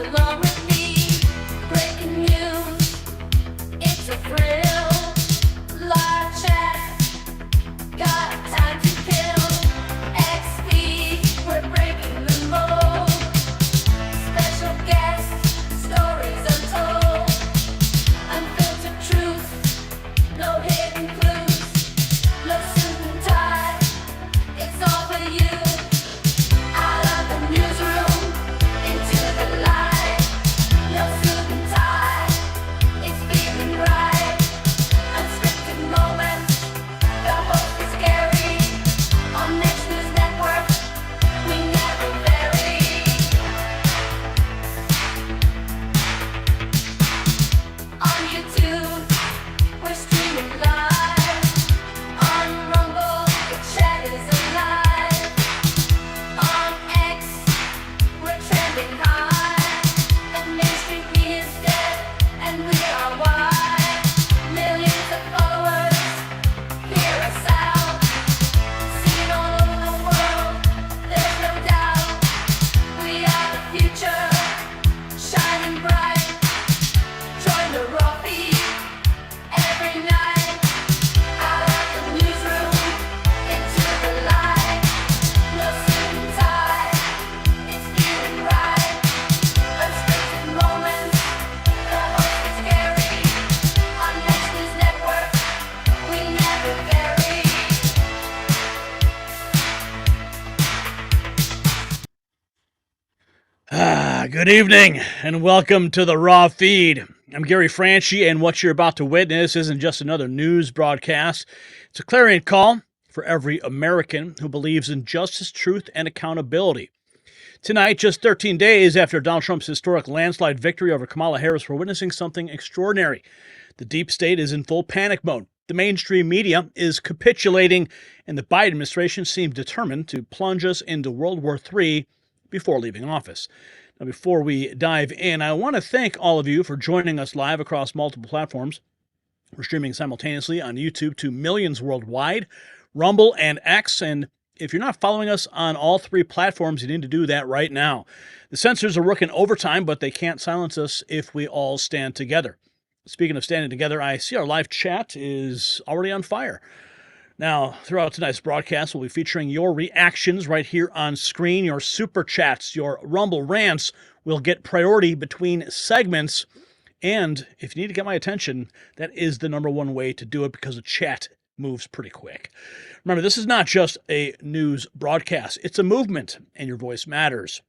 along with me. Breaking news, it's a thrill. Live chat, got time to kill. XP, we're breaking the mold. Special guests, stories untold. Unfiltered truth, no hidden clues. No suit and tie, it's all for you. Out of the newsroom, into the light. No suit and tie, it's feeling right. Unscripted moments, the host is scary. On Next News Network, we never vary. On YouTube, we're streaming live. On Rumble, the chat is alive. On X, we're trending high. And mainstream media's dead, and we are why. Millions of followers, hear us out. Seen all over the world, there's no doubt. We are the future, shining bright. Join the raw feed every night. Out of the newsroom, into the light. No suit and tie, it's feeling right. Unscripted moments, the host is scary. On Next News Network, we never vary. Good evening, and welcome to the Raw Feed. I'm Gary Franchi, and what you're about to witness isn't just another news broadcast. It's a clarion call for every American who believes in justice, truth, and accountability. Tonight, just 13 days after Donald Trump's historic landslide victory over Kamala Harris, we're witnessing something extraordinary. The deep state is in full panic mode. The mainstream media is capitulating, and the Biden administration seems determined to plunge us into World War III before leaving office. Now, before we dive in, I want to thank all of you for joining us live across multiple platforms. We're streaming simultaneously on YouTube to millions worldwide, Rumble, and X. And if you're not following us on all three platforms, you need to do that right now. The censors are working overtime, but they can't silence us if we all stand together. Speaking of standing together, I see our live chat is already on fire. Now, throughout tonight's broadcast, we'll be featuring your reactions right here on screen. Your super chats, your Rumble rants will get priority between segments. And if you need to get my attention, that is the number one way to do it because the chat moves pretty quick. Remember, this is not just a news broadcast. It's a movement, and your voice matters.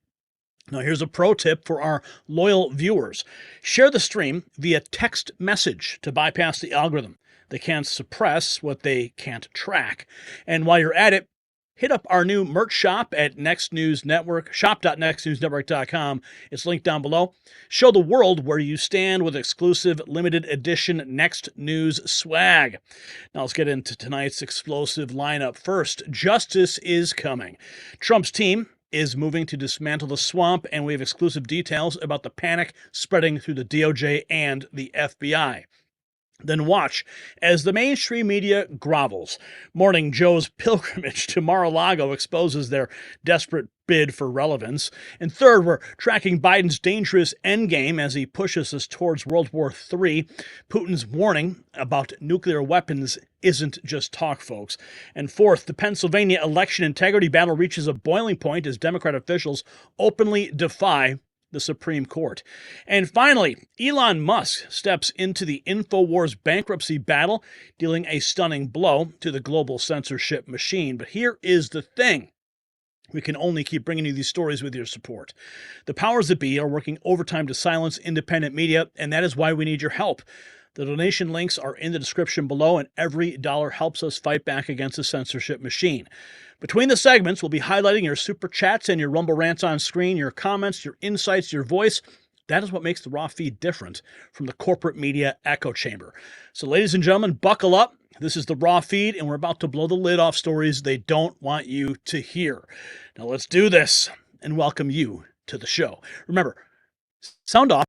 Now, here's a pro tip for our loyal viewers. Share the stream via text message to bypass the algorithm. They can't suppress what they can't track. And while you're at it, hit up our new merch shop at Next News Network, shop.nextnewsnetwork.com. It's linked down below. Show the world where you stand with exclusive limited edition Next News swag. Now let's get into tonight's explosive lineup. First, justice is coming. Trump's team is moving to dismantle the swamp, and we have exclusive details about the panic spreading through the DOJ and the FBI. Then watch as the mainstream media grovels. Morning Joe's pilgrimage to Mar-a-Lago exposes their desperate bid for relevance. And third, we're tracking Biden's dangerous endgame as he pushes us towards World War III. Putin's warning about nuclear weapons isn't just talk, folks. And fourth, the Pennsylvania election integrity battle reaches a boiling point as Democrat officials openly defy the Supreme Court. And finally, Elon Musk steps into the InfoWars bankruptcy battle, dealing a stunning blow to the global censorship machine. But here is the thing. We can only keep bringing you these stories with your support. The powers that be are working overtime to silence independent media, and that is why we need your help. The donation links are in the description below, and every dollar helps us fight back against the censorship machine. Between the segments, we'll be highlighting your super chats and your Rumble rants on screen, your comments, your insights, your voice. That is what makes the Raw Feed different from the corporate media echo chamber. So ladies and gentlemen, buckle up. This is the Raw Feed, and we're about to blow the lid off stories they don't want you to hear. Now let's do this and welcome you to the show. Remember, sound off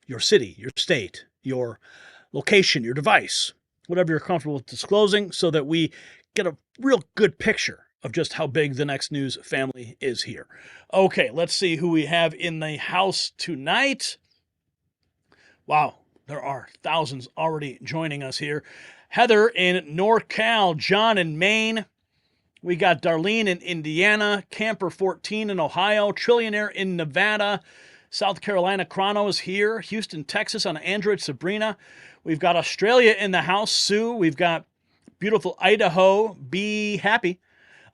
your city, your state, your location, your device, whatever you're comfortable with disclosing, so that we get a real good picture of just how big the Next News family is here. Okay, let's see who we have in the house tonight. Wow, there are thousands already joining us here. Heather in NorCal, John in Maine. We got Darlene in Indiana, Camper 14 in Ohio, Trillionaire in Nevada, South Carolina Chrono is here, Houston, Texas on Android, Sabrina. We've got Australia in the house, Sue. We've got beautiful Idaho, Be Happy.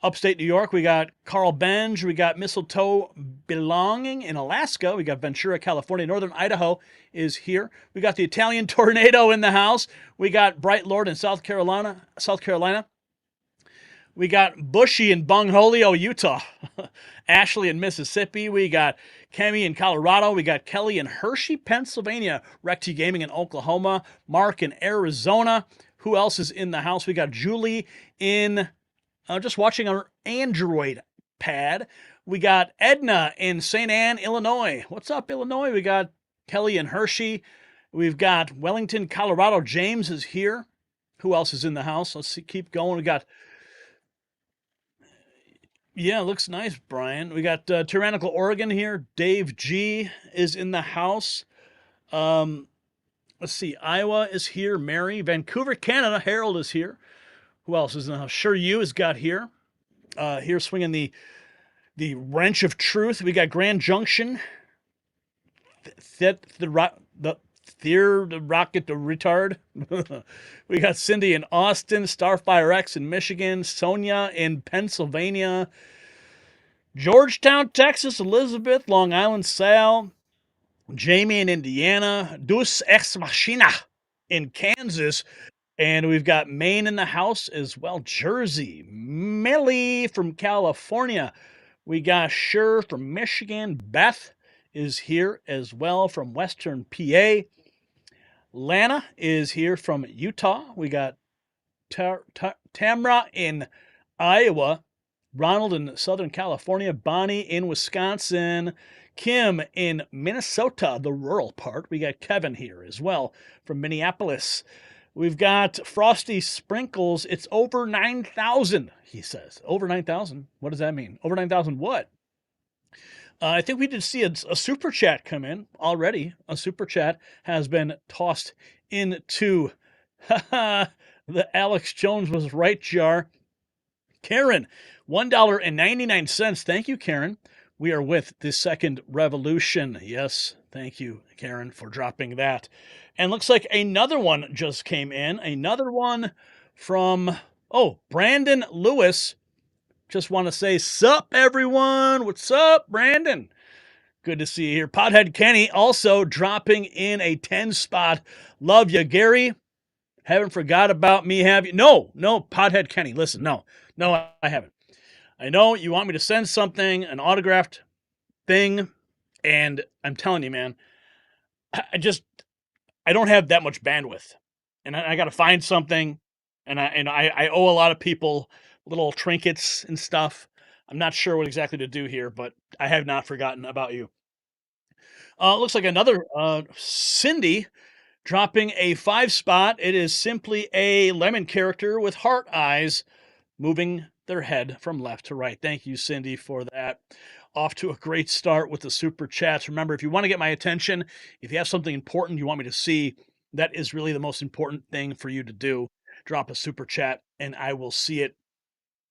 Upstate New York, we got Carl Benj. We got Mistletoe Belonging in Alaska. We got Ventura, California. Northern Idaho is here. We got the Italian Tornado in the house. We got Bright Lord in South Carolina. We got Bushy in Bungholio, Utah. Ashley in Mississippi. We got Kemi in Colorado. We got Kelly in Hershey, Pennsylvania. Recti Gaming in Oklahoma. Mark in Arizona. Who else is in the house? We got Julie in just watching our Android pad. We got Edna in St. Anne, Illinois. What's up, Illinois? We got Kelly in Hershey. We've got Wellington, Colorado. James is here. Who else is in the house? Let's see, keep going. We got, yeah, looks nice, Brian. We got Tyrannical Oregon here. Dave G is in the house. Let's see, Iowa is here. Mary. Vancouver, Canada. Harold is here. Who else is in the house? Sure You has got here. Here swinging the wrench of truth. We got Grand Junction. The rocket, the retard. We got Cindy in Austin. Starfire X in Michigan. Sonia in Pennsylvania. Georgetown, Texas. Elizabeth. Long Island, Sal. Jamie in Indiana. Deus Ex Machina in Kansas. And we've got Maine in the house as well. Jersey. Millie from California. We got Sher from Michigan. Beth is here as well from Western PA. Lana is here from Utah. We got Tamra in Iowa. Ronald in Southern California. Bonnie in Wisconsin. Kim in Minnesota, the rural part. We got Kevin here as well from Minneapolis. We've got Frosty Sprinkles. It's over 9,000, he says. Over 9,000? What does that mean? Over 9,000 what? I think we did see a super chat come in already. A super chat has been tossed into the Alex Jones was right jar. Karen, $1.99. Thank you, Karen. We are with the Second Revolution. Yes, thank you, Karen, for dropping that. And looks like another one just came in. Another one from, Brandon Lewis. Just want to say, sup, everyone. What's up, Brandon? Good to see you here. Pothead Kenny also dropping in a 10 spot. Love you, Gary. Haven't forgot about me, have you? No, Pothead Kenny. Listen, no, I haven't. I know you want me to send something, an autographed thing, and I'm telling you, man, I don't have that much bandwidth, and I got to find something, and I owe a lot of people little trinkets and stuff. I'm not sure what exactly to do here, but I have not forgotten about you. Looks like another Cindy dropping a 5 spot. It is simply a lemon character with heart eyes moving their head from left to right. Thank you, Cindy, for that. Off to a great start with the super chats. Remember, if you want to get my attention, if you have something important you want me to see, that is really the most important thing for you to do. Drop a super chat and I will see it.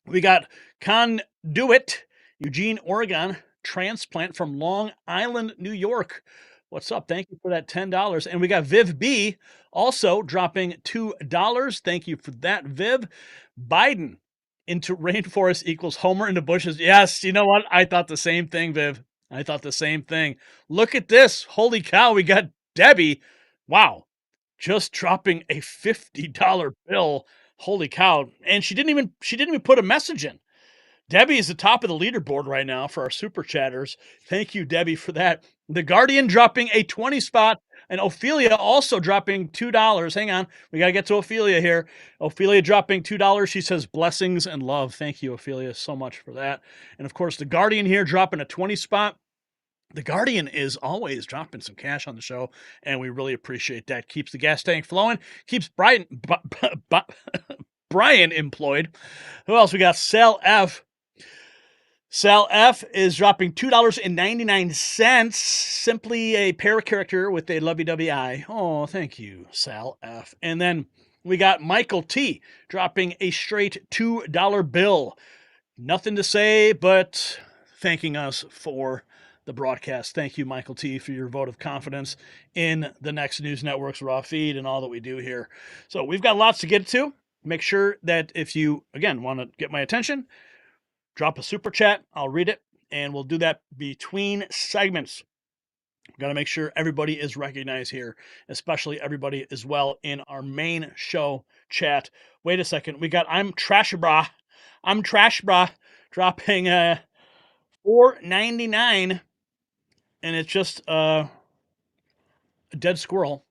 We got Conduit, Eugene, Oregon, transplant from Long Island, New York. What's up? Thank you for that $10. And we got Viv B also dropping $2. Thank you for that, Viv. Biden into rainforest equals Homer into bushes. Yes, you know what? I thought the same thing, Viv. I thought the same thing. Look at this. Holy cow, we got Debbie. Wow. Just dropping a $50 bill. Holy cow. And she didn't even put a message in. Debbie is the top of the leaderboard right now for our super chatters. Thank you, Debbie, for that. The Guardian dropping a 20 spot, and Ophelia also dropping $2. Hang on, we got to get to Ophelia here. Ophelia dropping $2. She says blessings and love. Thank you, Ophelia, so much for that. And of course, the Guardian here dropping a 20 spot. The Guardian is always dropping some cash on the show, and we really appreciate that. Keeps the gas tank flowing, keeps Biden Brian employed. Who else? We got Sal F. Sal F is dropping $2.99. Simply a para-character with a lovey-dovey Oh, thank you, Sal F. And then we got Michael T dropping a straight $2 bill. Nothing to say but thanking us for the broadcast. Thank you, Michael T, for your vote of confidence in the Next News Network's Raw feed and all that we do here. So we've got lots to get to. Make sure that if you, again, want to get my attention, drop a super chat. I'll read it, and we'll do that between segments. Got to make sure everybody is recognized here, especially everybody as well in our main show chat. Wait a second. We got I'm Trash Bra dropping $4.99, and it's just a dead squirrel.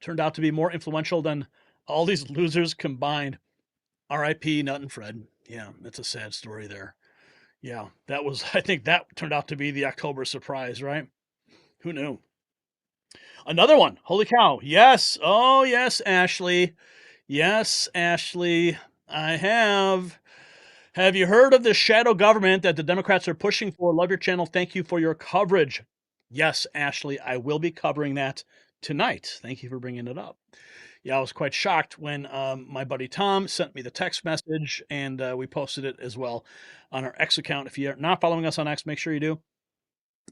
Turned out to be more influential than all these losers combined. R.I.P. Nut and Fred. Yeah, that's a sad story there. Yeah, I think that turned out to be the October surprise, right? Who knew? Another one. Holy cow. Yes. Oh, yes, Ashley. Yes, Ashley. I have. Have you heard of the shadow government that the Democrats are pushing for? Love your channel. Thank you for your coverage. Yes, Ashley, I will be covering that tonight. Thank you for bringing it up. Yeah, I was quite shocked when my buddy Tom sent me the text message, and we posted it as well on our X account. If you're not following us on X, make sure you do.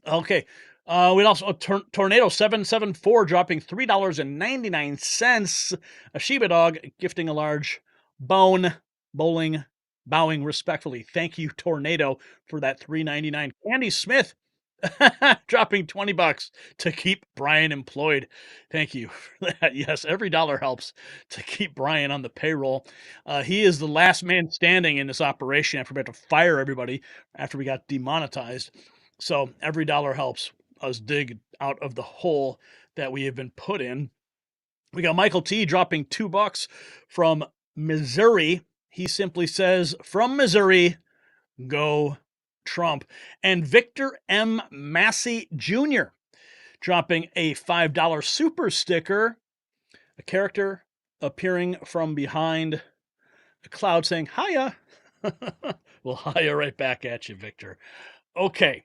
Okay. We also Tornado 774 dropping $3.99. A Shiba dog gifting a large bowing respectfully. Thank you, Tornado, for that $3.99. Candy Smith dropping $20 to keep Brian employed. Thank you for that. Yes, every dollar helps to keep Brian on the payroll. He is the last man standing in this operation after we had to fire everybody after we got demonetized. So every dollar helps us dig out of the hole that we have been put in. We got Michael T dropping $2 from Missouri. He simply says, from Missouri, go Trump. And Victor M. Massey Jr. dropping a $5 super sticker, a character appearing from behind a cloud saying, hiya. Well, hiya right back at you, Victor. Okay.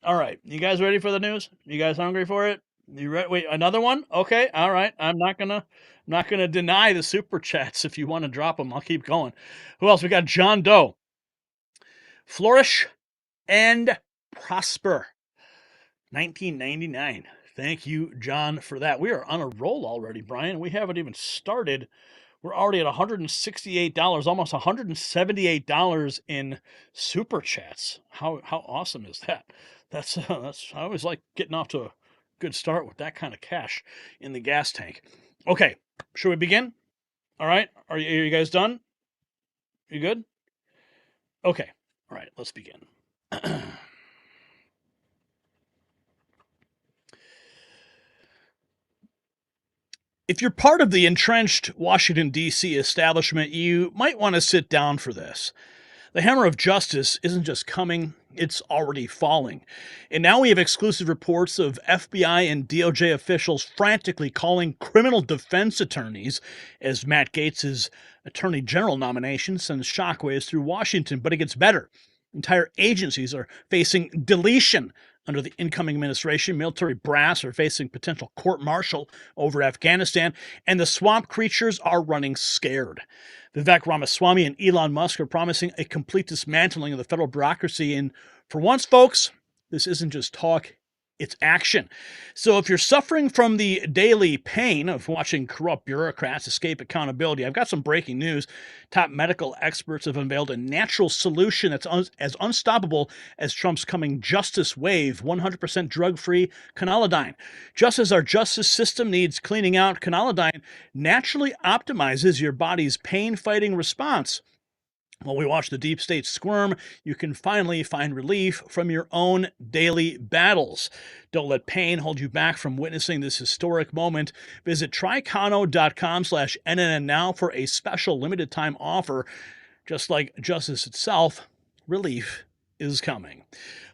All right. You guys ready for the news? You guys hungry for it? You ready? Wait, another one? Okay. All right. I'm not gonna deny the super chats. If you want to drop them, I'll keep going. Who else? We got John Doe. Flourish and prosper. 1999. Thank you, John, for that. We are on a roll already, Brian. We haven't even started. We're already at $168, almost $178 in super chats. How awesome is that? That's I always like getting off to a good start with that kind of cash in the gas tank. Okay, should we begin? All right, are you guys done? You good? Okay, all right, let's begin. If you're part of the entrenched Washington, D.C. establishment, you might want to sit down for this. The hammer of justice isn't just coming, it's already falling. And now we have exclusive reports of FBI and DOJ officials frantically calling criminal defense attorneys as Matt Gaetz' attorney general nomination sends shockwaves through Washington. But it gets better. Entire agencies are facing deletion under the incoming administration. Military brass are facing potential court-martial over Afghanistan, and the swamp creatures are running scared. Vivek Ramaswamy and Elon Musk are promising a complete dismantling of the federal bureaucracy. And for once, folks, this isn't just talk, it's action. So if you're suffering from the daily pain of watching corrupt bureaucrats escape accountability, I've got some breaking news. Top medical experts have unveiled a natural solution that's as unstoppable as Trump's coming justice wave, 100% drug-free Conolidine. Just as our justice system needs cleaning out, Conolidine naturally optimizes your body's pain-fighting response. While we watch the deep state squirm, you can finally find relief from your own daily battles. Don't let pain hold you back from witnessing this historic moment. Visit trycono.com/NNN now for a special limited time offer. Just like justice itself, relief is coming.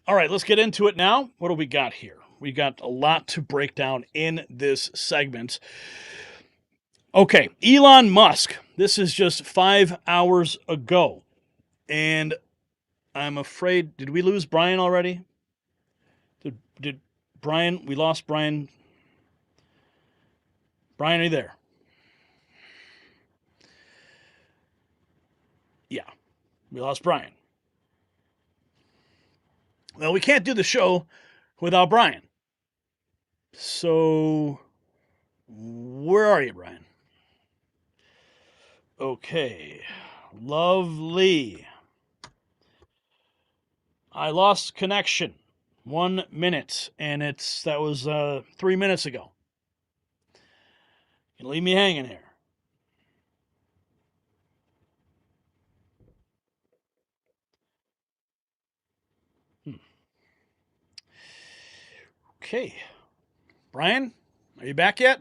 All right, let's get into it now. What do we got here? We got a lot to break down in this segment. Okay, Elon Musk This is just 5 hours ago. And I'm afraid, did we lose Brian already? Did Brian, we lost Brian. Brian, are you there? Yeah, we lost Brian. Well, we can't do the show without Brian. So, where are you, Brian? Okay, lovely. I lost connection. 1 minute, and that was 3 minutes ago. You leave me hanging here. Okay, Brian, are you back yet?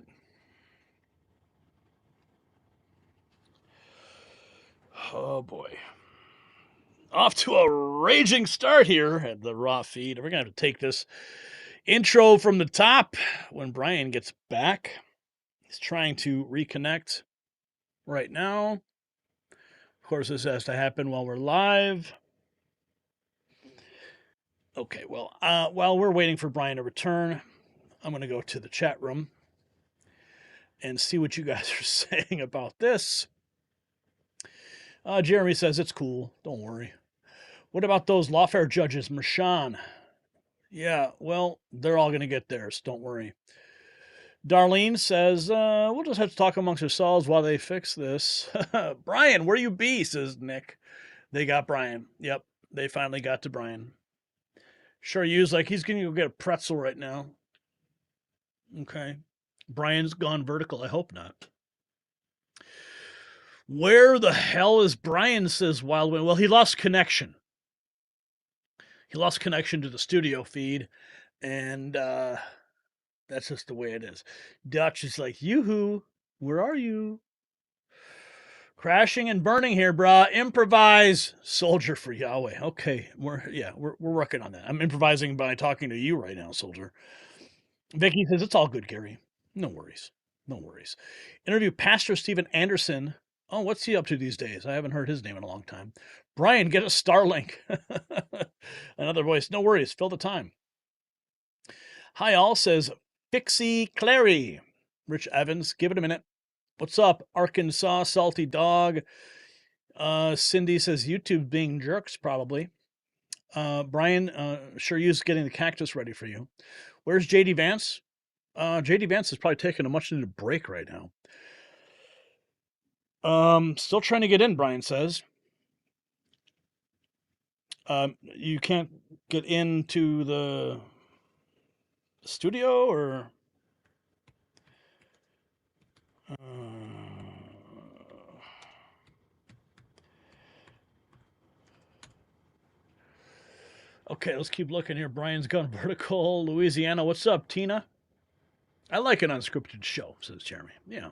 Oh boy. Off to a raging start here at the Raw feed. We're going to have to take this intro from the top when Brian gets back. He's trying to reconnect right now. Of course, this has to happen while we're live. Okay, well, while we're waiting for Brian to return, I'm going to go to the chat room and see what you guys are saying about this. Jeremy says it's cool. Don't worry. What about those lawfare judges, Mershawn? Yeah, well, they're all going to get theirs. Don't worry. Darlene says, we'll just have to talk amongst ourselves while they fix this. Brian, where you be? Says Nick. They got Brian. Yep, they finally got to Brian. Sure, use like he's going to go get a pretzel right now. Okay. Brian's gone vertical. I hope not. Where the hell is Brian? Says Wildwind. Well, he lost connection. He lost connection to the studio feed, and that's just the way it is. Dutch is like, yoo-hoo, where are you? Crashing and burning here, brah. Improvise. Soldier for Yahweh. Okay, we're working on that. I'm improvising by talking to you right now, soldier. Vicky says, it's all good, Gary. No worries. No worries. Interview Pastor Stephen Anderson. Oh, what's he up to these days? I haven't heard his name in a long time. Brian, get a Starlink. Another voice. No worries. Fill the time. Hi, all, says Fixie Clary. Rich Evans, give it a minute. What's up, Arkansas Salty Dog? Cindy says YouTube being jerks, probably. Brian, sure you's getting the cactus ready for you. Where's JD Vance? JD Vance is probably taking a much needed break right now. Still trying to get in, Brian says. You can't get into the studio, or okay, let's keep looking here. Brian's gone vertical. Louisiana, what's up, Tina? I like an unscripted show, says Jeremy. Yeah.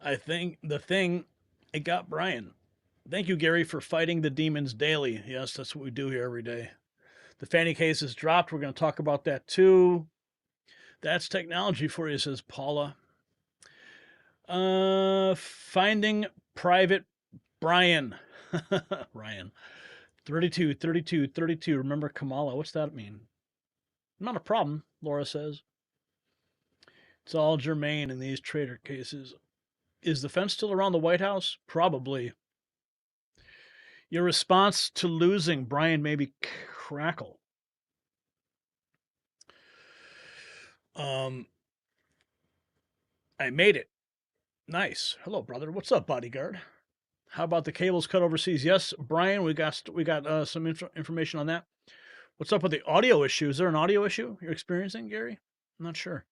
I think it got Brian. Thank you, Gary, for fighting the demons daily. Yes, that's what we do here every day. The fanny case is dropped. We're going to talk about that too. That's technology for you, says Paula. Finding Private Brian. Ryan. 32. Remember Kamala. What's that mean? Not a problem, Laura says. It's all germane in these traitor cases. Is the fence still around the White House? Probably. Your response to losing, Brian, maybe crackle. I made it. Nice. Hello, brother. What's up, bodyguard? How about the cables cut overseas? Yes, Brian, we got some information on that. What's up with the audio issue? Is there an audio issue you're experiencing, Gary? I'm not sure.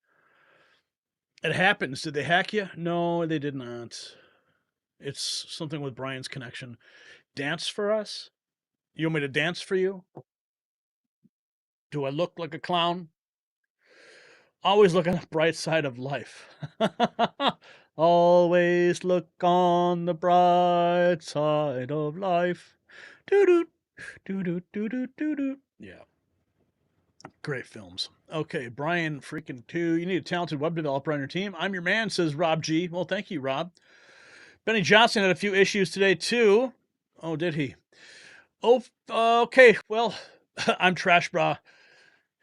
It happens. Did they hack you? No, they did not. It's something with Brian's connection. Dance for us? You want me to dance for you? Do I look like a clown? Always look on the bright side of life. Always look on the bright side of life. Doo-doo, doo-doo, doo-doo, doo-doo. Yeah. Great films. Okay, Brian freaking 2. You need a talented web developer on your team. I'm your man, says Rob G. Well, thank you, Rob. Benny Johnson had a few issues today, too. Oh, did he? Oh, okay. Well, I'm Trash Bra.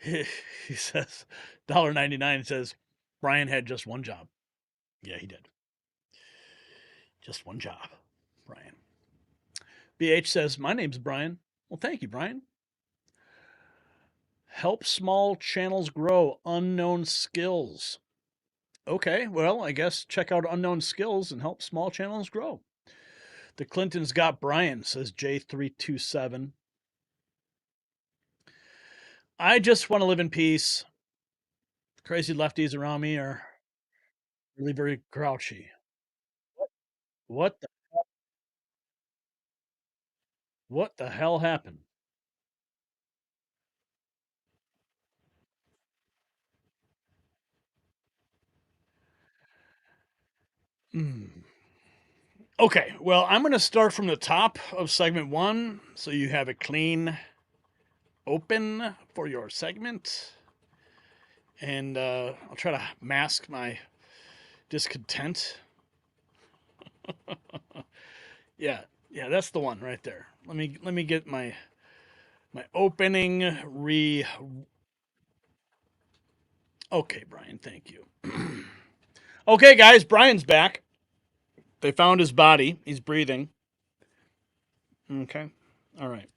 He says, $1.99 says, Brian had just one job. Yeah, he did. Just one job, Brian. BH says, my name's Brian. Well, thank you, Brian. Help small channels grow. Unknown skills. Okay, well, I guess check out unknown skills and help small channels grow. The Clintons got Brian, says J327. I just want to live in peace. Crazy lefties around me are really very grouchy. What the what the hell happened? Mm. Okay, well, I'm going to start from the top of segment 1 so you have a clean open for your segment. And I'll try to mask my discontent. yeah, that's the one right there. Let me get my opening re. Okay, Brian, thank you. Okay, guys, Brian's back. They found his body. He's breathing. Okay, all right.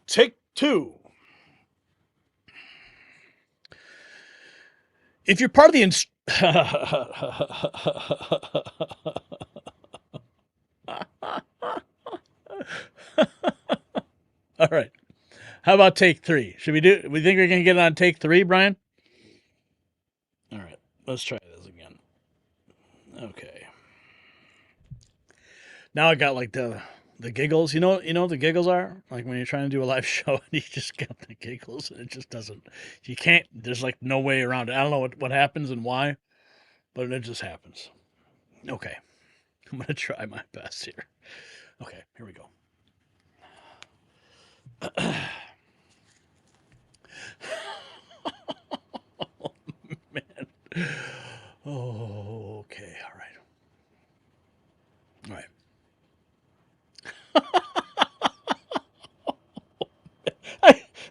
Take 2. If you're part of the all right. How about take 3? Should we do? We think we're gonna get on take 3, Brian? All right. Let's try this again. Okay. Now I got like the giggles. You know what the giggles are? Like when you're trying to do a live show and you just get the giggles and it just doesn't. You can't. There's like no way around it. I don't know what happens and why, but it just happens. Okay. I'm gonna try my best here. Okay. Here we go. Oh, man. Oh, okay. All right. All right.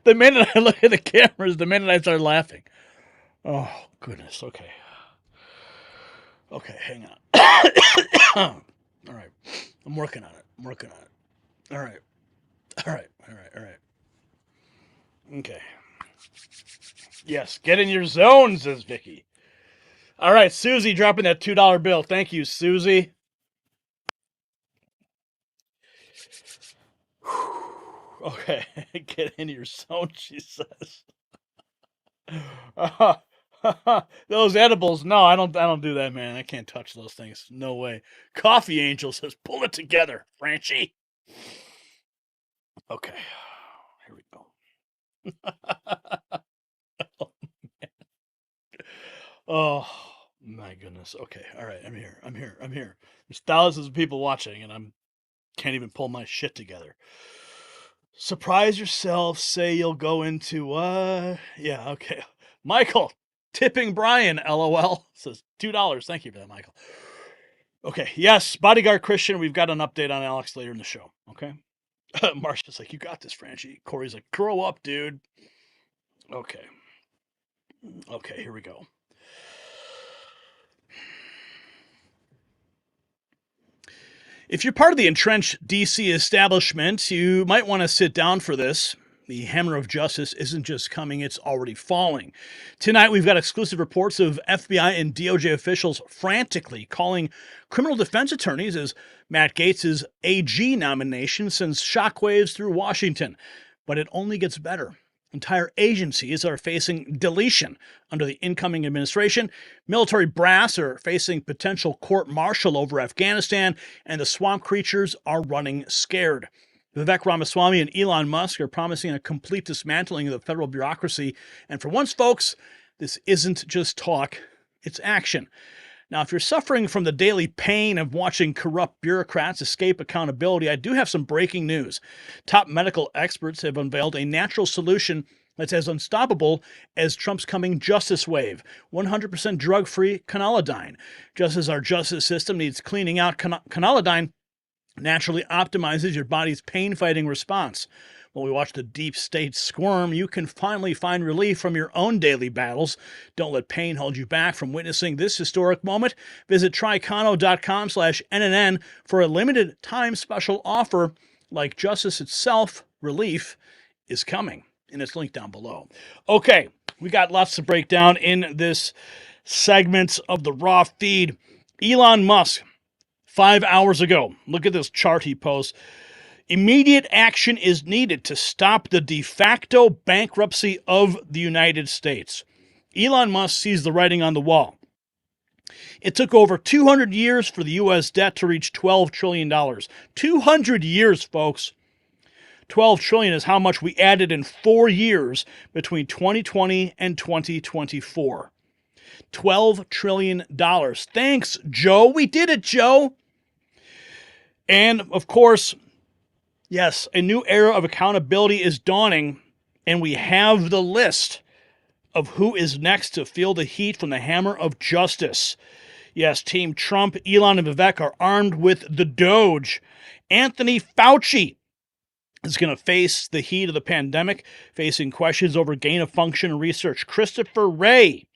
The minute I look at the cameras, the minute I start laughing. Oh, goodness. Okay. Okay, hang on. All right. I'm working on it. All right. Okay. Yes, get in your zone, says Vicky. All right, Susie dropping that $2 bill. Thank you, Susie. Okay, get in your zone, she says. Those edibles, no, I don't do that, man. I can't touch those things. No way. Coffee Angel says, pull it together, Franchi. Okay, here we go. Oh my goodness. Okay, all right, I'm here. There's thousands of people watching, and I'm can't even pull my shit together. Surprise yourself. Say you'll go into yeah, okay. Michael, tipping Brian, LOL. Says $2. Thank you for that, Michael. Okay, yes, Bodyguard Christian, we've got an update on Alex later in the show. Okay. Marcia's like, you got this, Franchi. Corey's like, grow up, dude. Okay. Okay, here we go. If you're part of the entrenched DC establishment, you might want to sit down for this. The hammer of justice isn't just coming, it's already falling. Tonight, we've got exclusive reports of FBI and DOJ officials frantically calling criminal defense attorneys as Matt Gaetz' AG nomination sends shockwaves through Washington. But it only gets better. Entire agencies are facing deletion under the incoming administration. Military brass are facing potential court-martial over Afghanistan, and the swamp creatures are running scared. Vivek Ramaswamy and Elon Musk are promising a complete dismantling of the federal bureaucracy. And for once, folks, this isn't just talk, it's action. Now, if you're suffering from the daily pain of watching corrupt bureaucrats escape accountability, I do have some breaking news. Top medical experts have unveiled a natural solution that's as unstoppable as Trump's coming justice wave. 100% drug-free Conolidine. Just as our justice system needs cleaning out, Conolidine naturally optimizes your body's pain-fighting response. While we watch the deep state squirm, you can finally find relief from your own daily battles. Don't let pain hold you back from witnessing this historic moment. Visit trycono.com/NNN for a limited time special offer. Like justice itself, relief is coming. And it's linked down below. Okay, we got lots to break down in this segment of the Raw feed. Elon Musk, 5 hours ago, look at this chart he posts. Immediate action is needed to stop the de facto bankruptcy of the United States. Elon Musk sees the writing on the wall. It took over 200 years for the U.S. debt to reach $12 trillion. 200 years, folks. 12 trillion is how much we added in 4 years between 2020 and 2024. $12 trillion. Thanks, Joe. We did it, Joe. And, of course, yes, a new era of accountability is dawning, and we have the list of who is next to feel the heat from the hammer of justice. Yes, Team Trump, Elon, and Vivek are armed with the Doge. Anthony Fauci is going to face the heat of the pandemic, facing questions over gain-of-function research. Christopher Wray,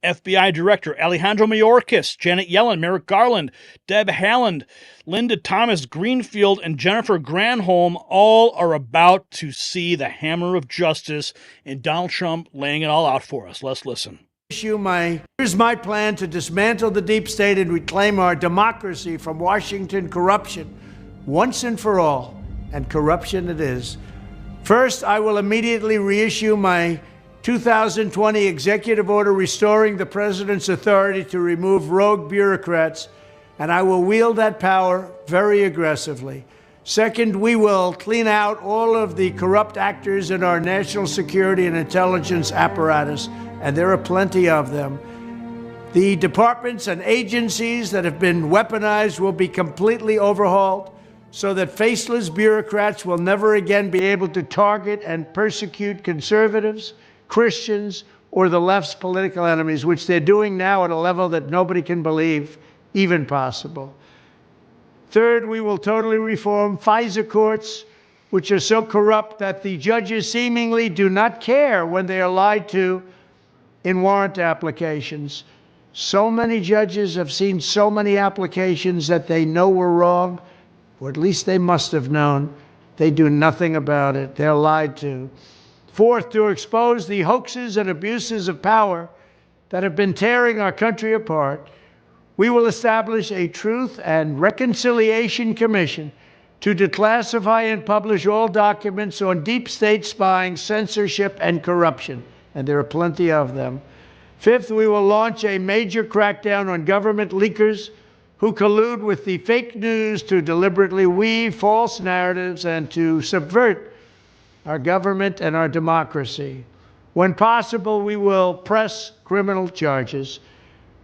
FBI Director Alejandro Mayorkas, Janet Yellen, Merrick Garland, Deb Haaland, Linda Thomas Greenfield, and Jennifer Granholm all are about to see the hammer of justice, and Donald Trump laying it all out for us. Let's listen. Here's my plan to dismantle the deep state and reclaim our democracy from Washington corruption once and for all. And corruption it is. First, I will immediately reissue my 2020 executive order restoring the president's authority to remove rogue bureaucrats, and I will wield that power very aggressively. Second, we will clean out all of the corrupt actors in our national security and intelligence apparatus, and there are plenty of them. The departments and agencies that have been weaponized will be completely overhauled, so that faceless bureaucrats will never again be able to target and persecute conservatives, Christians, or the left's political enemies, which they're doing now at a level that nobody can believe even possible. Third, we will totally reform FISA courts, which are so corrupt that the judges seemingly do not care when they are lied to in warrant applications. So many judges have seen so many applications that they know were wrong, or at least they must have known. They do nothing about it. They're lied to. Fourth, to expose the hoaxes and abuses of power that have been tearing our country apart, we will establish a Truth and Reconciliation Commission to declassify and publish all documents on deep state spying, censorship, and corruption. And there are plenty of them. Fifth, we will launch a major crackdown on government leakers who collude with the fake news to deliberately weave false narratives and to subvert our government and our democracy. When possible, we will press criminal charges.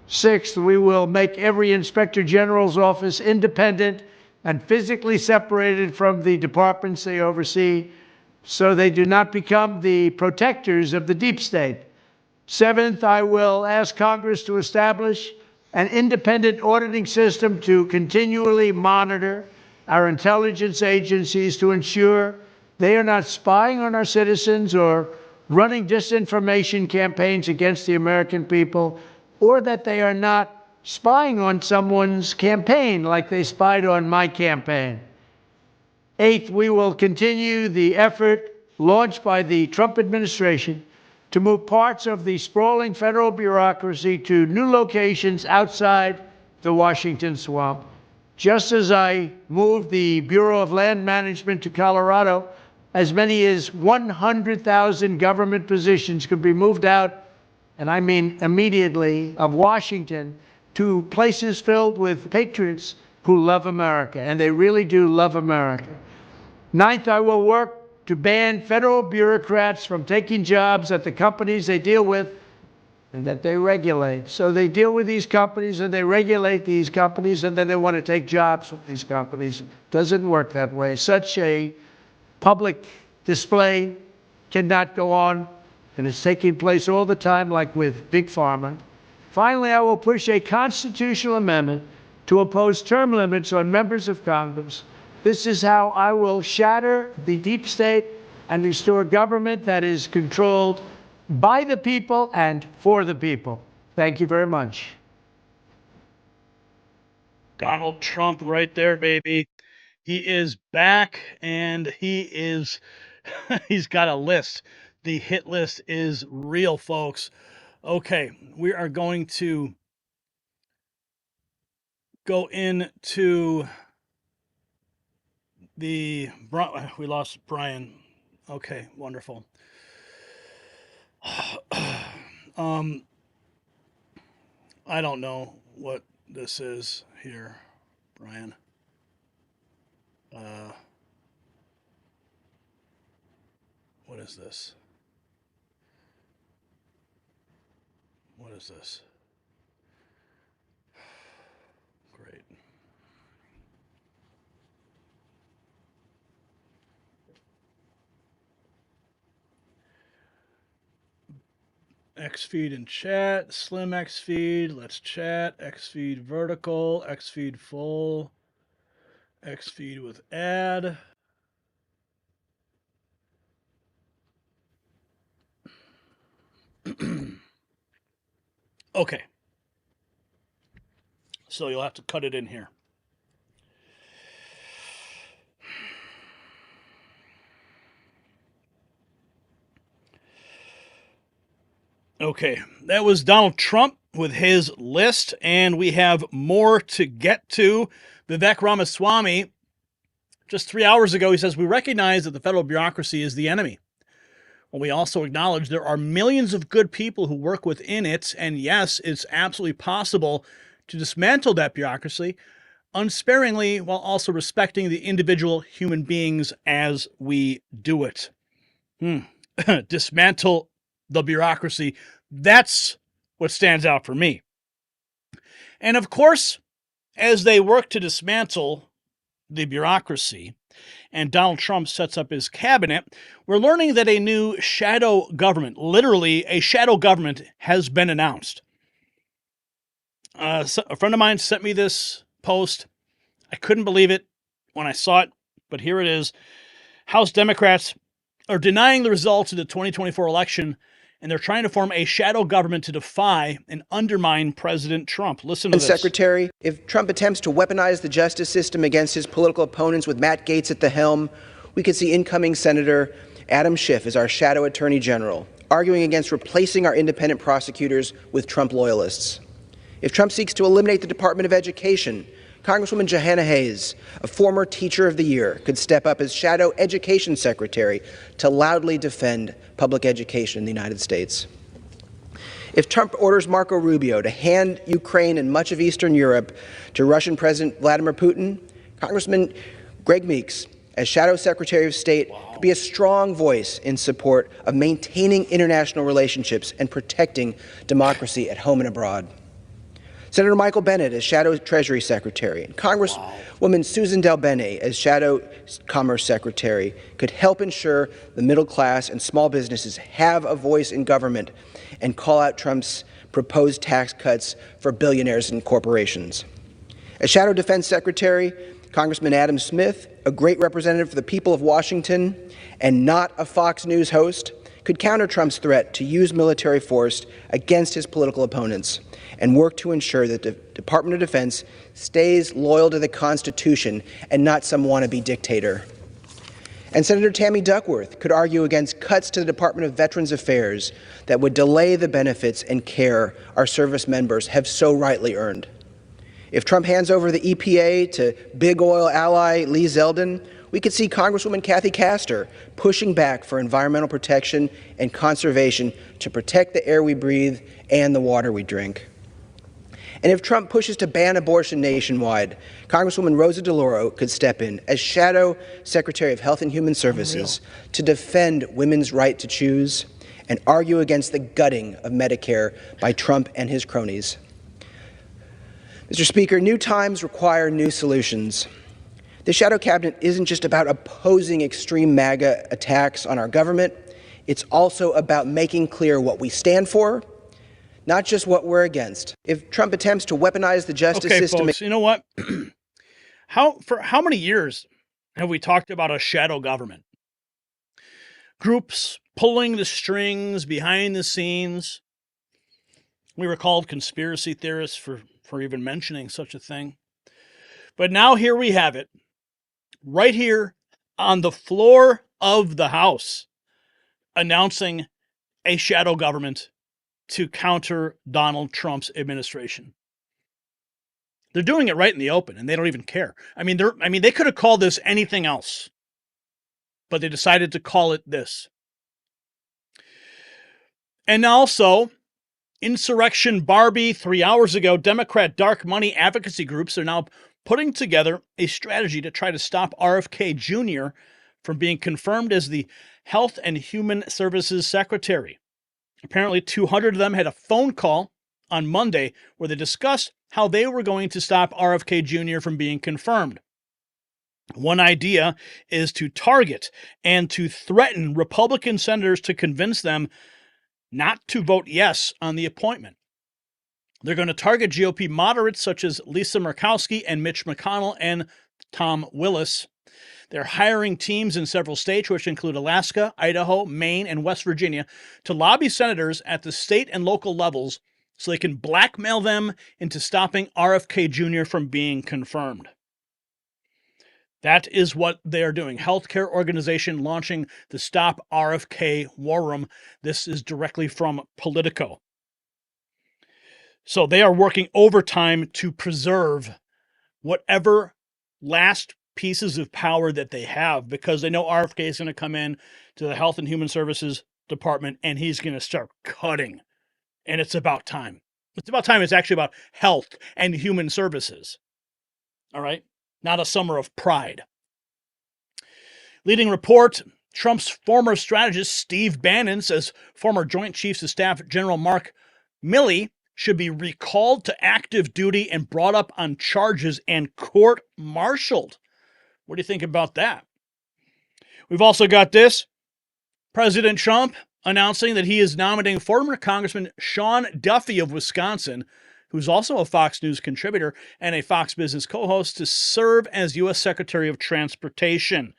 Sixth, we will make every Inspector General's office independent and physically separated from the departments they oversee, so they do not become the protectors of the deep state. Seventh, I will ask Congress to establish an independent auditing system to continually monitor our intelligence agencies to ensure they are not spying on our citizens or running disinformation campaigns against the American people, or that they are not spying on someone's campaign like they spied on my campaign. Eighth, we will continue the effort launched by the Trump administration to move parts of the sprawling federal bureaucracy to new locations outside the Washington swamp. Just as I moved the Bureau of Land Management to Colorado, as many as 100,000 government positions could be moved out, and I mean immediately, of Washington to places filled with patriots who love America, and they really do love America. Ninth, I will work to ban federal bureaucrats from taking jobs at the companies they deal with and that they regulate. So they deal with these companies and they regulate these companies, and then they want to take jobs from these companies. It doesn't work that way. Such a public display cannot go on and it's taking place all the time, like with Big Pharma. Finally, I will push a constitutional amendment to impose term limits on members of Congress. This is how I will shatter the deep state and restore government that is controlled by the people and for the people. Thank you very much. Donald Trump right there, baby. He is back, and he's got a list. The hit list is real, folks. Okay, we are going to go into we lost Brian. Okay, wonderful. I don't know what this is here, Brian. What is this? What is this? Great. X feed and chat, slim X feed, let's chat, X feed vertical, X feed full, X feed with ad. Okay. So you'll have to cut it in here. Okay, that was Donald Trump with his list, and we have more to get to. Vivek Ramaswamy, just 3 hours ago, he says, we recognize that the federal bureaucracy is the enemy. Well, we also acknowledge there are millions of good people who work within it, and yes, it's absolutely possible to dismantle that bureaucracy unsparingly while also respecting the individual human beings as we do it. Dismantle the bureaucracy. That's what stands out for me. And of course, as they work to dismantle the bureaucracy and Donald Trump sets up his cabinet, we're learning that a new shadow government, literally a shadow government, has been announced. A friend of mine sent me this post. I couldn't believe it when I saw it, but here it is. House Democrats are denying the results of the 2024 election, and they're trying to form a shadow government to defy and undermine President Trump. Listen to this. Secretary, if Trump attempts to weaponize the justice system against his political opponents with Matt Gaetz at the helm, we could see incoming Senator Adam Schiff as our shadow attorney general, arguing against replacing our independent prosecutors with Trump loyalists. If Trump seeks to eliminate the Department of Education, Congresswoman Johanna Hayes, a former Teacher of the Year, could step up as Shadow Education Secretary to loudly defend public education in the United States. If Trump orders Marco Rubio to hand Ukraine and much of Eastern Europe to Russian President Vladimir Putin, Congressman Greg Meeks, as Shadow Secretary of State, could be a strong voice in support of maintaining international relationships and protecting democracy at home and abroad. Senator Michael Bennet as Shadow Treasury Secretary, and Congresswoman Susan DelBene as Shadow Commerce Secretary could help ensure the middle class and small businesses have a voice in government and call out Trump's proposed tax cuts for billionaires and corporations. As Shadow Defense Secretary, Congressman Adam Smith, a great representative for the people of Washington and not a Fox News host, could counter Trump's threat to use military force against his political opponents and work to ensure that the Department of Defense stays loyal to the Constitution and not some wannabe dictator. And Senator Tammy Duckworth could argue against cuts to the Department of Veterans Affairs that would delay the benefits and care our service members have so rightly earned. If Trump hands over the EPA to big oil ally Lee Zeldin, we could see Congresswoman Kathy Castor pushing back for environmental protection and conservation to protect the air we breathe and the water we drink. And if Trump pushes to ban abortion nationwide, Congresswoman Rosa DeLauro could step in as Shadow Secretary of Health and Human Services to defend women's right to choose and argue against the gutting of Medicare by Trump and his cronies. Mr. Speaker, new times require new solutions. The shadow cabinet isn't just about opposing extreme MAGA attacks on our government. It's also about making clear what we stand for, not just what we're against. If Trump attempts to weaponize the justice Okay, system... folks, you know what? For how many years have we talked about a shadow government? Groups pulling the strings behind the scenes. We were called conspiracy theorists for even mentioning such a thing. But now here we have it, right here on the floor of the House, announcing a shadow government to counter Donald Trump's administration. They're doing it right in the open, and they don't even care. I mean, they could have called this anything else, but they decided to call it this. And also, Insurrection Barbie, 3 hours ago, Democrat dark money advocacy groups are now putting together a strategy to try to stop RFK Jr. from being confirmed as the Health and Human Services Secretary. Apparently, 200 of them had a phone call on Monday where they discussed how they were going to stop RFK Jr. from being confirmed. One idea is to target and to threaten Republican senators to convince them not to vote yes on the appointment. They're going to target GOP moderates such as Lisa Murkowski and Mitch McConnell and Tom Willis. They're hiring teams in several states, which include Alaska, Idaho, Maine, and West Virginia, to lobby senators at the state and local levels so they can blackmail them into stopping RFK Jr. from being confirmed. That is what they are doing. Healthcare organization launching the Stop RFK War Room. This is directly from Politico. So they are working overtime to preserve whatever last pieces of power that they have, because they know RFK is going to come in to the Health and Human Services Department and he's going to start cutting. And it's about time. It's about time. It's actually about health and human services. All right? Not a summer of pride. Leading report, Trump's former strategist Steve Bannon says former Joint Chiefs of Staff General Mark Milley should be recalled to active duty and brought up on charges and court-martialed. What do you think about that? We've also got this. President Trump announcing that he is nominating former Congressman Sean Duffy of Wisconsin, who's also a Fox News contributor and a Fox Business co-host, to serve as U.S. Secretary of Transportation.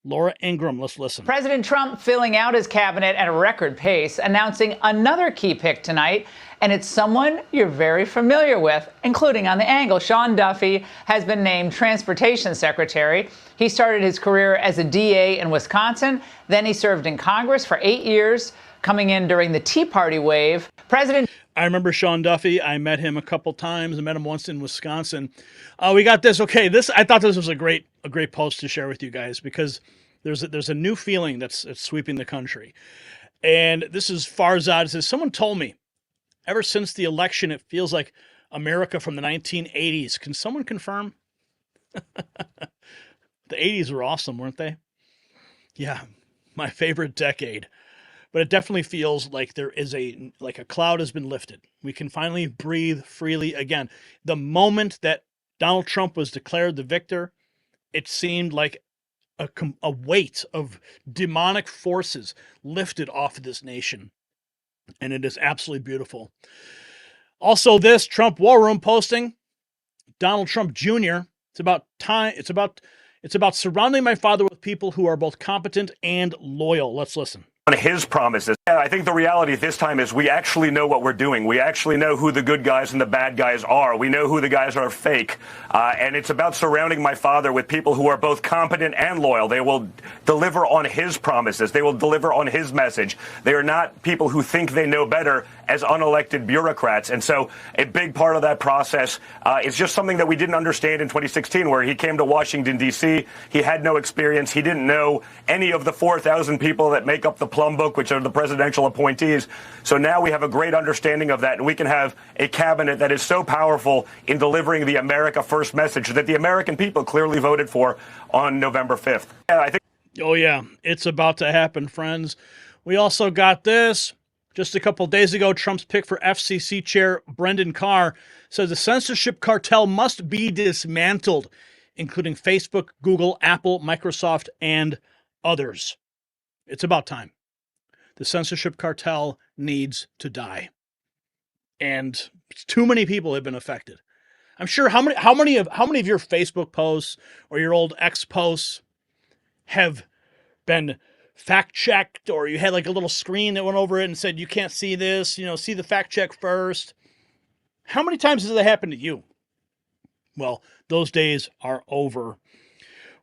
Laura Ingraham, let's listen. President Trump filling out his cabinet at a record pace, announcing another key pick tonight, and it's someone you're very familiar with, including on the angle. Sean Duffy has been named Transportation Secretary. He started his career as a DA in Wisconsin. Then he served in Congress for 8 years, coming in during the Tea Party wave. I remember Sean Duffy. I met him a couple times. I met him once in Wisconsin. We got this. Okay, I thought this was a great post to share with you guys, because there's a new feeling that's sweeping the country. And this is Farzad. It says, someone told me, ever since the election, it feels like America from the 1980s. Can someone confirm? The 80s were awesome, weren't they? Yeah, my favorite decade. But it definitely feels like there is a cloud has been lifted. We can finally breathe freely again. The moment that Donald Trump was declared the victor, it seemed like a weight of demonic forces lifted off of this nation. And it is absolutely beautiful. Also, this Trump War Room posting, Donald Trump Jr. It's about time. It's about surrounding my father with people who are both competent and loyal. Let's listen. On his promises. I think the reality this time is we actually know what we're doing. We actually know who the good guys and the bad guys are. We know who the guys are fake. And it's about surrounding my father with people who are both competent and loyal. They will deliver on his promises. They will deliver on his message. They are not people who think they know better as unelected bureaucrats. And so a big part of that process is just something that we didn't understand in 2016, where he came to Washington, D.C. He had no experience. He didn't know any of the 4,000 people that make up the plum book, which are the presidential appointees. So now we have a great understanding of that, and we can have a cabinet that is so powerful in delivering the America First message that the American people clearly voted for on November 5th. Oh, yeah, it's about to happen, friends. We also got this. Just a couple days ago, Trump's pick for FCC chair, Brendan Carr, says the censorship cartel must be dismantled, including Facebook, Google, Apple, Microsoft, and others. It's about time. The censorship cartel needs to die. And too many people have been affected. I'm sure how many of your Facebook posts or your old X posts have been fact checked, or you had like a little screen that went over it and said, you can't see this, see the fact check first. How many times has that happened to you? Well, those days are over.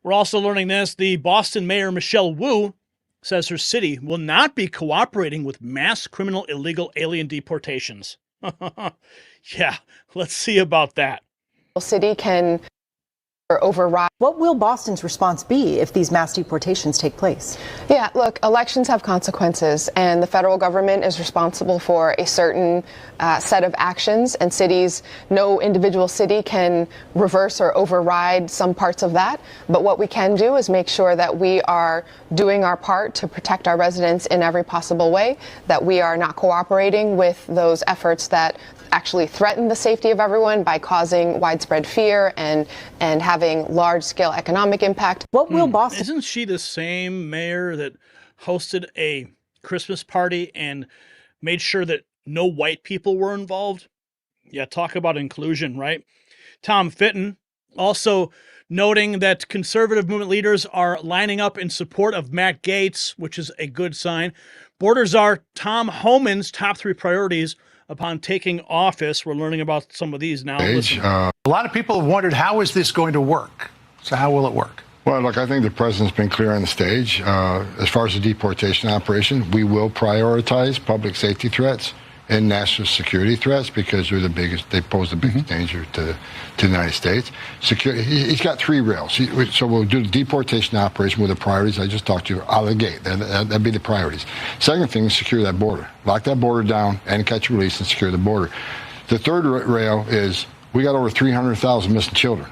We're also learning this. The Boston Mayor, Michelle Wu, says her city will not be cooperating with mass criminal illegal alien deportations. Yeah, let's see about that. City can override. What will Boston's response be if these mass deportations take place? Yeah, look, elections have consequences, and the federal government is responsible for a certain set of actions, and cities, no individual city can reverse or override some parts of that. But what we can do is make sure that we are doing our part to protect our residents in every possible way, that we are not cooperating with those efforts that actually threaten the safety of everyone by causing widespread fear and having large-scale economic impact. What will Boston... Isn't she the same mayor that hosted a Christmas party and made sure that no white people were involved? Yeah, talk about inclusion, right? Tom Fitton also noting that conservative movement leaders are lining up in support of Matt Gaetz, which is a good sign. Borders are Tom Homan's top 3 priorities upon taking office. We're learning about some of these now. A lot of people have wondered, how is this going to work? So how will it work? Well, look, I think the president's been clear on the stage. As far as the deportation operation, we will prioritize public safety threats and national security threats because they pose the biggest danger to the United States. Security, he's got 3 rails. So we'll do the deportation operation with the priorities I just talked to you out of the gate. That'd be the priorities. Second thing is secure that border. Lock that border down and catch and release and secure the border. The third rail is we got over 300,000 missing children.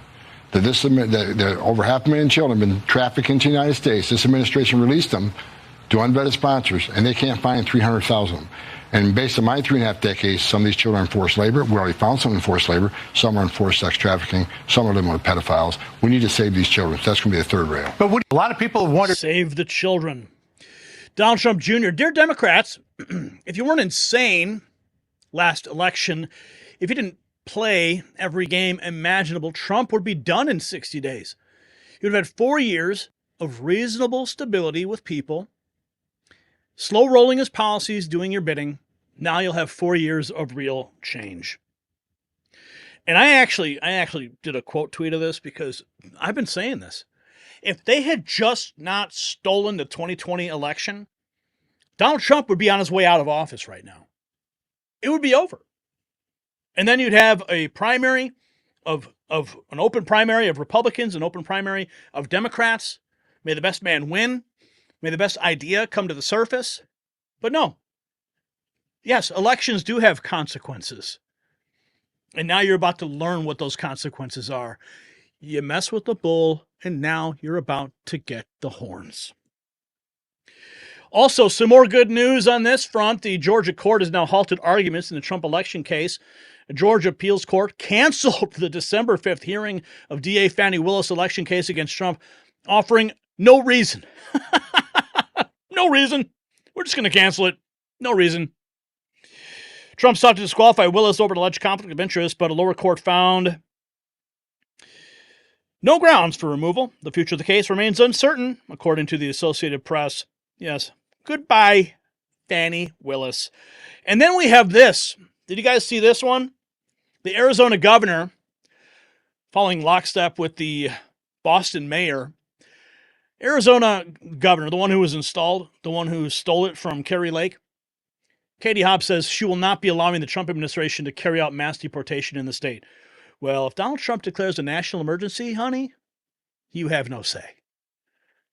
Over 500,000 children have been trafficked into the United States. This administration released them to unvetted sponsors, and they can't find 300,000 of them. And based on my 3.5 decades, some of these children are in forced labor. We already found some in forced labor. Some are in forced sex trafficking. Some are living with pedophiles. We need to save these children. So that's going to be the third rail. But a lot of people have wondered. Save the children. Donald Trump Jr., dear Democrats, if you weren't insane last election, if you didn't play every game imaginable, Trump would be done in 60 days. He would have had 4 years of reasonable stability with people, slow rolling his policies, doing your bidding. Now you'll have 4 years of real change. And I actually did a quote tweet of this because I've been saying this. If they had just not stolen the 2020 election, Donald Trump would be on his way out of office right now. It would be over. And then you'd have a primary of an open primary of Republicans, an open primary of Democrats. May the best man win. May the best idea come to the surface. But no. Yes, elections do have consequences. And now you're about to learn what those consequences are. You mess with the bull, and now you're about to get the horns. Also, some more good news on this front. The Georgia court has now halted arguments in the Trump election case. A Georgia appeals court canceled the December 5th hearing of DA Fani Willis' election case against Trump, offering no reason. No reason. We're just going to cancel it. No reason. Trump sought to disqualify Willis over an alleged conflict of interest, but a lower court found no grounds for removal. The future of the case remains uncertain, according to the Associated Press. Yes. Goodbye, Fani Willis. And then we have this. Did you guys see this one? The Arizona governor, following lockstep with the Boston mayor, Arizona governor, the one who was installed, the one who stole it from Kerry Lake, Katie Hobbs says she will not be allowing the Trump administration to carry out mass deportation in the state. Well, if Donald Trump declares a national emergency, honey, you have no say.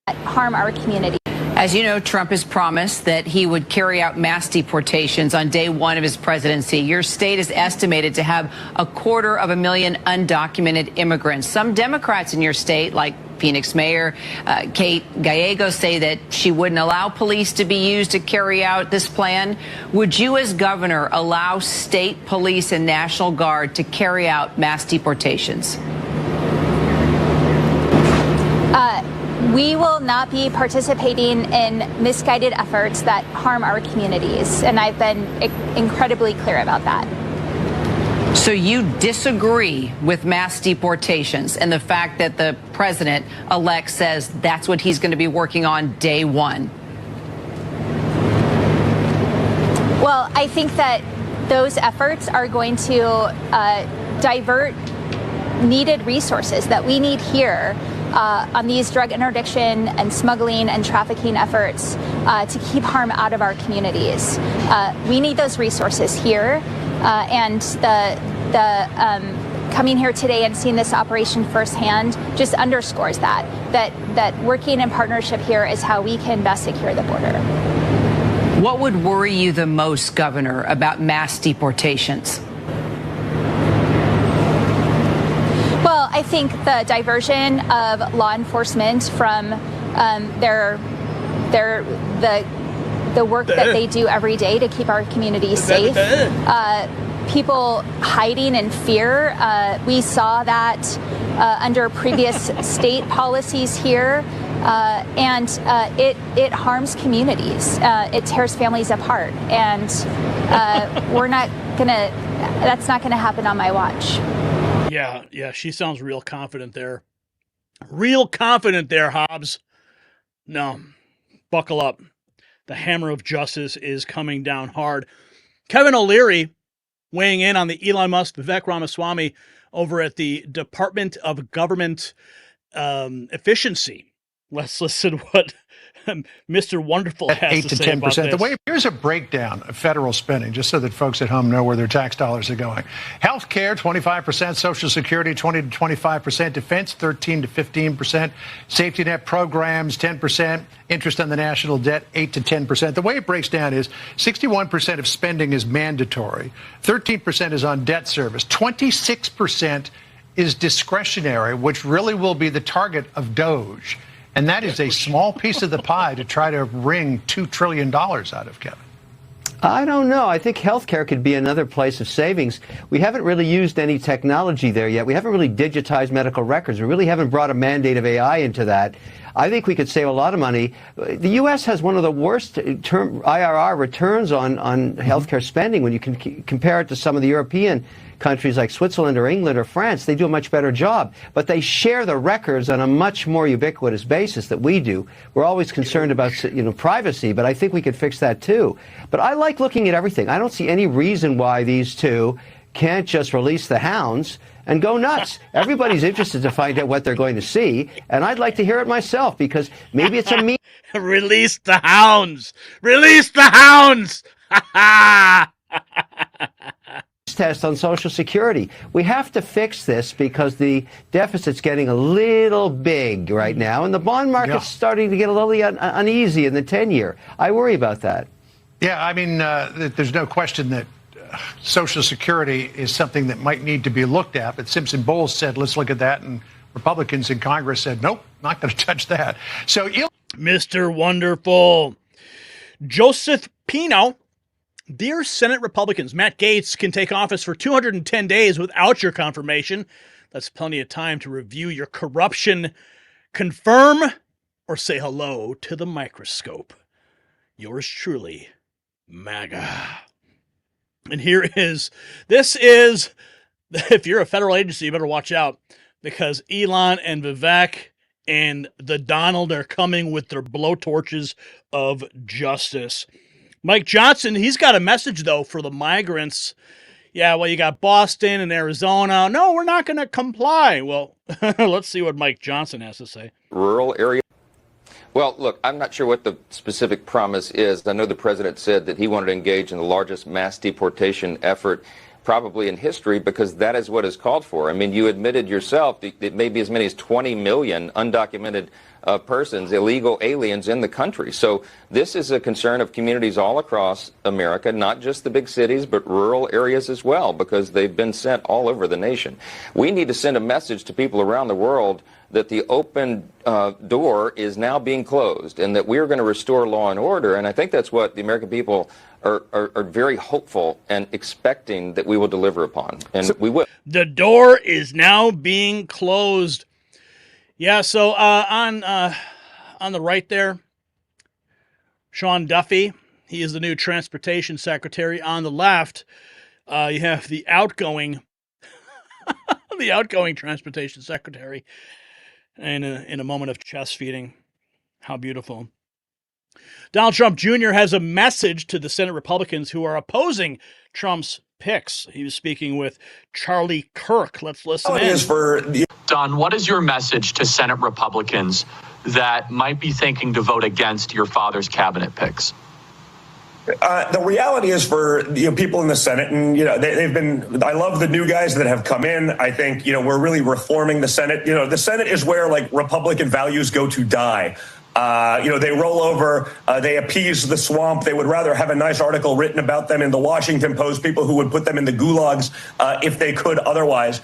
Harm our community. As you know, Trump has promised that he would carry out mass deportations on day 1 of his presidency. Your state is estimated to have 250,000 undocumented immigrants. Some Democrats in your state, like Phoenix Mayor Kate Gallego, say that she wouldn't allow police to be used to carry out this plan. Would you, as governor, allow state police and National Guard to carry out mass deportations? We will not be participating in misguided efforts that harm our communities, and I've been incredibly clear about that. So you disagree with mass deportations and the fact that the president-elect says that's what he's going to be working on day one? Well, I think that those efforts are going to divert needed resources that we need here on these drug interdiction and smuggling and trafficking efforts to keep harm out of our communities. We need those resources here, and the coming here today and seeing this operation firsthand just underscores that working in partnership here is how we can best secure the border. What would worry you the most, Governor, about mass deportations? Well, I think the diversion of law enforcement from the work that they do every day to keep our communities safe. People hiding in fear. We saw that under previous state policies here, and it harms communities. It tears families apart, and that's not gonna happen on my watch. Yeah, she sounds real confident there. Real confident there, Hobbs. No, buckle up. The hammer of justice is coming down hard. Kevin O'Leary weighing in on the Elon Musk, Vivek Ramaswamy over at the Department of Government Efficiency. Let's listen to what Mr. Wonderful has 8 to to say about 10%. this. Here's a breakdown of federal spending, just so that folks at home know where their tax dollars are going. Health care, 25%, Social Security, 20 to 25%, defense, 13 to 15%, safety net programs, 10%, interest on the national debt, 8 to 10%. The way it breaks down is 61% of spending is mandatory, 13% is on debt service, 26% is discretionary, which really will be the target of DOGE. And that is a small piece of the pie to try to wring $2 trillion out of, Kevin. I don't know. I think healthcare could be another place of savings. We haven't really used any technology there yet. We haven't really digitized medical records. We really haven't brought a mandate of AI into that. I think we could save a lot of money. The U.S. has one of the worst IRR returns on healthcare spending. When you can compare it to some of the European countries like Switzerland or England or France, they do a much better job. But they share the records on a much more ubiquitous basis that we do. We're always concerned about privacy, but I think we could fix that too. But I like looking at everything. I don't see any reason why these two can't just release the hounds and go nuts. Everybody's interested to find out what they're going to see, and I'd like to hear it myself, because maybe it's a Release the hounds! Release the hounds! test on Social Security. We have to fix this because the deficit's getting a little big right now, and the bond market's starting to get a little uneasy in the 10-year. I worry about that. Yeah, I mean, there's no question that Social Security is something that might need to be looked at. But Simpson Bowles said, let's look at that. And Republicans in Congress said, nope, not going to touch that. So, Mr. Wonderful. Joseph Pino. Dear Senate Republicans, Matt Gaetz can take office for 210 days without your confirmation. That's plenty of time to review your corruption, confirm, or say hello to the microscope. Yours truly, MAGA. And this is, if you're a federal agency, you better watch out, because Elon and Vivek and the Donald are coming with their blowtorches of justice. Mike Johnson, he's got a message, though, for the migrants. Yeah, well, you got Boston and Arizona. No, we're not going to comply. Well, let's see what Mike Johnson has to say. Rural area. Well, look, I'm not sure what the specific promise is. I know the president said that he wanted to engage in the largest mass deportation effort probably in history, because that is what is called for. I mean, you admitted yourself that maybe as many as 20 million undocumented persons, illegal aliens in the country. So this is a concern of communities all across America, not just the big cities, but rural areas as well, because they've been sent all over the nation. We need to send a message to people around the world that the open door is now being closed, and that we're going to restore law and order. And I think that's what the American people are very hopeful and expecting that we will deliver upon. And we will. The door is now being closed. Yeah, so on on the right there, Sean Duffy. He is the new transportation secretary. On the left, you have the outgoing, the outgoing transportation secretary. And in a moment of chest feeding, how beautiful. Donald Trump Jr. has a message to the Senate Republicans who are opposing Trump's picks. He was speaking with Charlie Kirk. Let's listen in. Don, what is your message to Senate Republicans that might be thinking to vote against your father's cabinet picks? The reality is for people in the Senate, and they've been. I love the new guys that have come in. I think we're really reforming the Senate. The Senate is where Republican values go to die. They roll over, they appease the swamp. They would rather have a nice article written about them in the Washington Post, people who would put them in the gulags if they could otherwise.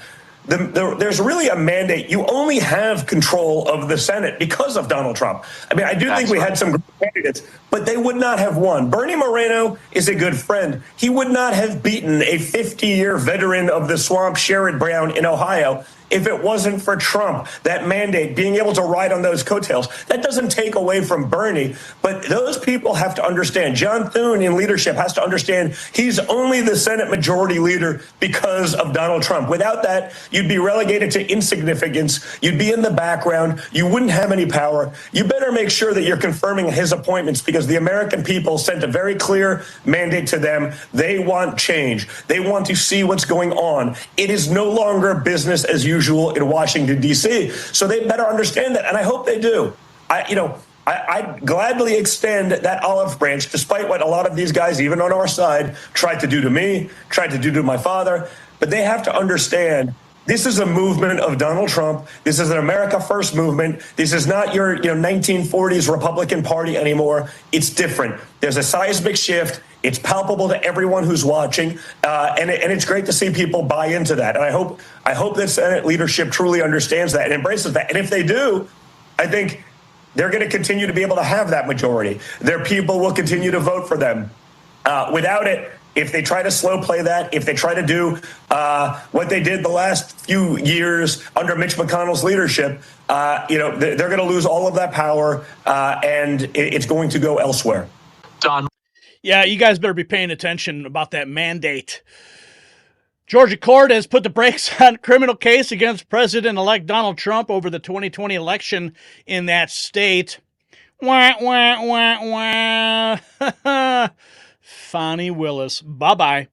There's really a mandate. You only have control of the Senate because of Donald Trump. I mean, I do think we had some great candidates, but they would not have won. Bernie Moreno is a good friend. He would not have beaten a 50-year veteran of the swamp, Sherrod Brown, in Ohio, if it wasn't for Trump. That mandate, being able to ride on those coattails, that doesn't take away from Bernie. But those people have to understand. John Thune in leadership has to understand he's only the Senate majority leader because of Donald Trump. Without that, you'd be relegated to insignificance. You'd be in the background. You wouldn't have any power. You better make sure that you're confirming his appointments because the American people sent a very clear mandate to them. They want change. They want to see what's going on. It is no longer business as usual in Washington, D.C. So they better understand that, and I hope they do. I gladly extend that olive branch, despite what a lot of these guys, even on our side, tried to do to me, tried to do to my father. But they have to understand this is a movement of Donald Trump. This is an America First movement. This is not your 1940s Republican Party anymore. It's different. There's a seismic shift. It's palpable to everyone who's watching, and it's great to see people buy into that. And I hope that Senate leadership truly understands that and embraces that. And if they do, I think they're going to continue to be able to have that majority. Their people will continue to vote for them. Without it, if they try to slow play that, if they try to do what they did the last few years under Mitch McConnell's leadership, they're going to lose all of that power, and it's going to go elsewhere. Don. Yeah, you guys better be paying attention about that mandate. Georgia court has put the brakes on criminal case against President-elect Donald Trump over the 2020 election in that state. Wah, wah, wah, wah. Fonnie Willis. Bye-bye.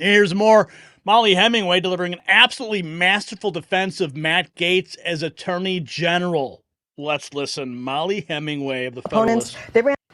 Here's more. Molly Hemingway delivering an absolutely masterful defense of Matt Gaetz as Attorney General. Let's listen. Molly Hemingway of the Federalist.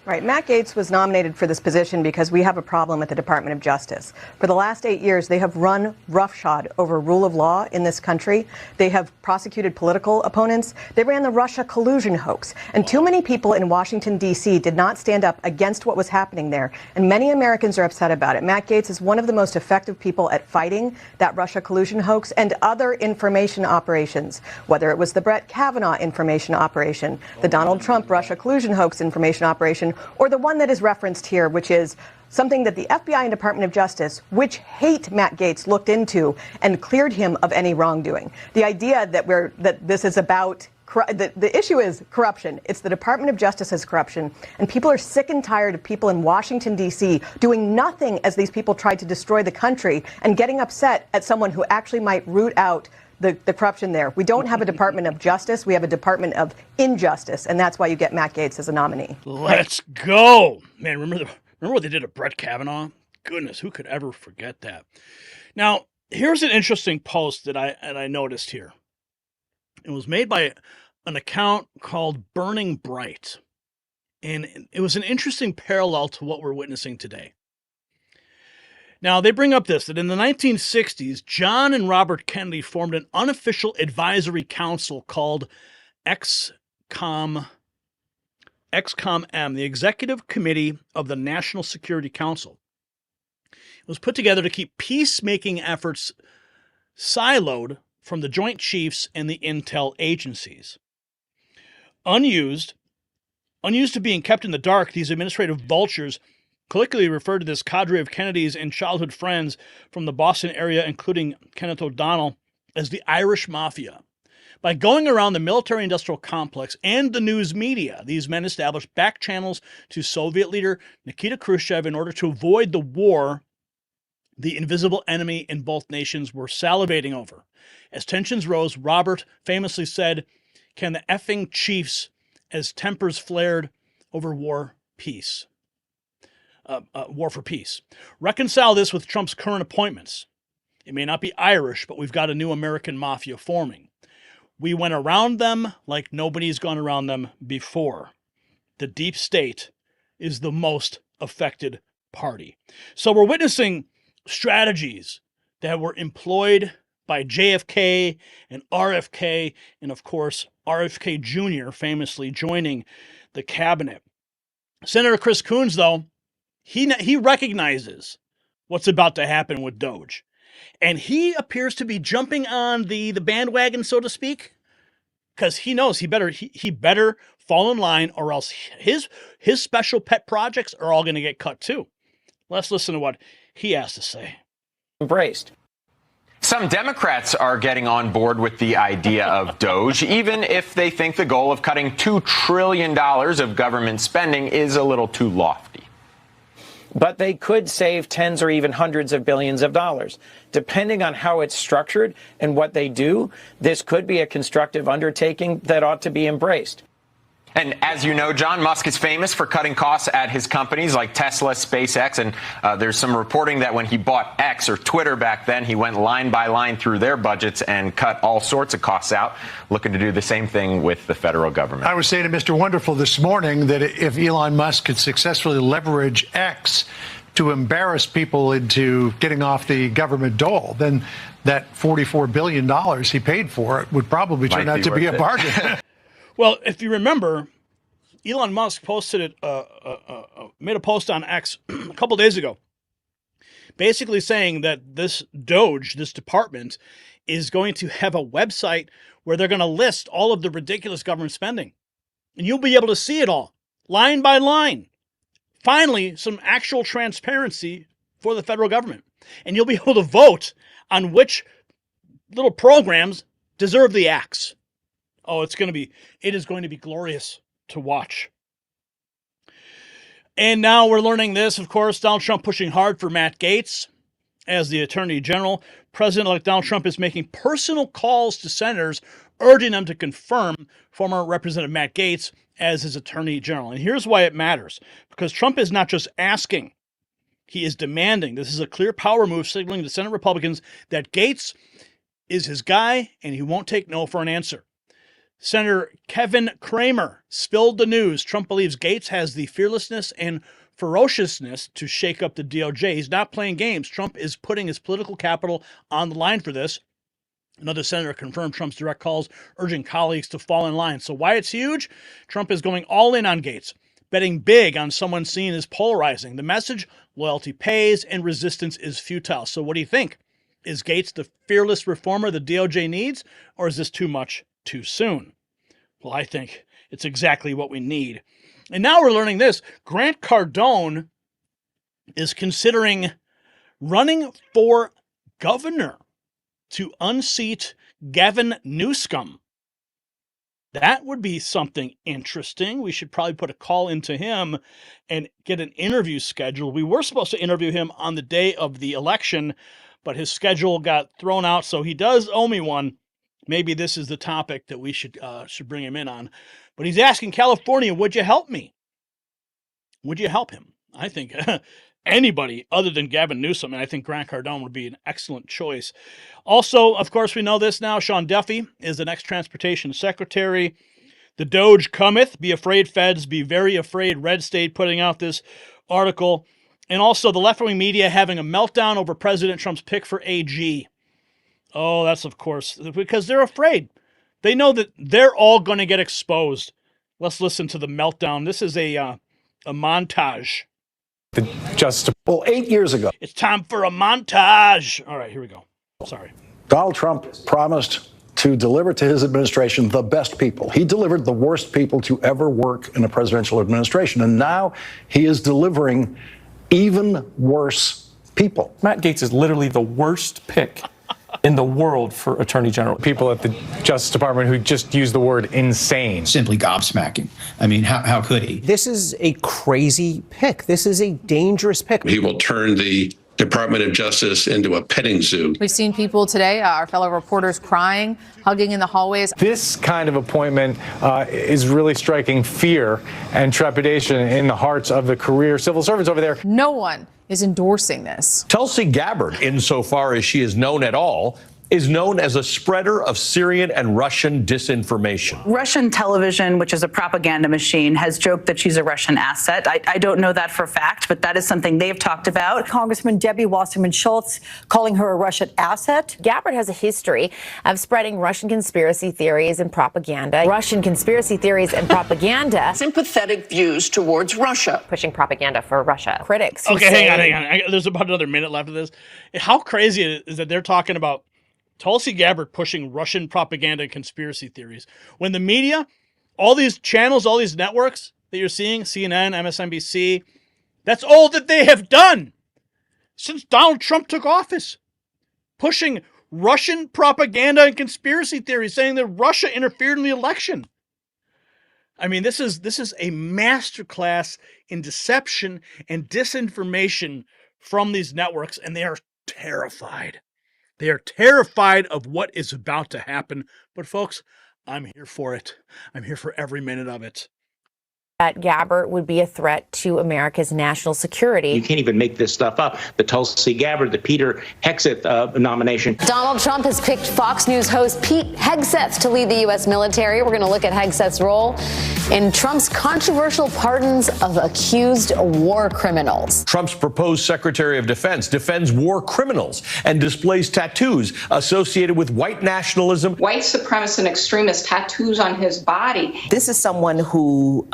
Right. Matt Gaetz was nominated for this position because we have a problem at the Department of Justice. For the last 8 years, they have run roughshod over rule of law in this country. They have prosecuted political opponents. They ran the Russia collusion hoax. And too many people in Washington, D.C. did not stand up against what was happening there. And many Americans are upset about it. Matt Gaetz is one of the most effective people at fighting that Russia collusion hoax and other information operations, whether it was the Brett Kavanaugh information operation, the Donald Trump Russia collusion hoax information operation, or the one that is referenced here, which is something that the FBI and Department of Justice, which hate Matt Gaetz, looked into and cleared him of any wrongdoing. The idea that this is about the issue is corruption. It's the Department of Justice's corruption, and people are sick and tired of people in Washington, D.C. doing nothing as these people tried to destroy the country and getting upset at someone who actually might root out the corruption there. We don't have a Department of Justice. We have a Department of Injustice, and that's why you get Matt Gaetz as a nominee. Let's go. Man, remember what they did to Brett Kavanaugh? Goodness, who could ever forget that? Now, here's an interesting post that I noticed here. It was made by an account called Burning Bright, and it was an interesting parallel to what we're witnessing today. Now, they bring up this, that in the 1960s, John and Robert Kennedy formed an unofficial advisory council called XCOM-M, the Executive Committee of the National Security Council. It was put together to keep peacemaking efforts siloed from the Joint Chiefs and the intel agencies. Unused to being kept in the dark, these administrative vultures colloquially referred to this cadre of Kennedys and childhood friends from the Boston area, including Kenneth O'Donnell, as the Irish Mafia. By going around the military-industrial complex and the news media, these men established back channels to Soviet leader Nikita Khrushchev in order to avoid the war the invisible enemy in both nations were salivating over. As tensions rose, Robert famously said, "Can the effing chiefs, as tempers flared over war for peace. Reconcile this with Trump's current appointments. It may not be Irish, but we've got a new American mafia forming. We went around them like nobody's gone around them before. The deep state is the most affected party." So we're witnessing strategies that were employed by JFK and RFK, and of course, RFK Jr. famously joining the cabinet. Senator Chris Coons, though, he recognizes what's about to happen with Doge. And he appears to be jumping on the bandwagon, so to speak, because he knows he better fall in line, or else his special pet projects are all going to get cut too. Let's listen to what he has to say. Embraced. Some Democrats are getting on board with the idea of Doge, even if they think the goal of cutting $2 trillion of government spending is a little too lofty. But they could save tens or even hundreds of billions of dollars. Depending on how it's structured and what they do, this could be a constructive undertaking that ought to be embraced. And as you know, John, Musk is famous for cutting costs at his companies like Tesla, SpaceX, and there's some reporting that when he bought X, or Twitter back then, he went line by line through their budgets and cut all sorts of costs out, looking to do the same thing with the federal government. I was saying to Mr. Wonderful this morning that if Elon Musk could successfully leverage X to embarrass people into getting off the government dole, then that $44 billion he paid for it would probably turn out to be a bargain. Well, if you remember, Elon Musk posted made a post on X a couple days ago, basically saying that this Doge, this department, is going to have a website where they're going to list all of the ridiculous government spending. And you'll be able to see it all, line by line. Finally, some actual transparency for the federal government. And you'll be able to vote on which little programs deserve the axe. Oh, it is going to be glorious to watch. And now we're learning this, of course, Donald Trump pushing hard for Matt Gaetz as the Attorney General. President-elect Donald Trump is making personal calls to senators, urging them to confirm former Representative Matt Gaetz as his Attorney General. And here's why it matters. Because Trump is not just asking, he is demanding. This is a clear power move signaling to Senate Republicans that Gaetz is his guy and he won't take no for an answer. Senator Kevin Cramer spilled the news. Trump believes Gaetz has the fearlessness and ferociousness to shake up the DOJ. He's not playing games. Trump is putting his political capital on the line for this. Another senator confirmed Trump's direct calls, urging colleagues to fall in line. So why it's huge? Trump is going all in on Gaetz, betting big on someone seen as polarizing. The message, loyalty pays and resistance is futile. So what do you think? Is Gaetz the fearless reformer the DOJ needs, or is this too much too soon? Well, I think it's exactly what we need. And now we're learning this. Grant Cardone is considering running for governor to unseat Gavin Newsom. That would be something interesting. We should probably put a call into him and get an interview scheduled. We were supposed to interview him on the day of the election, but his schedule got thrown out, so he does owe me one. Maybe this is the topic that we should bring him in on. But he's asking California, would you help me? Would you help him? I think anybody other than Gavin Newsom, and I think Grant Cardone would be an excellent choice. Also, of course, we know this now. Sean Duffy is the next transportation secretary. The Doge cometh. Be afraid, feds. Be very afraid. Red State putting out this article. And also the left-wing media having a meltdown over President Trump's pick for AG. Oh, that's, of course, because they're afraid. They know that they're all going to get exposed. Let's listen to the meltdown. This is a montage. Well, 8 years ago. It's time for a montage. All right, here we go. Sorry. Donald Trump promised to deliver to his administration the best people. He delivered the worst people to ever work in a presidential administration. And now he is delivering even worse people. Matt Gaetz is literally the worst pick in the world for Attorney General. People at the Justice Department who just use the word insane. Simply gobsmacking. I mean, how could he? This is a crazy pick. This is a dangerous pick. He will turn the Department of Justice into a petting zoo. We've seen people today, our fellow reporters, crying, hugging in the hallways. This kind of appointment is really striking fear and trepidation in the hearts of the career civil servants over there. No one is endorsing this. Tulsi Gabbard, insofar as she is known at all, is known as a spreader of Syrian and Russian disinformation. Russian television, which is a propaganda machine, has joked that she's a Russian asset. I don't know that for a fact, but that is something they've talked about. Congressman Debbie Wasserman Schultz calling her a Russian asset. Gabbard has a history of spreading Russian conspiracy theories and propaganda. Russian conspiracy theories and propaganda. Sympathetic views towards Russia. Pushing propaganda for Russia. Critics. Okay, hang on. There's about another minute left of this. How crazy it is that they're talking about Tulsi Gabbard pushing Russian propaganda and conspiracy theories. When the media, all these channels, all these networks that you're seeing, CNN, MSNBC, that's all that they have done since Donald Trump took office. Pushing Russian propaganda and conspiracy theories, saying that Russia interfered in the election. I mean, this is a masterclass in deception and disinformation from these networks, and they are terrified. They are terrified of what is about to happen. But folks, I'm here for it. I'm here for every minute of it. That Gabbard would be a threat to America's national security. You can't even make this stuff up. The Tulsi Gabbard, the Peter Hegseth nomination. Donald Trump has picked Fox News host Pete Hegseth to lead the U.S. military. We're going to look at Hegseth's role in Trump's controversial pardons of accused war criminals. Trump's proposed Secretary of Defense defends war criminals and displays tattoos associated with white nationalism. White supremacist and extremist tattoos on his body. This is someone who,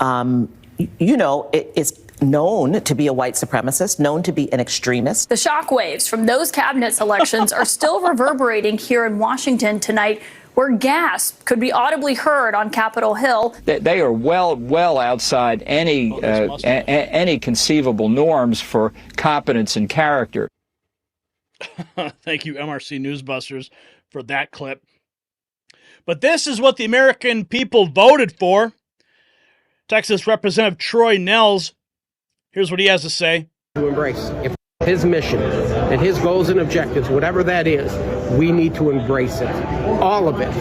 is known to be a white supremacist, known to be an extremist. The shockwaves from those cabinet elections are still reverberating here in Washington tonight, where gasps could be audibly heard on Capitol Hill. They are well outside any conceivable norms for competence and character. Thank you, MRC Newsbusters, for that clip. But this is what the American people voted for. Texas Representative Troy Nehls, here's what he has to say. To embrace his mission and his goals and objectives, whatever that is, we need to embrace it. All of it.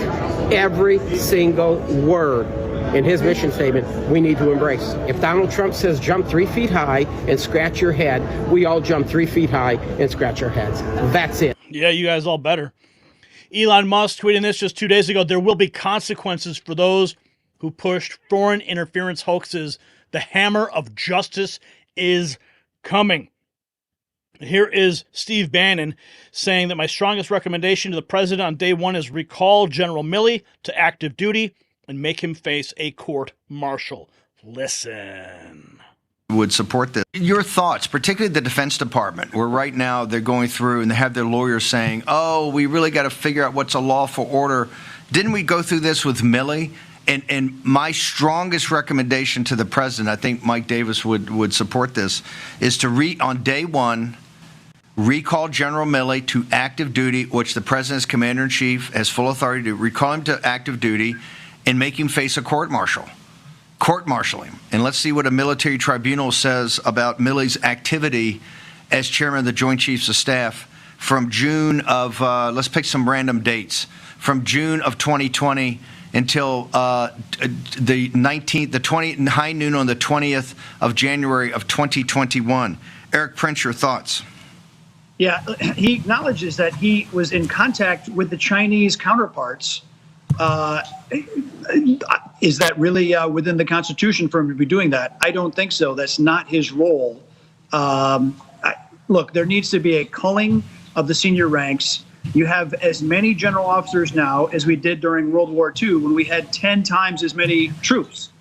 Every single word in his mission statement, we need to embrace. If Donald Trump says jump 3 feet high and scratch your head, we all jump 3 feet high and scratch our heads. That's it. Yeah, you guys all better. Elon Musk tweeting this just 2 days ago. There will be consequences for those who pushed foreign interference hoaxes. The hammer of justice is coming. Here is Steve Bannon saying that my strongest recommendation to the president on day one is recall General Milley to active duty and make him face a court-martial. Listen. Would support this. Your thoughts, particularly the Defense Department, where right now they're going through and they have their lawyers saying, oh, we really got to figure out what's a lawful order. Didn't we go through this with Milley? And my strongest recommendation to the president, I think Mike Davis would support this, is to on day one, recall General Milley to active duty, which the president's commander-in-chief has full authority to recall him to active duty and make him face a court-martial. Court-martial him. And let's see what a military tribunal says about Milley's activity as chairman of the Joint Chiefs of Staff from June of, let's pick some random dates, from June of 2020 until the 19th, the 20 high noon on the 20th of January of 2021. Eric Prince, your thoughts? Yeah, he acknowledges that he was in contact with the Chinese counterparts. Is that really within the Constitution for him to be doing that? I don't think so. That's not his role. Look, there needs to be a culling of the senior ranks. You have as many general officers now as we did during World War II when we had 10 times as many troops.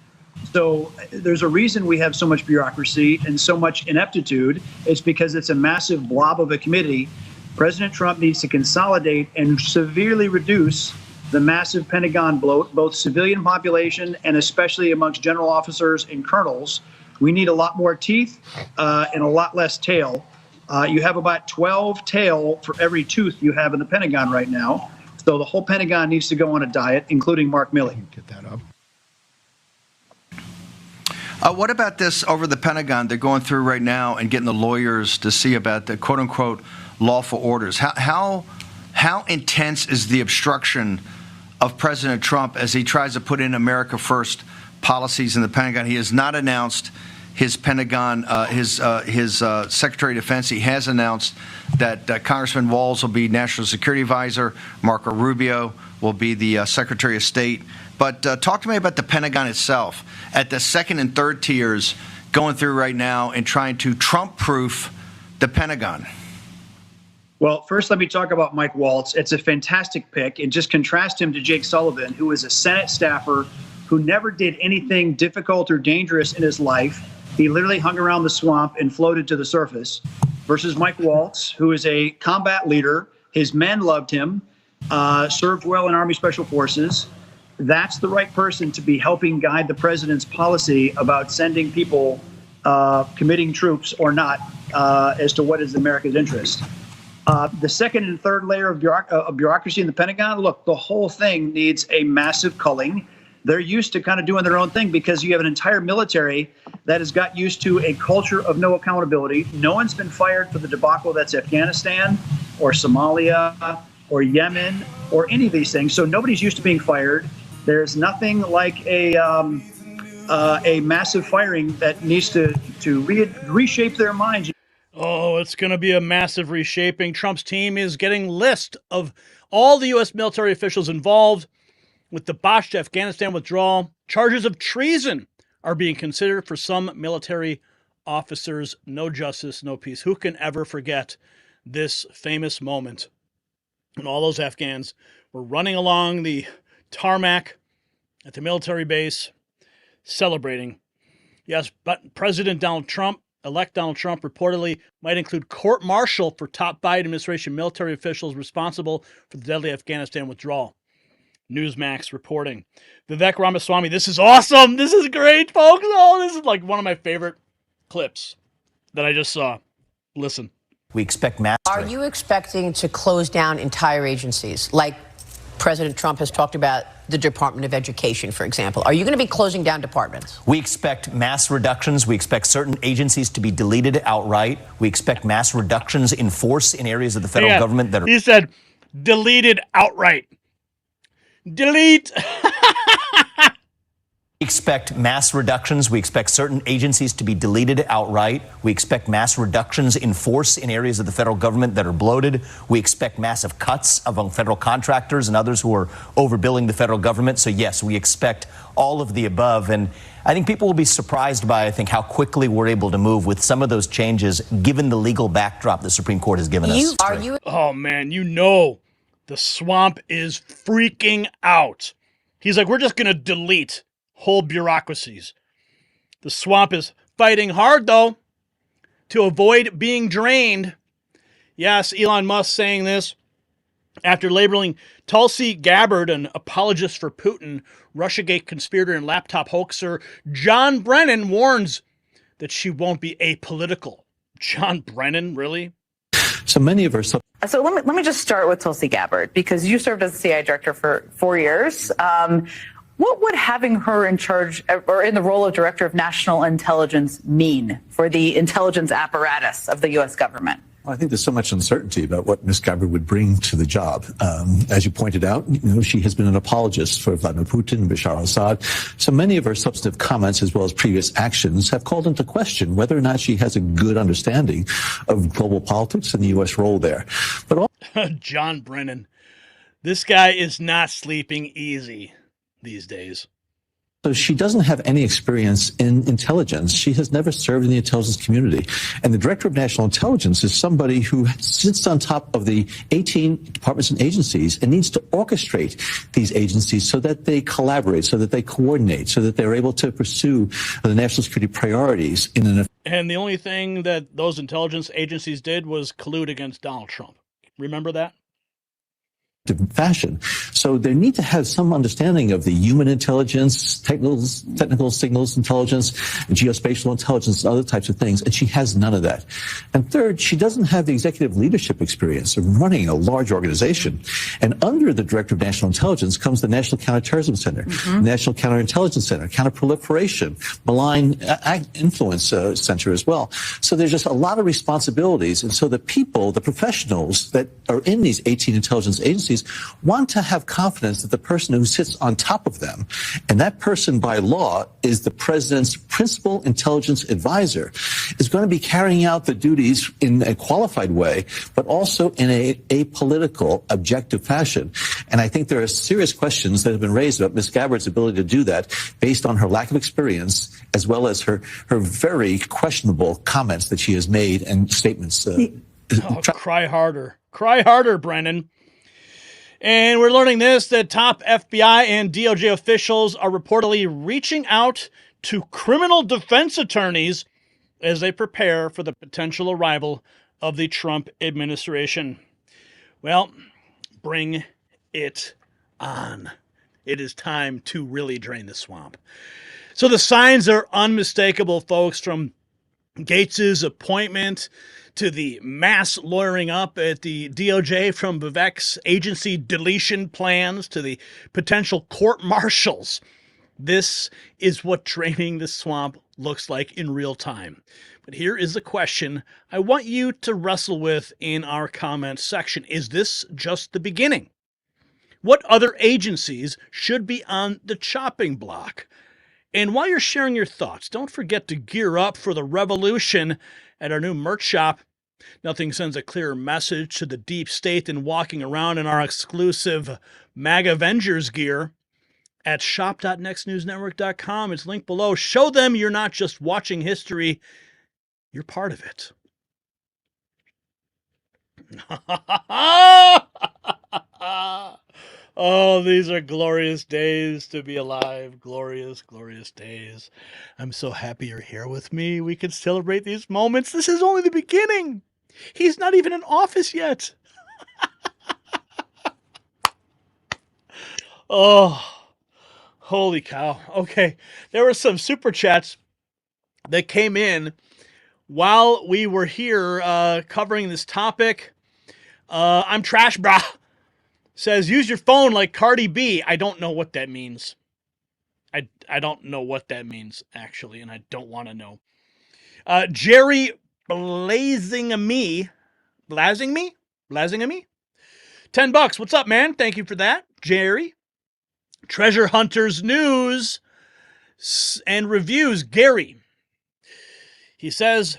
So there's a reason we have so much bureaucracy and so much ineptitude. It's because it's a massive blob of a committee. President Trump needs to consolidate and severely reduce the massive Pentagon bloat, both civilian population and especially amongst general officers and colonels. We need a lot more teeth and a lot less tail. You have about 12 tail for every tooth you have in the Pentagon right now. So the whole Pentagon needs to go on a diet, including Mark Milley. Get that up. What about this over the Pentagon? They're going through right now and getting the lawyers to see about the quote-unquote lawful orders. How intense is the obstruction of President Trump as he tries to put in America First policies in the Pentagon? He has not announced his Pentagon, his Secretary of Defense. He has announced that Congressman Walz will be National Security Advisor. Marco Rubio will be the Secretary of State. But talk to me about the Pentagon itself at the second and third tiers going through right now and trying to Trump-proof the Pentagon. Well, first, let me talk about Mike Waltz. It's a fantastic pick. And just contrast him to Jake Sullivan, who is a Senate staffer who never did anything difficult or dangerous in his life. He literally hung around the swamp and floated to the surface, versus Mike Waltz, who is a combat leader. His men loved him, served well in Army Special Forces. That's the right person to be helping guide the president's policy about sending people, committing troops or not, as to what is America's interest. The second and third layer of bureaucracy in the Pentagon, look, the whole thing needs a massive culling. They're used to kind of doing their own thing because you have an entire military that has got used to a culture of no accountability. No one's been fired for the debacle that's Afghanistan or Somalia or Yemen or any of these things. So nobody's used to being fired. There's nothing like a massive firing that needs to reshape their minds. Oh, it's going to be a massive reshaping. Trump's team is getting list of all the U.S. military officials involved with the botched Afghanistan withdrawal. Charges of treason are being considered for some military officers. No justice, no peace. Who can ever forget this famous moment when all those Afghans were running along the tarmac at the military base celebrating? Yes, but President Donald Trump, elect Donald Trump, reportedly might include court-martial for top Biden administration military officials responsible for the deadly Afghanistan withdrawal. Newsmax reporting. Vivek Ramaswamy, this is awesome. This is great, folks. Oh, this is like one of my favorite clips that I just saw. Listen. We expect mass. Are you expecting to close down entire agencies like President Trump has talked about the Department of Education, for example? Are you going to be closing down departments? We expect mass reductions. We expect certain agencies to be deleted outright. We expect mass reductions in force in areas of the federal government that are... He said deleted outright. Delete. We expect mass reductions. We expect certain agencies to be deleted outright. We expect mass reductions in force in areas of the federal government that are bloated. We expect massive cuts among federal contractors and others who are overbilling the federal government. So, yes, we expect all of the above. And I think people will be surprised by, how quickly we're able to move with some of those changes, given the legal backdrop the Supreme Court has given us. Oh, man, the swamp is freaking out. He's like, we're just going to delete whole bureaucracies. The swamp is fighting hard, though, to avoid being drained. Yes, Elon Musk saying this after labeling Tulsi Gabbard an apologist for Putin. Russiagate conspirator and laptop hoaxer John Brennan warns that she won't be apolitical. John Brennan, really? So many of our... So let me just start with Tulsi Gabbard, because you served as the CIA director for 4 years. What would having her in charge or in the role of director of national intelligence mean for the intelligence apparatus of the U.S. government? Well, I think there's so much uncertainty about what Ms. Gabbard would bring to the job. As you pointed out, she has been an apologist for Vladimir Putin and Bashar al-Assad. So many of her substantive comments, as well as previous actions, have called into question whether or not she has a good understanding of global politics and the U.S. role there. But John Brennan, this guy is not sleeping easy these days. So she doesn't have any experience in intelligence. She has never served in the intelligence community. And the director of national intelligence is somebody who sits on top of the 18 departments and agencies and needs to orchestrate these agencies so that they collaborate, so that they coordinate, so that they're able to pursue the national security priorities in an... And the only thing that those intelligence agencies did was collude against Donald Trump. Remember that? fashion. So they need to have some understanding of the human intelligence, technical signals intelligence, geospatial intelligence, and other types of things, and she has none of that. And third, she doesn't have the executive leadership experience of running a large organization. And under the Director of National Intelligence comes the National Counterterrorism Center, National Counterintelligence Center, Counterproliferation, Malign Influence Center as well. So there's just a lot of responsibilities. And so the people, the professionals that are in these 18 intelligence agencies want to have confidence that the person who sits on top of them, and that person by law is the president's principal intelligence advisor, is going to be carrying out the duties in a qualified way, but also in a apolitical, objective fashion. And I think there are serious questions that have been raised about Ms. Gabbard's ability to do that based on her lack of experience, as well as her very questionable comments that she has made and statements. Cry harder, Brennan. And we're learning this, that top FBI and DOJ officials are reportedly reaching out to criminal defense attorneys as they prepare for the potential arrival of the Trump administration. Well, bring it on. It is time to really drain the swamp. So the signs are unmistakable, folks, from Gaetz's appointment to the mass lawyering up at the DOJ from Vivek's agency deletion plans to the potential court martials. This is what draining the swamp looks like in real time. But here is the question I want you to wrestle with in our comments section. Is this just the beginning? What other agencies should be on the chopping block? And while you're sharing your thoughts, don't forget to gear up for the revolution at our new merch shop. Nothing sends a clearer message to the deep state than walking around in our exclusive MAGA Avengers gear at shop.nextnewsnetwork.com. It's linked below. Show them you're not just watching history, you're part of it. Oh, these are glorious days to be alive. Glorious, glorious days. I'm so happy you're here with me. We can celebrate these moments. This is only the beginning. He's not even in office yet. Oh, holy cow. Okay, there were some super chats that came in while we were here covering this topic. I'm trash, brah. Says, use your phone like Cardi B. I don't know what that means. I don't know what that means, actually, and I don't want to know. Jerry Blazing me? $10. What's up, man? Thank you for that, Jerry. Treasure Hunters News and Reviews, Gary. He says,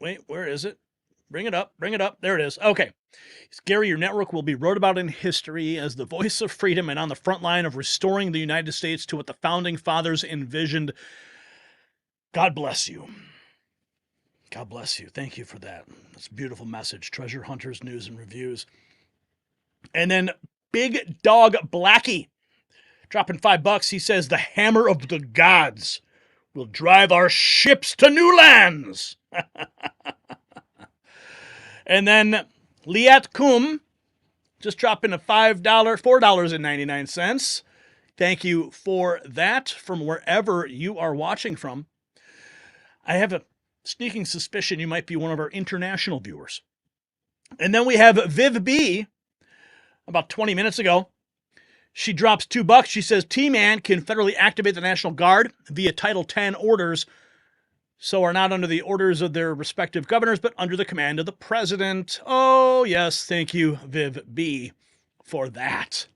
wait, where is it? Bring it up. There it is. Okay. Gary, your network will be wrote about in history as the voice of freedom and on the front line of restoring the United States to what the founding fathers envisioned. God bless you. God bless you. Thank you for that. That's a beautiful message. Treasure Hunters News and Reviews. And then Big Dog Blackie dropping $5. He says, the hammer of the gods will drive our ships to new lands. And then Liat Kum just dropping a $4.99. Thank you for that from wherever you are watching from. I have a sneaking suspicion you might be one of our international viewers. And then we have Viv B, about 20 minutes ago. She drops $2. She says, T-Man can federally activate the National Guard via Title 10 orders, so are not under the orders of their respective governors, but under the command of the president. Oh, yes, thank you, Viv B, for that.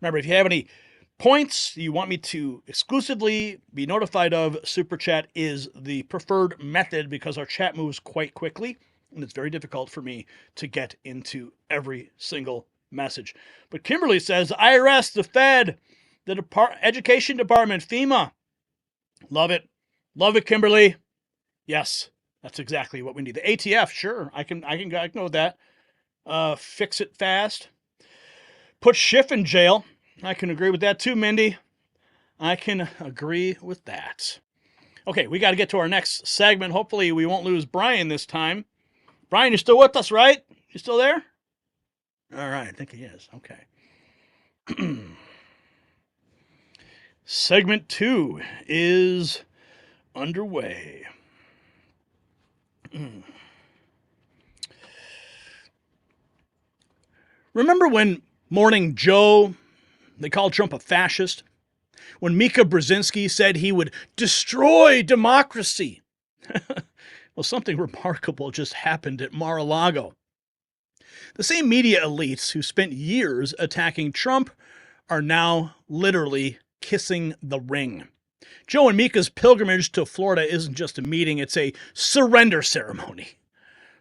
Remember, if you have any points you want me to exclusively be notified of, Super Chat is the preferred method because our chat moves quite quickly, and it's very difficult for me to get into every single message. But Kimberly says, IRS, the Fed, the Education Department, FEMA. Love it. Love it, Kimberly. Yes, that's exactly what we need. The ATF, sure, I can go with that. Fix it fast. Put Schiff in jail. I can agree with that too, Mindy. I can agree with that. Okay, we got to get to our next segment. Hopefully we won't lose Brian this time. Brian, you still with us, right? You still there? All right, I think he is. Okay. Segment 2 is underway. Remember when Morning Joe, they called Trump a fascist? When Mika Brzezinski said he would destroy democracy? Well, something remarkable just happened at Mar-a-Lago. The same media elites who spent years attacking Trump are now literally kissing the ring. Joe and Mika's pilgrimage to Florida isn't just a meeting, it's a surrender ceremony.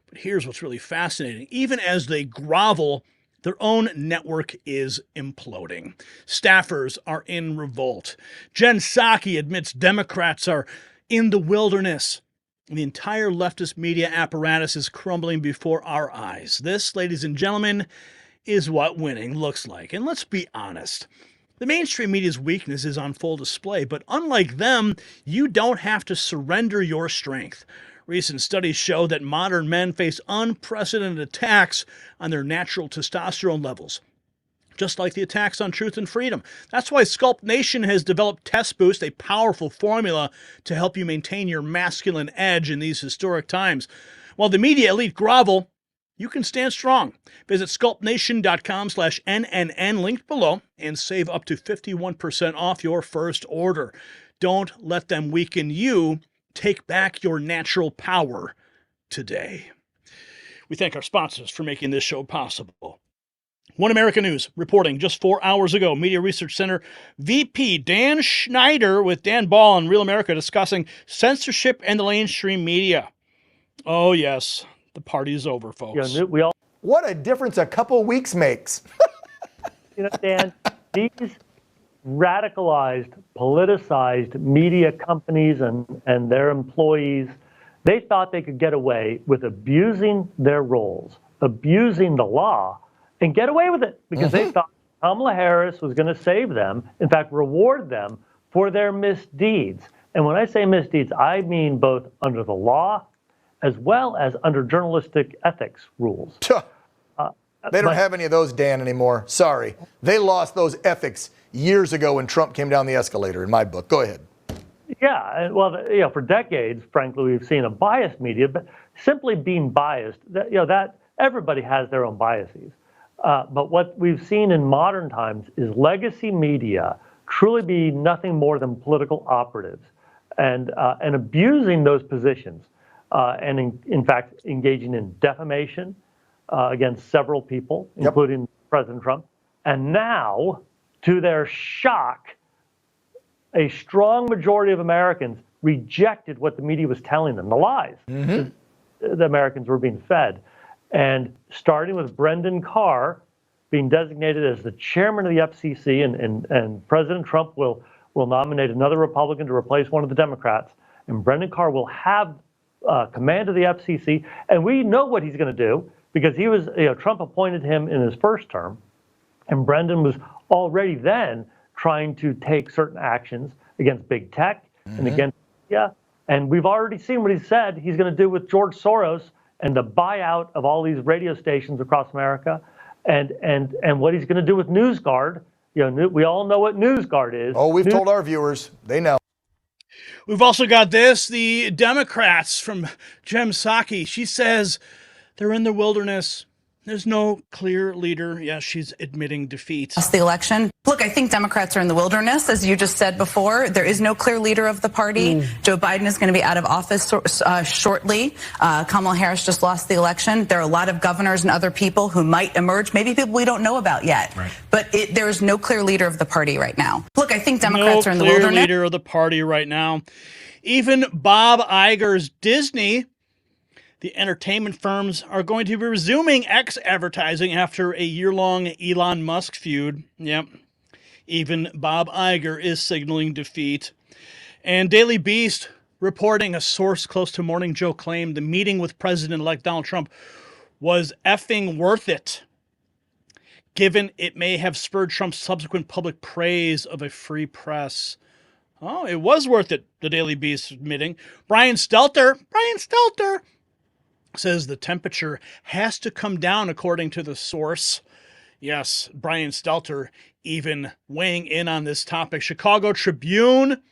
But here's what's really fascinating. Even as they grovel, their own network is imploding. Staffers are in revolt. Jen Psaki admits Democrats are in the wilderness. The entire leftist media apparatus is crumbling before our eyes. This, ladies and gentlemen, is what winning looks like. And let's be honest. The mainstream media's weakness is on full display, but unlike them, you don't have to surrender your strength. Recent studies show that modern men face unprecedented attacks on their natural testosterone levels, just like the attacks on truth and freedom. That's why Sculpt Nation has developed Test Boost, a powerful formula to help you maintain your masculine edge in these historic times. While the media elite grovel, you can stand strong. Visit sculptnation.com/NNN, linked below, and save up to 51% off your first order. Don't let them weaken you. Take back your natural power today. We thank our sponsors for making this show possible. One American News reporting just 4 hours ago, Media Research Center VP Dan Schneider with Dan Ball on Real America discussing censorship and the mainstream media. Oh, yes, the party's over, folks. What a difference a couple weeks makes. Dan, these radicalized, politicized media companies and their employees, they thought they could get away with abusing their roles, abusing the law, and get away with it because they thought Kamala Harris was going to save them, in fact, reward them for their misdeeds. And when I say misdeeds, I mean both under the law as well as under journalistic ethics rules. They don't have any of those, Dan, anymore. Sorry. They lost those ethics years ago when Trump came down the escalator, in my book. Go ahead. Yeah, well, for decades, frankly, we've seen a biased media, but simply being biased, that everybody has their own biases. But what we've seen in modern times is legacy media truly be nothing more than political operatives and abusing those positions and in fact, engaging in defamation against several people, including President Trump. And now, to their shock, a strong majority of Americans rejected what the media was telling them, the lies the Americans were being fed. And starting with Brendan Carr being designated as the chairman of the FCC, and President Trump will nominate another Republican to replace one of the Democrats, and Brendan Carr will have command of the FCC, and we know what he's going to do because he was, Trump appointed him in his first term, and Brendan was already then trying to take certain actions against big tech and against media, and we've already seen what he said he's going to do with George Soros and the buyout of all these radio stations across America, and what he's going to do with NewsGuard. We all know what NewsGuard is. Oh, we've told our viewers. They know. We've also got this, the Democrats from Jen Psaki. She says they're in the wilderness. There's no clear leader. Yes, she's admitting defeat. The election. Look, I think Democrats are in the wilderness, as you just said before. There is no clear leader of the party. Joe Biden is going to be out of office shortly. Kamala Harris just lost the election. There are a lot of governors and other people who might emerge, maybe people we don't know about yet. Right. But there is no clear leader of the party right now. Look, I think Democrats are in the wilderness. No clear leader of the party right now. Even Bob Iger's Disney, the entertainment firms, are going to be resuming X advertising after a year-long Elon Musk feud. Yep. Even Bob Iger is signaling defeat. And Daily Beast reporting a source close to Morning Joe claimed the meeting with President-elect Donald Trump was effing worth it, given it may have spurred Trump's subsequent public praise of a free press. Oh, it was worth it, the Daily Beast admitting. Brian Stelter, says the temperature has to come down according to the source. Yes, Brian Stelter even weighing in on this topic. Chicago Tribune,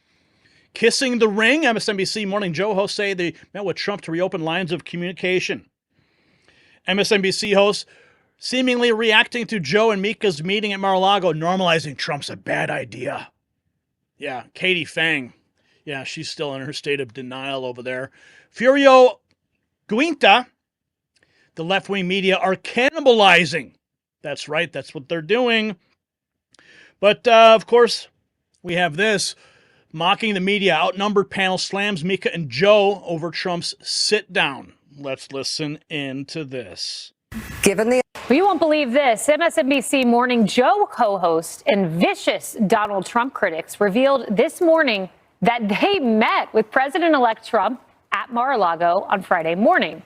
kissing the ring. MSNBC Morning Joe hosts say they met with Trump to reopen lines of communication. MSNBC hosts seemingly reacting to Joe and Mika's meeting at Mar-a-Lago, normalizing Trump's a bad idea. Yeah, Katie Fang. Yeah, she's still in her state of denial over there. Furio Guinta, the left-wing media are cannibalizing. That's right, that's what they're doing. But, of course, we have this. Mocking the media, outnumbered panel slams Mika and Joe over Trump's sit-down. Let's listen into this. Given the... Well, you won't believe this. MSNBC Morning Joe co-host and vicious Donald Trump critics revealed this morning that they met with President-elect Trump at Mar-a-Lago on Friday morning.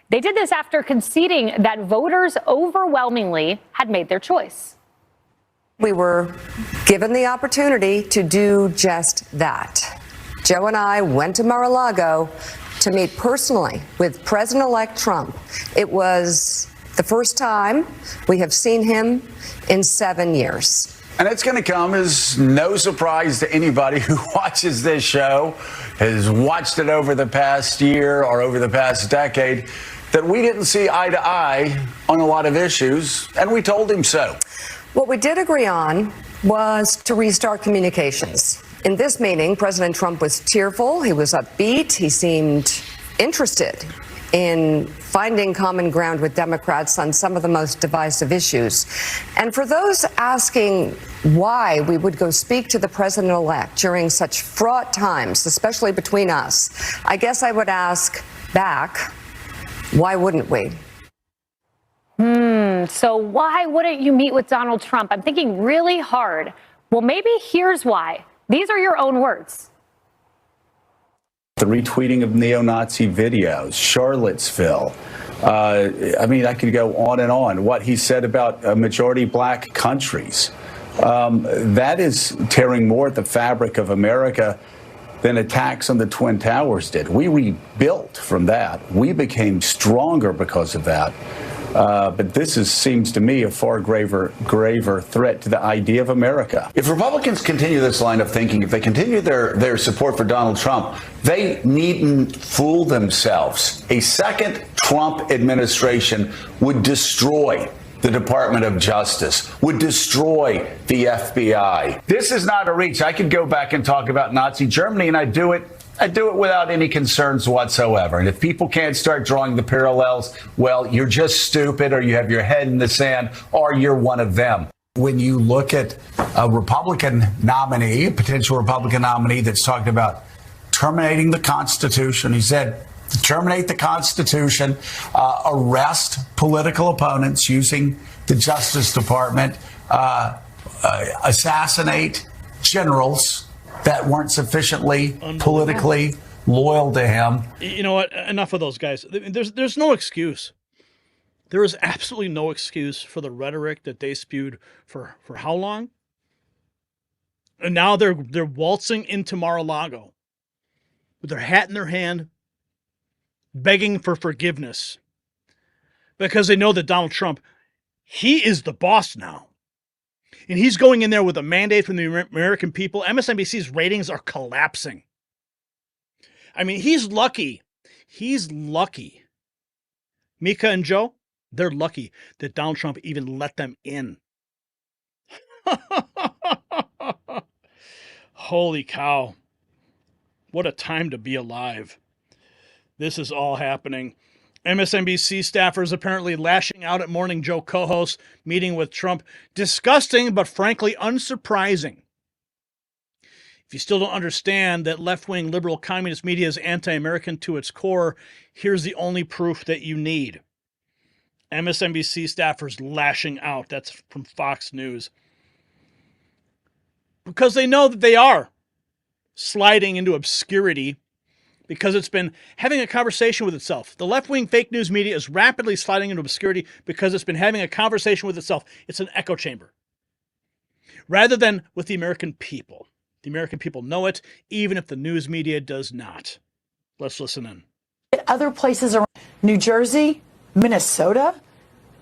They did this after conceding that voters overwhelmingly had made their choice. We were given the opportunity to do just that. Joe and I went to Mar-a-Lago to meet personally with President-elect Trump. It was the first time we have seen him in 7 years. And it's going to come as no surprise to anybody who watches this show, has watched it over the past year or over the past decade, that we didn't see eye to eye on a lot of issues, and we told him so. What we did agree on was to restart communications. In this meeting, President Trump was cheerful, he was upbeat, he seemed interested in finding common ground with Democrats on some of the most divisive issues. And for those asking why we would go speak to the president-elect during such fraught times, especially between us, I guess I would ask back, why wouldn't we? So why wouldn't you meet with Donald Trump? I'm thinking really hard. Well, maybe here's why. These are your own words. The retweeting of neo-Nazi videos, Charlottesville. I could go on and on. What he said about majority black countries. That is tearing more at the fabric of America than attacks on the Twin Towers did. We rebuilt from that. We became stronger because of that. But this seems to me a far graver threat to the idea of America. If Republicans continue this line of thinking, if they continue their support for Donald Trump, they needn't fool themselves. A second Trump administration would destroy the Department of Justice, would destroy the FBI. This is not a reach. I could go back and talk about Nazi Germany, and I do it without any concerns whatsoever. And if people can't start drawing the parallels, well, you're just stupid, or you have your head in the sand, or you're one of them. When you look at a Republican nominee, a potential Republican nominee that's talking about terminating the Constitution, he said, terminate the Constitution, arrest political opponents using the Justice Department, assassinate generals that weren't sufficiently politically loyal to him. You know what? Enough of those guys. There's no excuse. There is absolutely no excuse for the rhetoric that they spewed for how long? And now they're waltzing into Mar-a-Lago with their hat in their hand, begging for forgiveness because they know that Donald Trump, he is the boss now. And he's going in there with a mandate from the American people. MSNBC's ratings are collapsing. I mean, he's lucky. He's lucky. Mika and Joe, they're lucky that Donald Trump even let them in. Holy cow. What a time to be alive. This is all happening. MSNBC staffers apparently lashing out at Morning Joe co-host meeting with Trump. Disgusting, but frankly unsurprising. If you still don't understand that left-wing liberal communist media is anti-American to its core, here's the only proof that you need. MSNBC staffers lashing out. That's from Fox News. Because they know that they are sliding into obscurity because it's been having a conversation with itself. The left-wing fake news media is rapidly sliding into obscurity because it's been having a conversation with itself. It's an echo chamber. Rather than with the American people. The American people know it, even if the news media does not. Let's listen in. Other places around. New Jersey, Minnesota,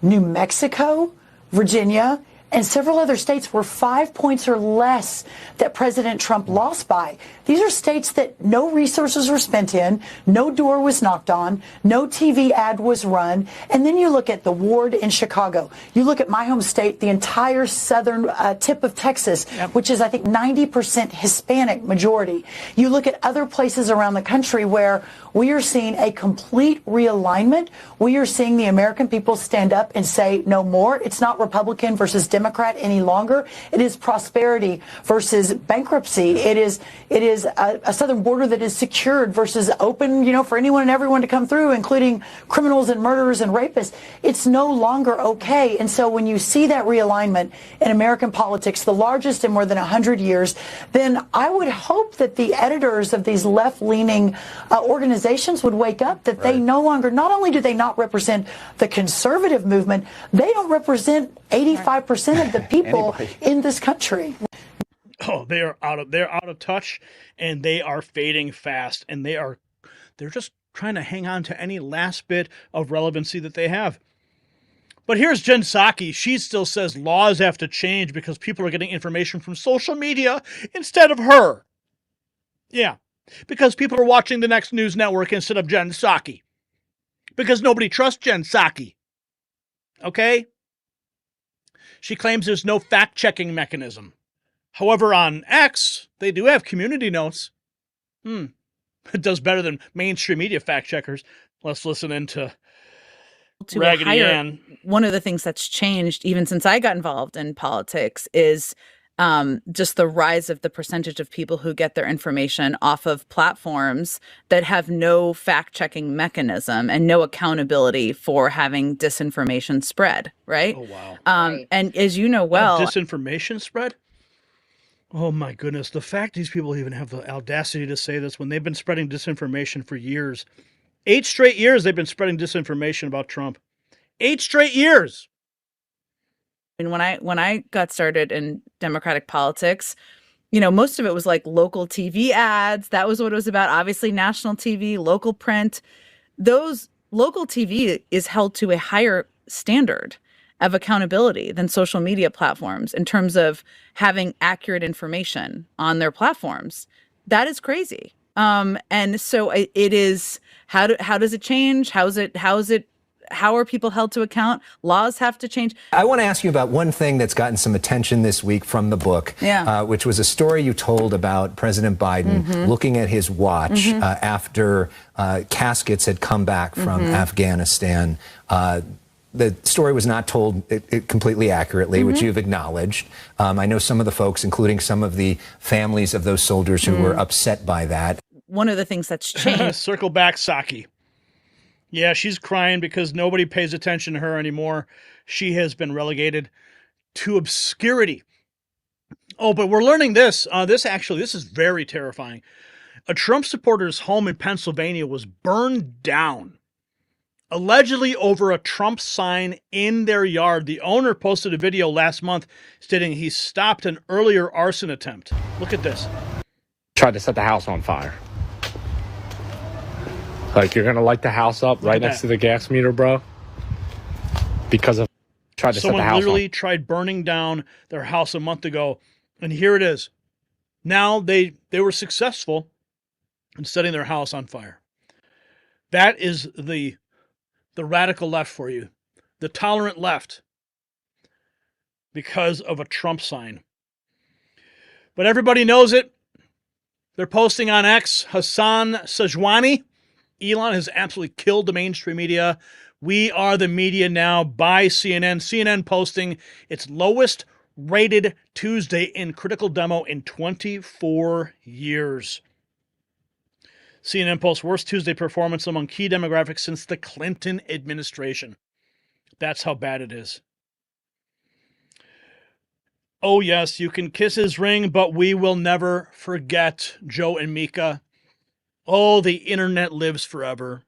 New Mexico, Virginia, and several other states were 5 points or less that President Trump lost by. These are states that no resources were spent in, no door was knocked on, no TV ad was run. And then you look at the ward in Chicago. You look at my home state, the entire southern tip of Texas, which is, I think, 90% Hispanic majority. You look at other places around the country where we are seeing a complete realignment. We are seeing the American people stand up and say no more. It's not Republican versus Democrat any longer. It is prosperity versus bankruptcy. It is a southern border that is secured versus open, for anyone and everyone to come through, including criminals and murderers and rapists. It's no longer okay. And so when you see that realignment in American politics, the largest in more than 100 years, then I would hope that the editors of these left-leaning organizations would wake up, that they no longer, not only do they not represent the conservative movement, they don't represent 85% of the people in this country. Oh, they're out of touch, and they are fading fast, and they're just trying to hang on to any last bit of relevancy that they have. But here's Jen Psaki. She still says laws have to change because people are getting information from social media instead of her. Yeah, because people are watching the next news network instead of Jen Psaki. Because nobody trusts Jen Psaki. Okay? She claims there's no fact-checking mechanism. However, on X, they do have community notes. It does better than mainstream media fact-checkers. Let's listen into Raggedy Ann. One of the things that's changed even since I got involved in politics is just the rise of the percentage of people who get their information off of platforms that have no fact-checking mechanism and no accountability for having disinformation spread, right? Oh, wow. And as you know well... Disinformation spread? Oh, my goodness. The fact these people even have the audacity to say this when they've been spreading disinformation for years. 8 straight years they've been spreading disinformation about Trump. 8 straight years. And when I got started in Democratic politics, most of it was like local TV ads. That was what it was about. Obviously, national TV, local print. Those local TV is held to a higher standard of accountability than social media platforms in terms of having accurate information on their platforms. That is crazy. And so it is, how does it change? How are people held to account? Laws have to change. I want to ask you about one thing that's gotten some attention this week from the book, which was a story you told about President Biden looking at his watch after caskets had come back from Afghanistan. The story was not told completely accurately, which you've acknowledged. I know some of the folks, including some of the families of those soldiers who were upset by that. One of the things that's changed. Circle back, Psaki. Yeah, she's crying because nobody pays attention to her anymore. She has been relegated to obscurity. Oh, but we're learning this. This is very terrifying. A Trump supporter's home in Pennsylvania was burned down, allegedly over a Trump sign in their yard. The owner posted a video last month stating he stopped an earlier arson attempt. Look at this. Tried to set the house on fire. Like, you're going to light the house up right next to the gas meter, bro? Because of tried to set the house on. Someone literally tried burning down their house a month ago, and here it is. Now they were successful in setting their house on fire. That is the radical left for you, the tolerant left, because of a Trump sign. But everybody knows it. They're posting on X, Hassan Sajwani. Elon has absolutely killed the mainstream media. We are the media now by CNN. CNN posting its lowest rated Tuesday in critical demo in 24 years. CNN posts worst Tuesday performance among key demographics since the Clinton administration. That's how bad it is. Oh yes, you can kiss his ring, but we will never forget Joe and Mika. Oh, the internet lives forever.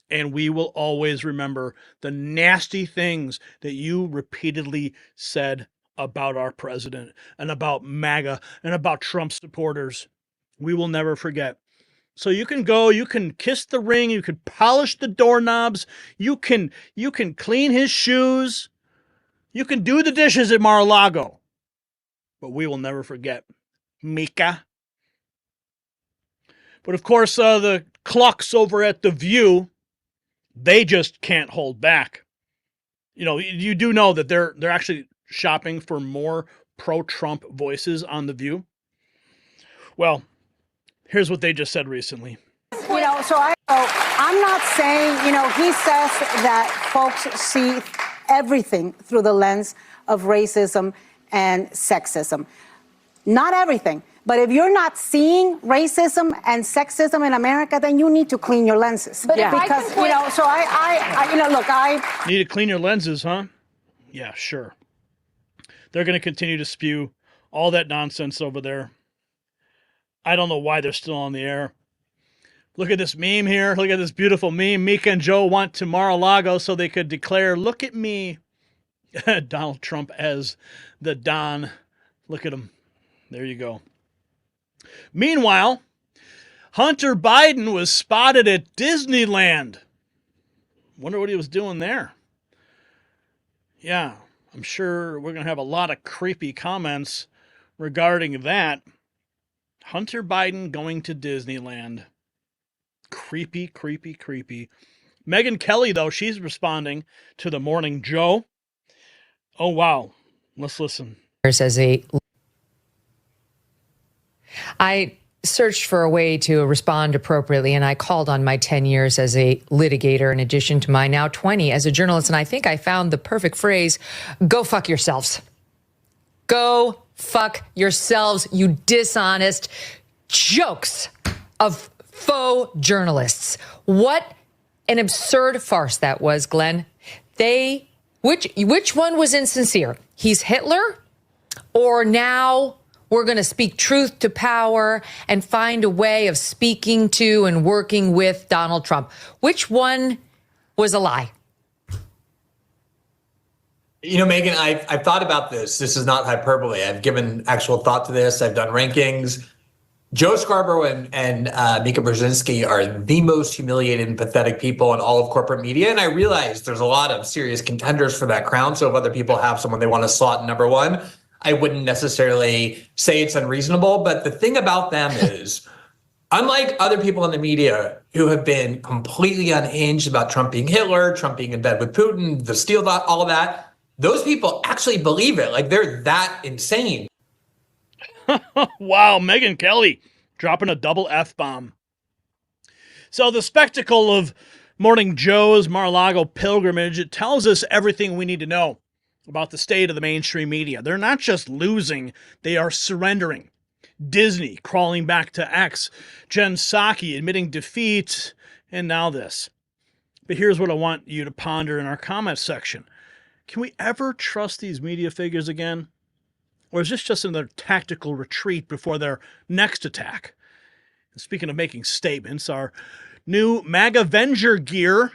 And we will always remember the nasty things that you repeatedly said about our president and about MAGA and about Trump supporters. We will never forget. So you can go, you can kiss the ring, you can polish the doorknobs, you can clean his shoes, you can do the dishes at Mar-a-Lago. But we will never forget Mika. But of course, the clucks over at The View, they just can't hold back. You know, you do know that they're actually shopping for more pro-Trump voices on The View. Well, here's what they just said recently. You know, so I'm not saying, you know, he says that folks see everything through the lens of racism and sexism. Not everything. But if you're not seeing racism and sexism in America, then you need to clean your lenses. But yeah. Because, you know, so I you know, look, I... Need to clean your lenses, huh? Yeah, sure. They're going to continue to spew all that nonsense over there. I don't know why they're still on the air. Look at this meme here. Look at this beautiful meme. Mika and Joe went to Mar-a-Lago so they could declare, look at me. Donald Trump as the Don. Look at him. There you go. Meanwhile, Hunter Biden was spotted at Disneyland. Wonder what he was doing there. Yeah, I'm sure we're going to have a lot of creepy comments regarding that. Hunter Biden going to Disneyland. Creepy, creepy, creepy. Megyn Kelly, though, she's responding to the Morning Joe. Oh, wow. Let's listen. I searched for a way to respond appropriately, and I called on my 10 years as a litigator in addition to my now 20 as a journalist, and I think I found the perfect phrase, go fuck yourselves. Go fuck yourselves, you dishonest jokes of faux journalists. What an absurd farce that was, Glenn. Which one was insincere? He's Hitler, or now we're going to speak truth to power and find a way of speaking to and working with Donald Trump? Which one was a lie? You know, Megan, I've thought about this. This is not hyperbole. I've given actual thought to this. I've done rankings. Joe Scarborough and Mika Brzezinski are the most humiliated and pathetic people in all of corporate media. And I realize there's a lot of serious contenders for that crown. So if other people have someone they want to slot number one, I wouldn't necessarily say it's unreasonable. But the thing about them is, unlike other people in the media who have been completely unhinged about Trump being Hitler, Trump being in bed with Putin, the Steele, all of that, those people actually believe it. Like, they're that insane. Wow, Megyn Kelly dropping a double F-bomb. So the spectacle of Morning Joe's Mar-a-Lago pilgrimage, it tells us everything we need to know about the state of the mainstream media. They're not just losing, they are surrendering. Disney crawling back to X, Jen Psaki admitting defeat, and now this. But here's what I want you to ponder in our comment section. Can we ever trust these media figures again? Or is this just another tactical retreat before their next attack? And speaking of making statements, our new MAGA Avenger gear,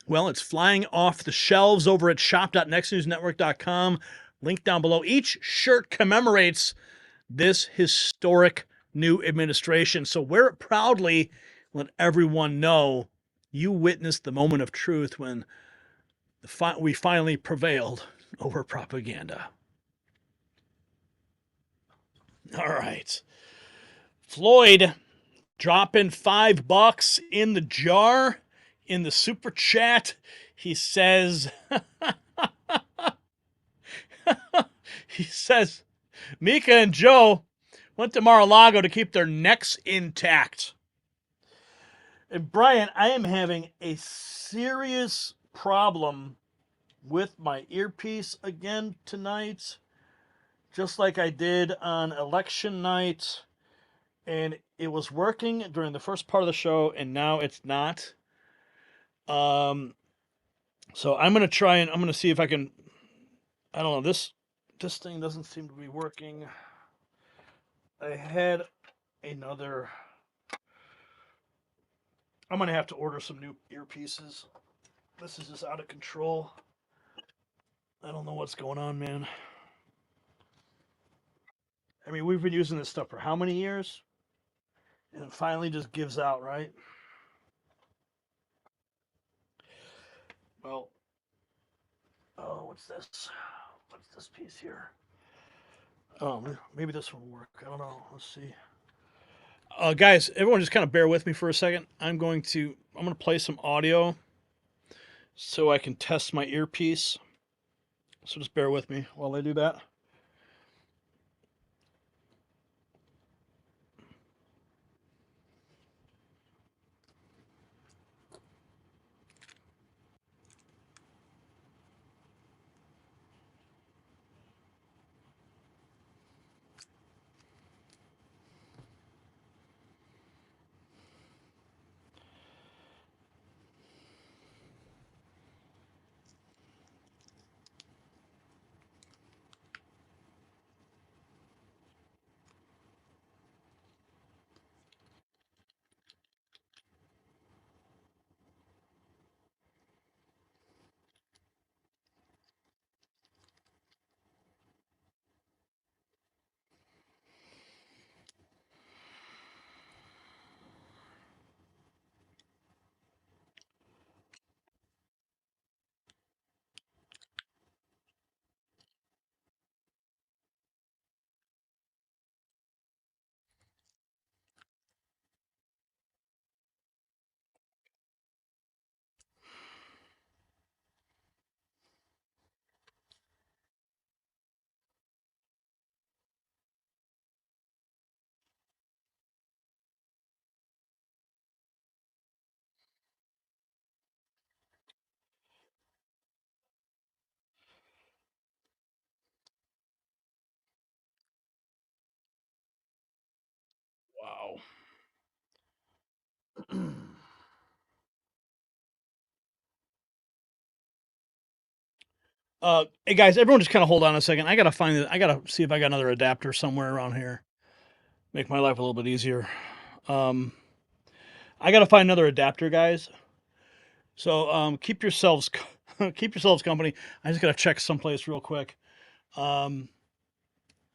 well, it's flying off the shelves over at shop.nextnewsnetwork.com. Link down below. Each shirt commemorates this historic new administration. So wear it proudly. Let everyone know you witnessed the moment of truth when we finally prevailed over propaganda. All right. Floyd dropping $5 in the jar in the super chat. He says, Mika and Joe went to Mar-a-Lago to keep their necks intact. And Brian, I am having a serious problem with my earpiece again tonight. Just like I did on election night, and it was working during the first part of the show, and now it's not. So I'm going to try and I'm going to see if I can, I don't know, this thing doesn't seem to be working. I had another, I'm going to have to order some new earpieces. This is just out of control. I don't know what's going on, man. I mean, we've been using this stuff for how many years? And it finally just gives out, right? Well, oh, what's this? What's this piece here? Oh, maybe this will work. I don't know. Let's see. Guys, everyone just kind of bear with me for a second. I'm going to play some audio so I can test my earpiece. So just bear with me while I do that. Wow. Hey guys, everyone just kind of hold on a second. I gotta see if I got another adapter somewhere around here. Make my life a little bit easier. I gotta find another adapter, guys. So keep yourselves company. I just gotta check someplace real quick.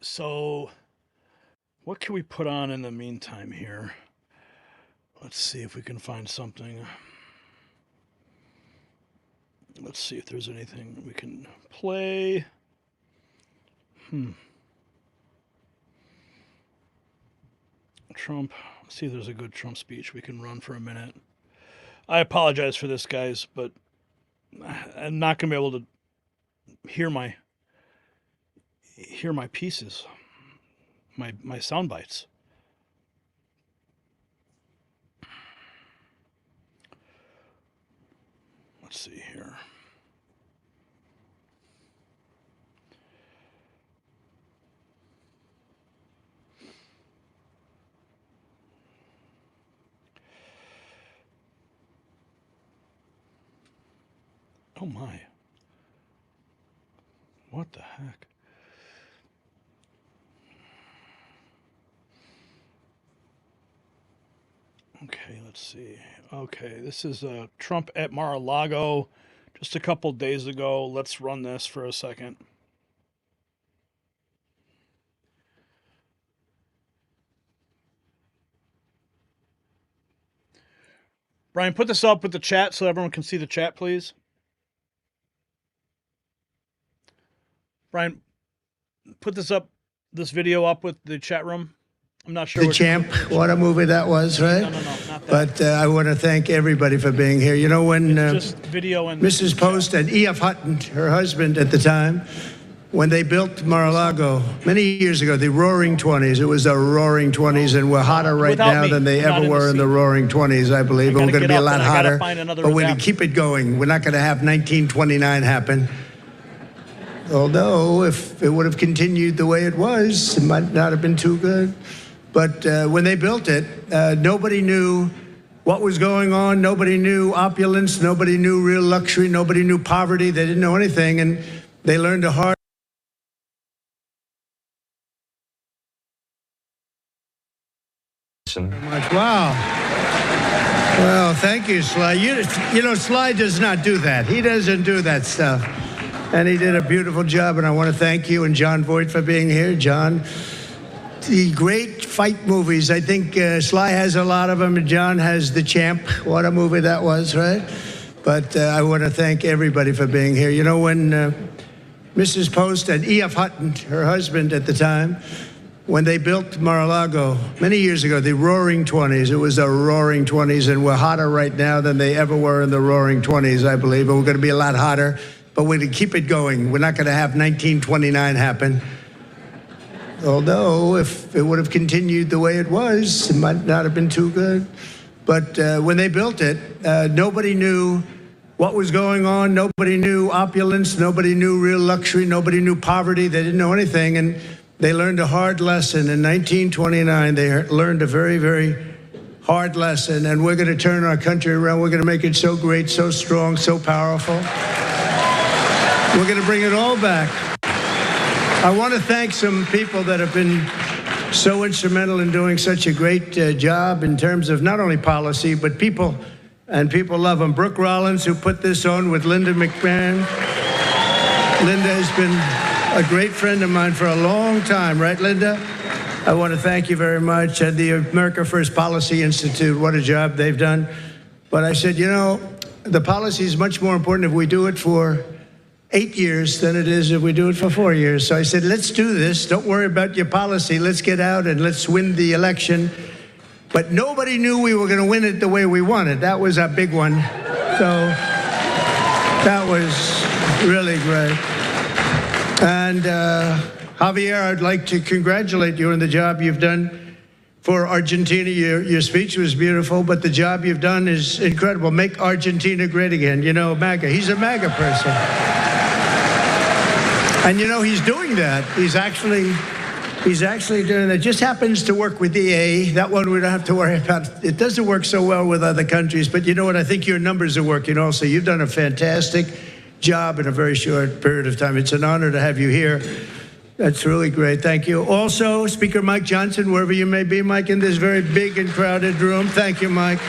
So what can we put on in the meantime here? Let's see if we can find something. Let's see if there's anything we can play. Trump. Let's see if there's a good Trump speech we can run for a minute. I apologize for this, guys, but I'm not going to be able to hear my pieces, my sound bites. Let's see here. Oh my. What the heck? Okay, let's see. Okay, this is Trump at Mar-a-Lago just a couple days ago. Let's run this for a second. Brian, put this up with the chat so everyone can see the chat, please. Brian, put this video up with the chat room. I'm not sure. The Champ, what a movie that was, right? No, not that. But I want to thank everybody for being here. You know, when just video and Mrs. Post and E.F. Hutton, her husband at the time, when they built Mar-a-Lago many years ago, the Roaring 20s, it was the Roaring 20s, and we're hotter right now than they ever were in the Roaring 20s, I believe. And we're going to be a lot hotter, but we're going to keep it going. We're not going to have 1929 happen. Although, if it would have continued the way it was, it might not have been too good. But when they built it, nobody knew what was going on. Nobody knew opulence. Nobody knew real luxury. Nobody knew poverty. They didn't know anything, and they learned a hard. Wow. Well, thank you, Sly. You know, Sly does not do that. He doesn't do that stuff. And he did a beautiful job, and I want to thank you and John Voight for being here. John, the great fight movies. I think Sly has a lot of them, and John has The Champ. What a movie that was, right? But I want to thank everybody for being here. You know, when Mrs. Post and E.F. Hutton, her husband at the time, when they built Mar-a-Lago many years ago, the Roaring 20s, it was the Roaring 20s, and we're hotter right now than they ever were in the Roaring 20s, I believe. And we're going to be a lot hotter, but we're going to keep it going. We're not going to have 1929 happen. Although, if it would have continued the way it was, it might not have been too good. But when they built it, nobody knew what was going on. Nobody knew opulence. Nobody knew real luxury. Nobody knew poverty. They didn't know anything. And they learned a hard lesson. In 1929, they learned a very, very hard lesson. And we're going to turn our country around. We're going to make it so great, so strong, so powerful. We're going to bring it all back. I want to thank some people that have been so instrumental in doing such a great job in terms of not only policy, but people, and people love them. Brooke Rollins, who put this on with Linda McMahon. Linda has been a great friend of mine for a long time, right, Linda? I want to thank you very much. And the America First Policy Institute, what a job they've done. But I said, you know, the policy is much more important if we do it for 8 years than it is if we do it for 4 years. So I said, let's do this. Don't worry about your policy. Let's get out and let's win the election. But nobody knew we were going to win it the way we wanted. That was a big one. So that was really great. And Javier, I'd like to congratulate you on the job you've done for Argentina. Your speech was beautiful, but the job you've done is incredible. Make Argentina great again. You know, MAGA. He's a MAGA person. And you know, he's doing that. He's actually doing that. Just happens to work with EA. That one we don't have to worry about. It doesn't work so well with other countries, but you know what? I think your numbers are working also. You've done a fantastic job in a very short period of time. It's an honor to have you here. That's really great. Thank you. Also, Speaker Mike Johnson, wherever you may be, Mike, in this very big and crowded room. Thank you, Mike.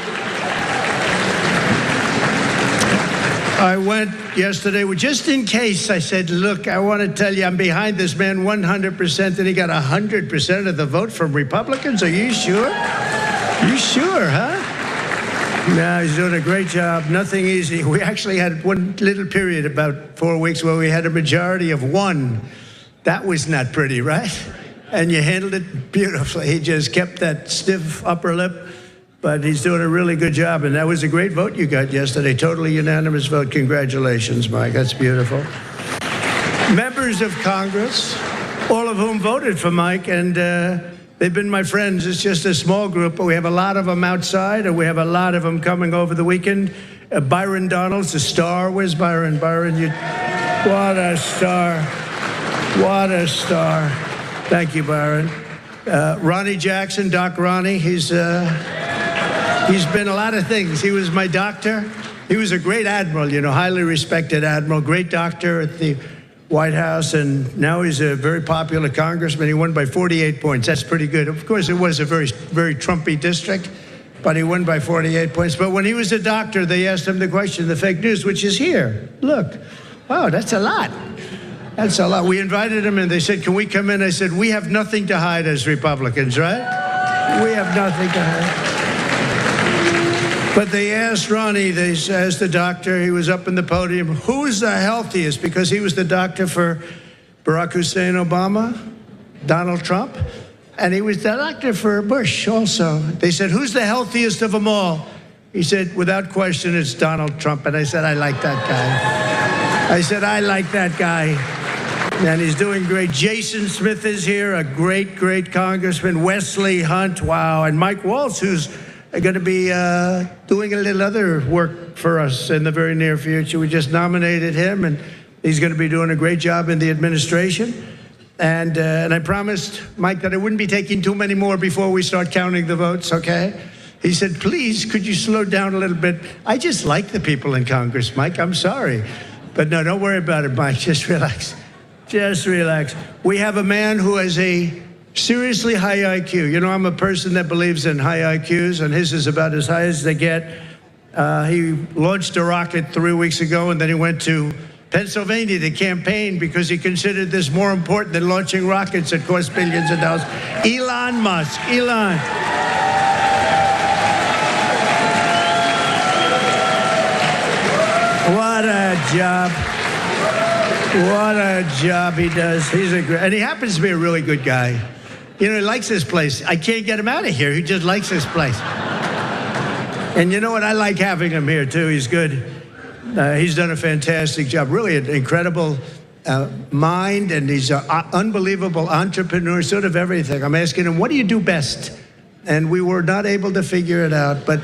I went yesterday, just in case, I said, look, I want to tell you I'm behind this man 100%, and he got 100% of the vote from Republicans. Are you sure? You sure, huh? No, he's doing a great job. Nothing easy. We actually had one little period, about 4 weeks, where we had a majority of 1. That was not pretty, right? And you handled it beautifully. He just kept that stiff upper lip. But he's doing a really good job, and that was a great vote you got yesterday. Totally unanimous vote. Congratulations, Mike. That's beautiful. Members of Congress, all of whom voted for Mike, and they've been my friends. It's just a small group, but we have a lot of them outside, and we have a lot of them coming over the weekend. Byron Donalds, a star. Where's Byron? Byron, what a star. What a star. Thank you, Byron. Ronnie Jackson, Doc Ronnie, he's been a lot of things. He was my doctor. He was a great admiral, you know, highly respected admiral, great doctor at the White House, and now he's a very popular congressman. He won by 48 points. That's pretty good. Of course, it was a very, very Trumpy district, but he won by 48 points. But when he was a doctor, they asked him the question, the fake news, which is here. Look, wow, that's a lot. That's a lot. We invited him, and they said, can we come in? I said, we have nothing to hide as Republicans, right? We have nothing to hide. But they asked Ronnie, they asked the doctor, he was up in the podium, who's the healthiest? Because he was the doctor for Barack Hussein Obama, Donald Trump, and he was the doctor for Bush also. They said, who's the healthiest of them all? He said, without question, it's Donald Trump. And I said, I like that guy. I said, I like that guy. And he's doing great. Jason Smith is here, a great, great congressman. Wesley Hunt, wow. And Mike Waltz, who's going to be doing a little other work for us in the very near future. We just nominated him, and he's going to be doing a great job in the administration. And I promised Mike that I wouldn't be taking too many more before we start counting the votes, okay? He said, please, could you slow down a little bit? I just like the people in Congress, Mike. I'm sorry. But no, don't worry about it, Mike. Just relax. Just relax. We have a man who has a seriously high IQ. You know, I'm a person that believes in high IQs, and his is about as high as they get. He launched a rocket 3 weeks ago, and then he went to Pennsylvania to campaign because he considered this more important than launching rockets that cost billions of dollars. Elon Musk. Elon. What a job. What a job he does. He's a great, and he happens to be a really good guy. You know, he likes this place. I can't get him out of here. He just likes this place. And you know what? I like having him here, too. He's good. He's done a fantastic job. Really an incredible mind, and he's an unbelievable entrepreneur, sort of everything. I'm asking him, what do you do best? And we were not able to figure it out, but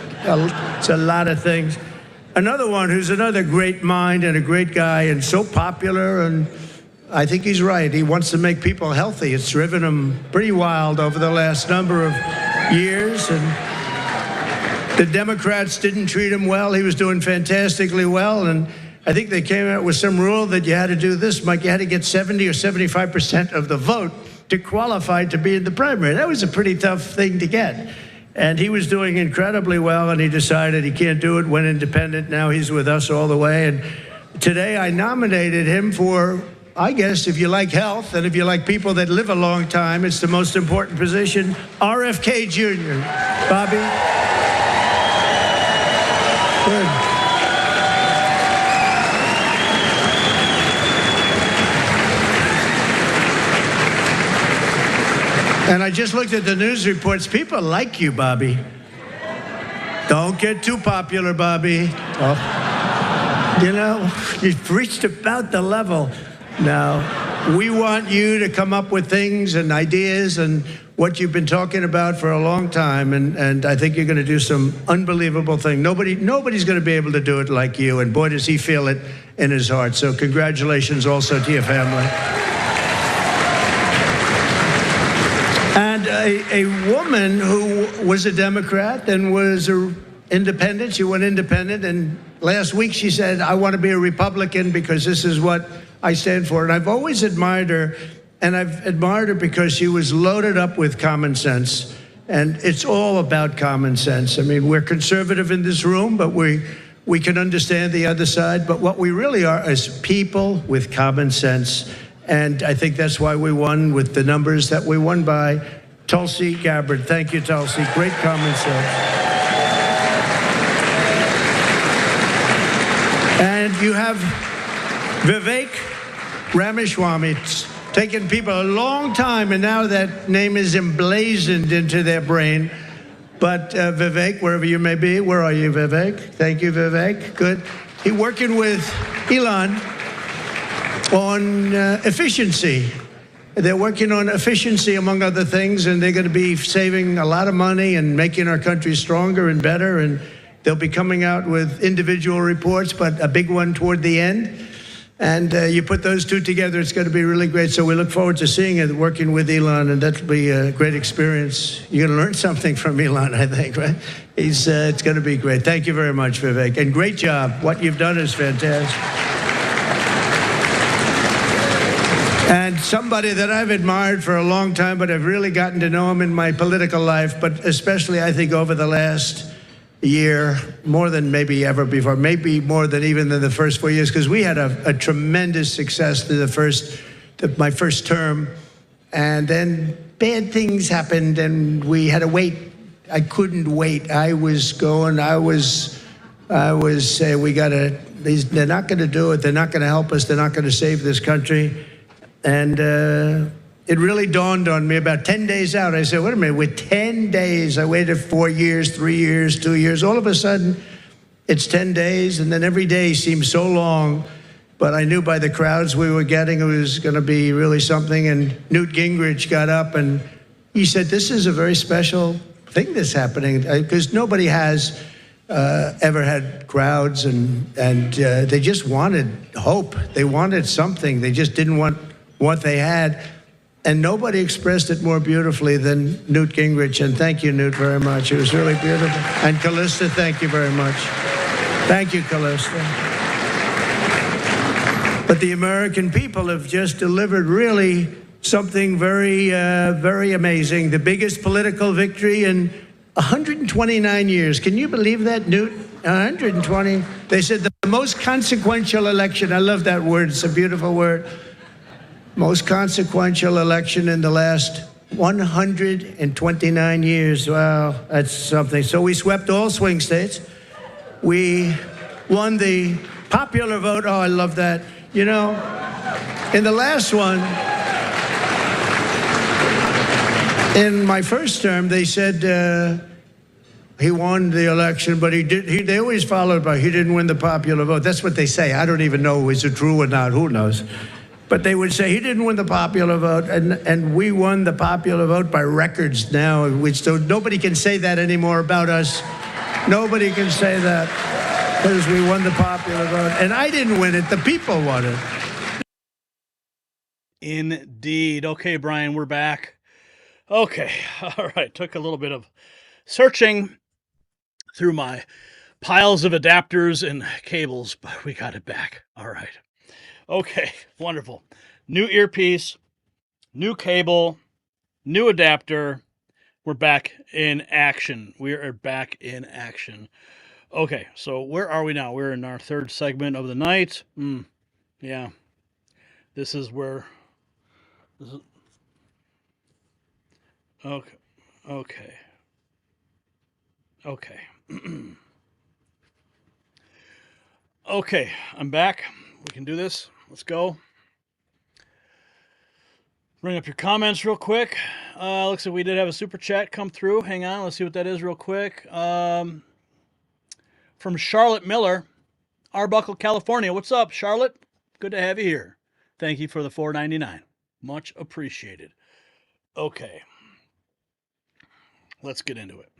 it's a lot of things. Another one who's another great mind and a great guy and so popular, and I think he's right. He wants to make people healthy. It's driven him pretty wild over the last number of years, and the Democrats didn't treat him well. He was doing fantastically well, and I think they came out with some rule that you had to do this, Mike. You had to get 70 or 75% of the vote to qualify to be in the primary. That was a pretty tough thing to get. And he was doing incredibly well, and he decided he can't do it, went independent. Now he's with us all the way. And today I nominated him for, I guess, if you like health and if you like people that live a long time, it's the most important position, RFK Jr. Bobby? Good. And I just looked at the news reports. People like you, Bobby. Don't get too popular, Bobby. Oh. You know, you've reached about the level. Now, we want you to come up with things and ideas and what you've been talking about for a long time, and I think you're going to do some unbelievable thing. Nobody's going to be able to do it like you, and boy, does he feel it in his heart. So congratulations also to your family. And a woman who was a Democrat and was an independent, she went independent, and last week she said, I want to be a Republican because this is what I stand for. And I've always admired her. And I've admired her because she was loaded up with common sense. And it's all about common sense. I mean, we're conservative in this room, but we can understand the other side. But what we really are is people with common sense. And I think that's why we won with the numbers that we won by. Tulsi Gabbard. Thank you, Tulsi. Great common sense. And you have Vivek Ramaswamy. It's taken people a long time, and now that name is emblazoned into their brain. But Vivek, wherever you may be, where are you, Vivek? Thank you, Vivek. Good. He's working with Elon on efficiency. They're working on efficiency, among other things, and they're going to be saving a lot of money and making our country stronger and better. And they'll be coming out with individual reports, but a big one toward the end. And you put those two together, it's going to be really great. So we look forward to seeing it, working with Elon, and that'll be a great experience. You're going to learn something from Elon, I think, right? It's going to be great. Thank you very much, Vivek. And great job. What you've done is fantastic. And somebody that I've admired for a long time, but I've really gotten to know him in my political life, but especially, I think, over the last year, more than maybe ever before, maybe more than even than the first 4 years, because we had a tremendous success through my first term, and then bad things happened, and we had to wait. I couldn't wait. I was saying, they're not going to do it. They're not going to help us. They're not going to save this country. And it really dawned on me about 10 days out. I said, wait a minute, with 10 days, I waited 4 years, 3 years, 2 years. All of a sudden, it's 10 days, and then every day seemed so long. But I knew by the crowds we were getting, it was going to be really something. And Newt Gingrich got up, and he said, this is a very special thing that's happening, because nobody has ever had crowds, and they just wanted hope. They wanted something. They just didn't want what they had. And nobody expressed it more beautifully than Newt Gingrich. And thank you, Newt, very much. It was really beautiful. And Callista, thank you very much. Thank you, Callista. But the American people have just delivered really something very, very amazing. The biggest political victory in 129 years. Can you believe that, Newt? 120. They said the most consequential election. I love that word. It's a beautiful word. Most consequential election in the last 129 years. Wow, that's something. So we swept all swing states. We won the popular vote. Oh, I love that. You know, in the last one, in my first term, they said he won the election, but they always followed by he didn't win the popular vote. That's what they say. I don't even know is it true or not. Who knows? But they would say he didn't win the popular vote, and we won the popular vote by records now, which nobody can say that anymore about us. Nobody can say that because we won the popular vote. And I didn't win it. The people won it. Indeed. Okay, Brian, we're back. Okay. All right. Took a little bit of searching through my piles of adapters and cables, but we got it back. All right. Okay, wonderful. New earpiece, new cable, new adapter. We're back in action. We are back in action. Okay, so where are we now? We're in our third segment of the night. Yeah, this is where... Okay. Okay, I'm back. We can do this. Let's go. Bring up your comments real quick. Looks like we did have a super chat come through. Hang on, let's see what that is real quick. From Charlotte Miller, Arbuckle, California. What's up, Charlotte? Good to have you here. Thank you for the $4.99. Much appreciated. Okay. Let's get into it.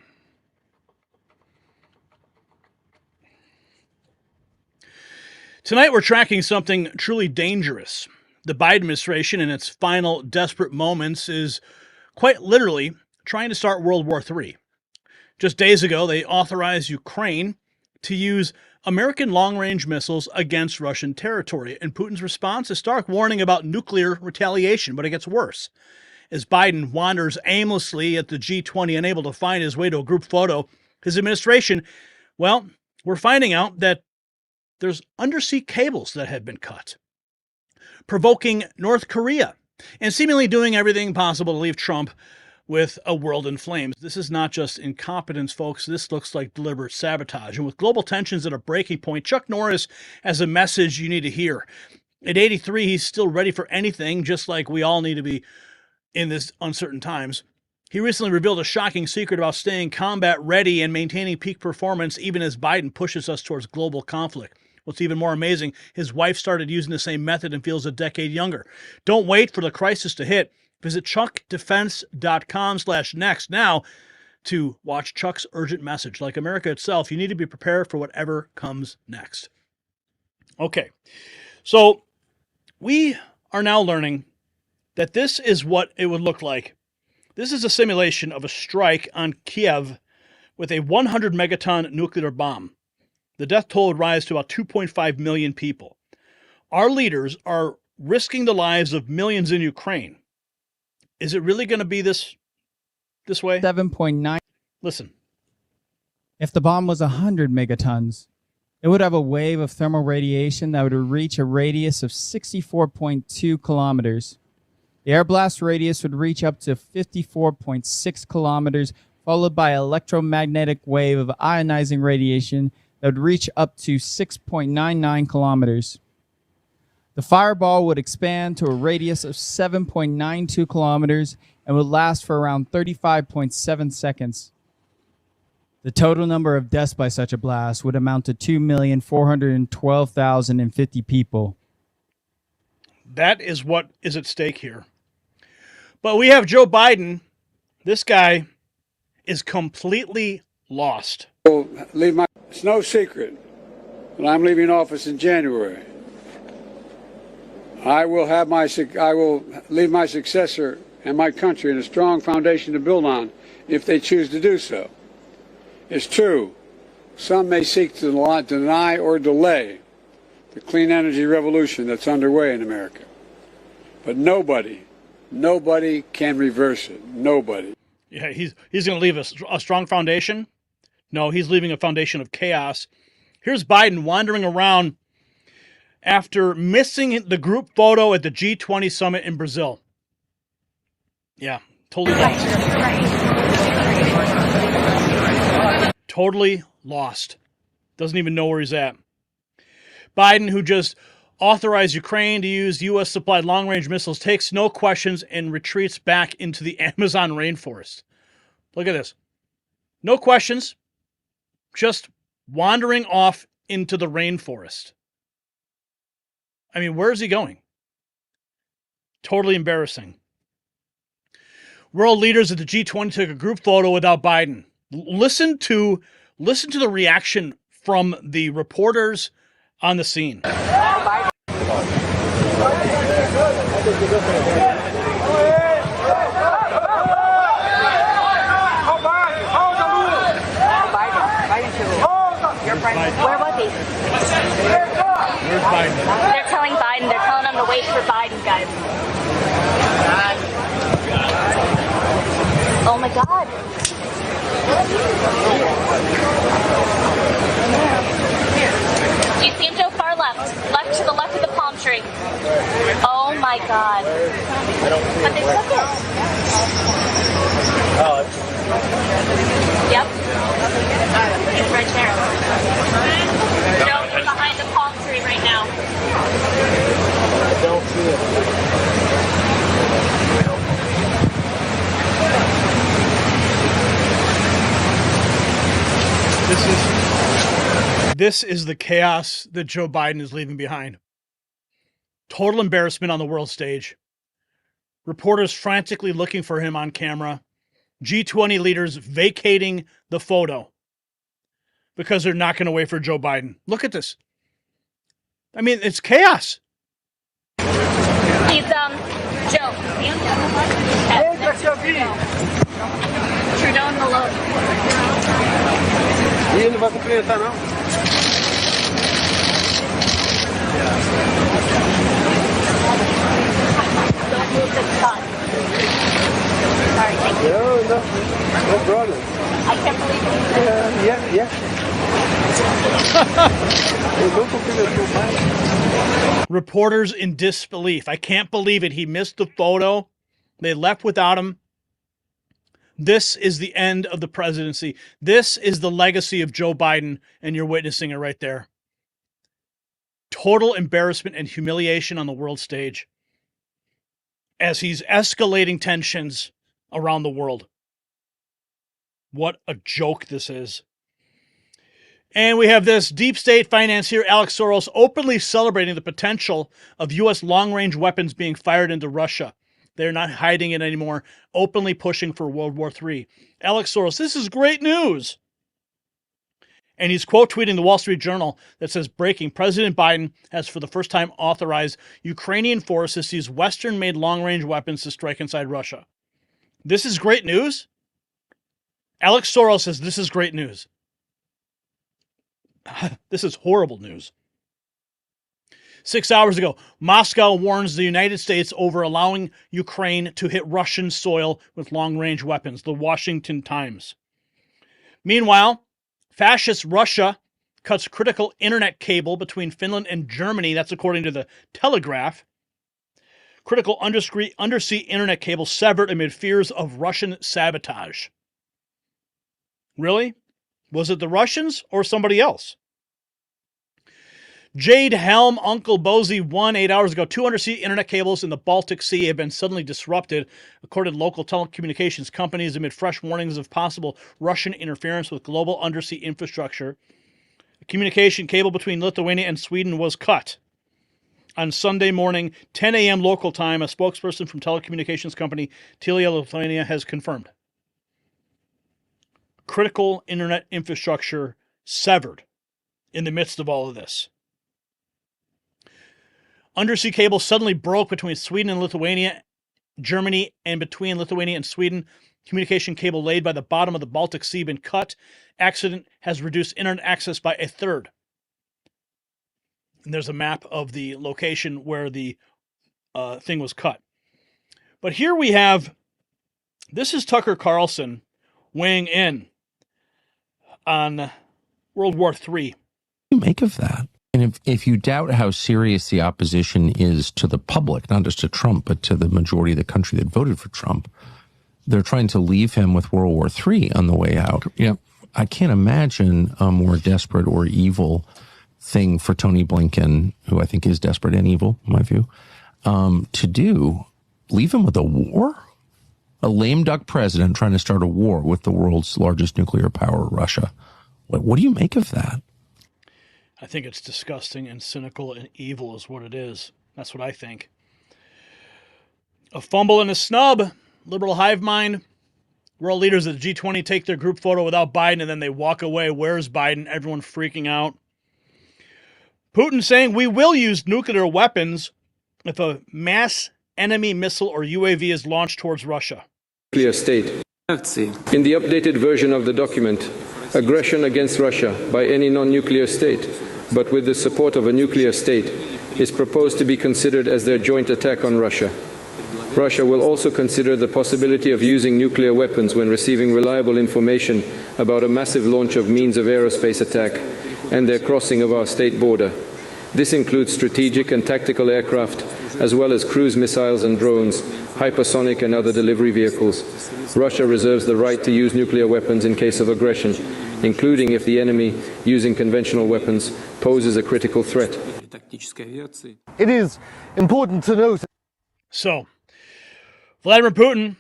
Tonight, we're tracking something truly dangerous. The Biden administration, in its final desperate moments, is quite literally trying to start World War III. Just days ago, they authorized Ukraine to use American long-range missiles against Russian territory, and Putin's response is stark warning about nuclear retaliation, but it gets worse. As Biden wanders aimlessly at the G20, unable to find his way to a group photo, his administration, well, we're finding out that there's undersea cables that had been cut, provoking North Korea, and seemingly doing everything possible to leave Trump with a world in flames. This is not just incompetence, folks. This looks like deliberate sabotage. And with global tensions at a breaking point, Chuck Norris has a message you need to hear. At 83, he's still ready for anything, just like we all need to be in this uncertain times. He recently revealed a shocking secret about staying combat ready and maintaining peak performance even as Biden pushes us towards global conflict. What's even more amazing, his wife started using the same method and feels a decade younger. Don't wait for the crisis to hit. Visit chuckdefense.com/next now to watch Chuck's urgent message. Like America itself, you need to be prepared for whatever comes next. Okay, so we are now learning that this is what it would look like. This is a simulation of a strike on Kiev with a 100 megaton nuclear bomb. The death toll would rise to about 2.5 million people. Our leaders are risking the lives of millions in Ukraine. Is it really going to be this way? 7.9. Listen. If the bomb was 100 megatons, it would have a wave of thermal radiation that would reach a radius of 64.2 kilometers. The air blast radius would reach up to 54.6 kilometers, followed by an electromagnetic wave of ionizing radiation that would reach up to 6.99 kilometers. The fireball would expand to a radius of 7.92 kilometers and would last for around 35.7 seconds. The total number of deaths by such a blast would amount to 2,412,050 people. That is what is at stake here. But we have Joe Biden. This guy is completely lost. It's no secret that I'm leaving office in January. I will leave my successor and my country in a strong foundation to build on if they choose to do so. It's true, some may seek to deny or delay the clean energy revolution that's underway in America. But nobody can reverse it. Nobody. Yeah, he's going to leave a strong foundation No, he's leaving a foundation of chaos. Here's Biden wandering around after missing the group photo at the G20 summit in Brazil. Yeah, totally lost. Totally lost. Doesn't even know where he's at. Biden, who just authorized Ukraine to use U.S.-supplied long-range missiles, takes no questions and retreats back into the Amazon rainforest. Look at this. No questions. Just wandering off into the rainforest. I mean, where is he going? Totally embarrassing. World leaders at the G20 took a group photo without Biden. Listen to the reaction from the reporters on the scene. Where was he? Where's Biden? They're telling Biden. They're telling him to wait for Biden, guys. Oh my God. Do you see him, Joe? Far left. Left to the left of the palm tree. Oh my God. But they took it. Yep. It's right there. Joe, he's behind the palm tree right now. I don't see it. This is the chaos that Joe Biden is leaving behind. Total embarrassment on the world stage. Reporters frantically looking for him on camera. G20 leaders vacating the photo because they're not going to wait for Joe Biden. Look at this. I mean, it's chaos. He's, Joe. Trudeau and Malone. E ele não vai cumprimentar, não? Don't move the sun. Sorry, thank you. No problem. I can't believe it. Yeah. Eu não cumprimentou mais. Reporters in disbelief. I can't believe it. He missed the photo. They left without him. This is the end of the presidency. This is the legacy of Joe Biden, and you're witnessing it right there. Total embarrassment and humiliation on the world stage as he's escalating tensions around the world. What a joke this is. And we have this deep state financier, Alex Soros, openly celebrating the potential of U.S. long-range weapons being fired into Russia. They're not hiding it anymore, openly pushing for World War III. Alex Soros, this is great news. And he's quote tweeting the Wall Street Journal that says, breaking, President Biden has for the first time authorized Ukrainian forces to use Western-made long-range weapons to strike inside Russia. This is great news? Alex Soros says this is great news. This is horrible news. 6 hours ago, Moscow warns the United States over allowing Ukraine to hit Russian soil with long-range weapons, the Washington Times. Meanwhile, fascist Russia cuts critical internet cable between Finland and Germany. That's according to the Telegraph. Critical undersea internet cable severed amid fears of Russian sabotage. Really? Was it the Russians or somebody else? Jade Helm, Uncle Bozy 1 8 hours ago. 2 undersea internet cables in the Baltic Sea have been suddenly disrupted, according to local telecommunications companies, amid fresh warnings of possible Russian interference with global undersea infrastructure. A communication cable between Lithuania and Sweden was cut. On Sunday morning, 10 a.m. local time, a spokesperson from telecommunications company Telia Lithuania has confirmed. Critical internet infrastructure severed in the midst of all of this. Undersea cable suddenly broke between Sweden and Lithuania, Germany, and between Lithuania and Sweden. Communication cable laid by the bottom of the Baltic Sea been cut. Accident has reduced internet access by a third. And there's a map of the location where the thing was cut. But here we have, this is Tucker Carlson weighing in. on World War III. What do you make of that? And if you doubt how serious the opposition is to the public, not just to Trump, but to the majority of the country that voted for Trump, they're trying to leave him with World War III on the way out. You know, I can't imagine a more desperate or evil thing for Tony Blinken, who I think is desperate and evil, in my view, to do. Leave him with a war? A lame duck president trying to start a war with the world's largest nuclear power, Russia. What do you make of that? I think it's disgusting and cynical and evil is what it is. That's what I think. A fumble and a snub. Liberal hive mind. World leaders at the G20 take their group photo without Biden and then they walk away. Where's Biden? Everyone freaking out. Putin saying we will use nuclear weapons if a mass enemy missile or UAV is launched towards Russia. Nuclear state. In the updated version of the document, aggression against Russia by any non-nuclear state, but with the support of a nuclear state, is proposed to be considered as their joint attack on Russia. Russia will also consider the possibility of using nuclear weapons when receiving reliable information about a massive launch of means of aerospace attack and their crossing of our state border. This includes strategic and tactical aircraft, as well as cruise missiles and drones, hypersonic and other delivery vehicles. Russia reserves the right to use nuclear weapons in case of aggression, including if the enemy, using conventional weapons, poses a critical threat. It is important to note. So, Vladimir Putin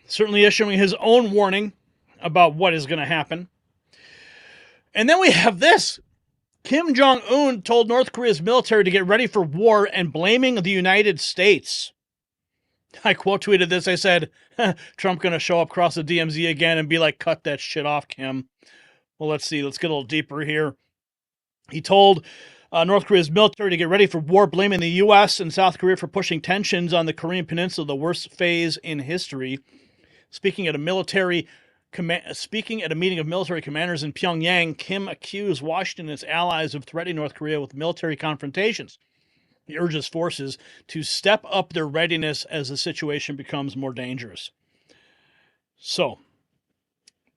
certainly issuing his own warning about what is going to happen. And then we have this. Kim Jong-un told North Korea's military to get ready for war and blaming the United States. I quote tweeted this. I said, Trump going to show up across the DMZ again and be like, cut that shit off, Kim. Well, let's see. Let's get a little deeper here. He told North Korea's military to get ready for war, blaming the U.S. and South Korea for pushing tensions on the Korean Peninsula, the worst phase in history. Speaking at a meeting of military commanders in Pyongyang, Kim accused Washington and its allies of threatening North Korea with military confrontations. He urges forces to step up their readiness as the situation becomes more dangerous. So,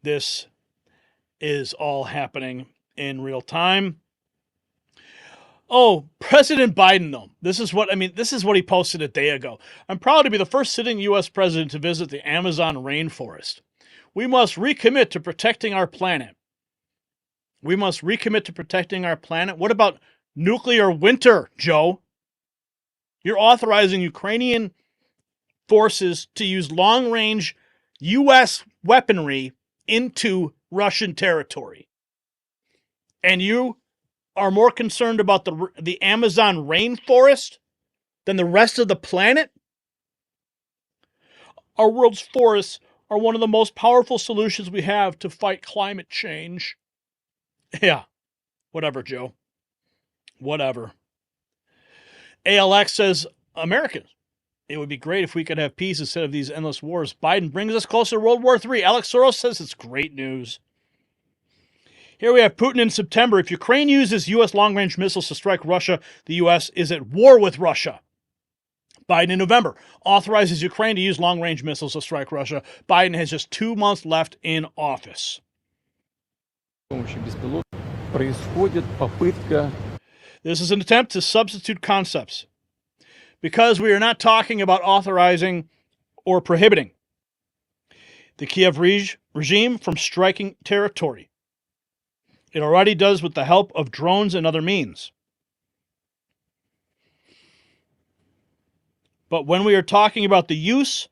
this is all happening in real time. Oh, President Biden, though. This is what he posted a day ago. I'm proud to be the first sitting U.S. president to visit the Amazon rainforest. We must recommit to protecting our planet. We must recommit to protecting our planet. What about nuclear winter, Joe? You're authorizing Ukrainian forces to use long-range U.S. weaponry into Russian territory. And you are more concerned about the Amazon rainforest than the rest of the planet? Our world's forests are one of the most powerful solutions we have to fight climate change. Yeah, whatever, Joe. Whatever. ALX says, Americans, it would be great if we could have peace instead of these endless wars. Biden brings us closer to World War III. Alex Soros says it's great news. Here we have Putin in September. If Ukraine uses U.S. long-range missiles to strike Russia, the U.S. is at war with Russia. Biden in November authorizes Ukraine to use long-range missiles to strike Russia. Biden has just 2 months left in office. This is an attempt to substitute concepts because we are not talking about authorizing or prohibiting the Kiev regime from striking territory. It already does with the help of drones and other means. But when we are talking about the use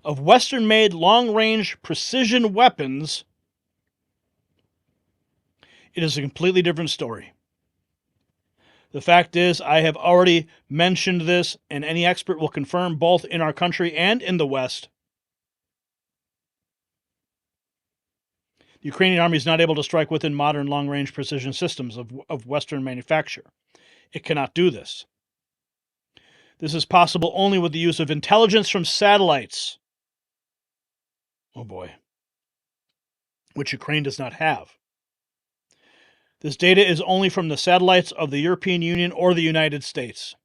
of Western-made long-range precision weapons, it is a completely different story. The fact is, I have already mentioned this, and any expert will confirm both in our country and in the West. The Ukrainian army is not able to strike within modern long-range precision systems of Western manufacture. It cannot do this. This is possible only with the use of intelligence from satellites. Oh boy. Which Ukraine does not have. This data is only from the satellites of the European Union or the United States.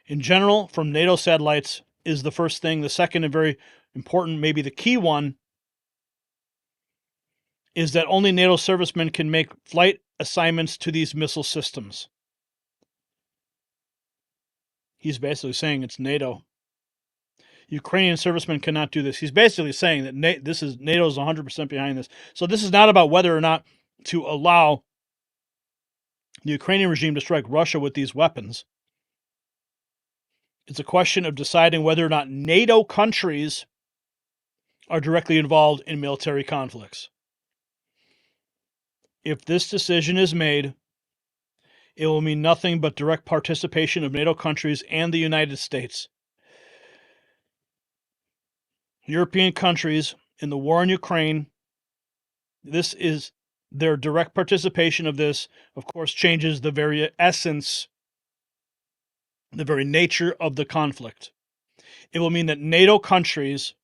In general, from NATO satellites is the first thing. The second and very important, maybe the key one, is that only NATO servicemen can make flight assignments to these missile systems. He's basically saying it's NATO. Ukrainian servicemen cannot do this. He's basically saying that NATO is 100% behind this. So this is not about whether or not to allow the Ukrainian regime to strike Russia with these weapons. It's a question of deciding whether or not NATO countries are directly involved in military conflicts. If this decision is made, it will mean nothing but direct participation of NATO countries and the United States. European countries in the war in Ukraine, this is their direct participation of this, of course, changes the very essence, the very nature of the conflict. It will mean that NATO countries,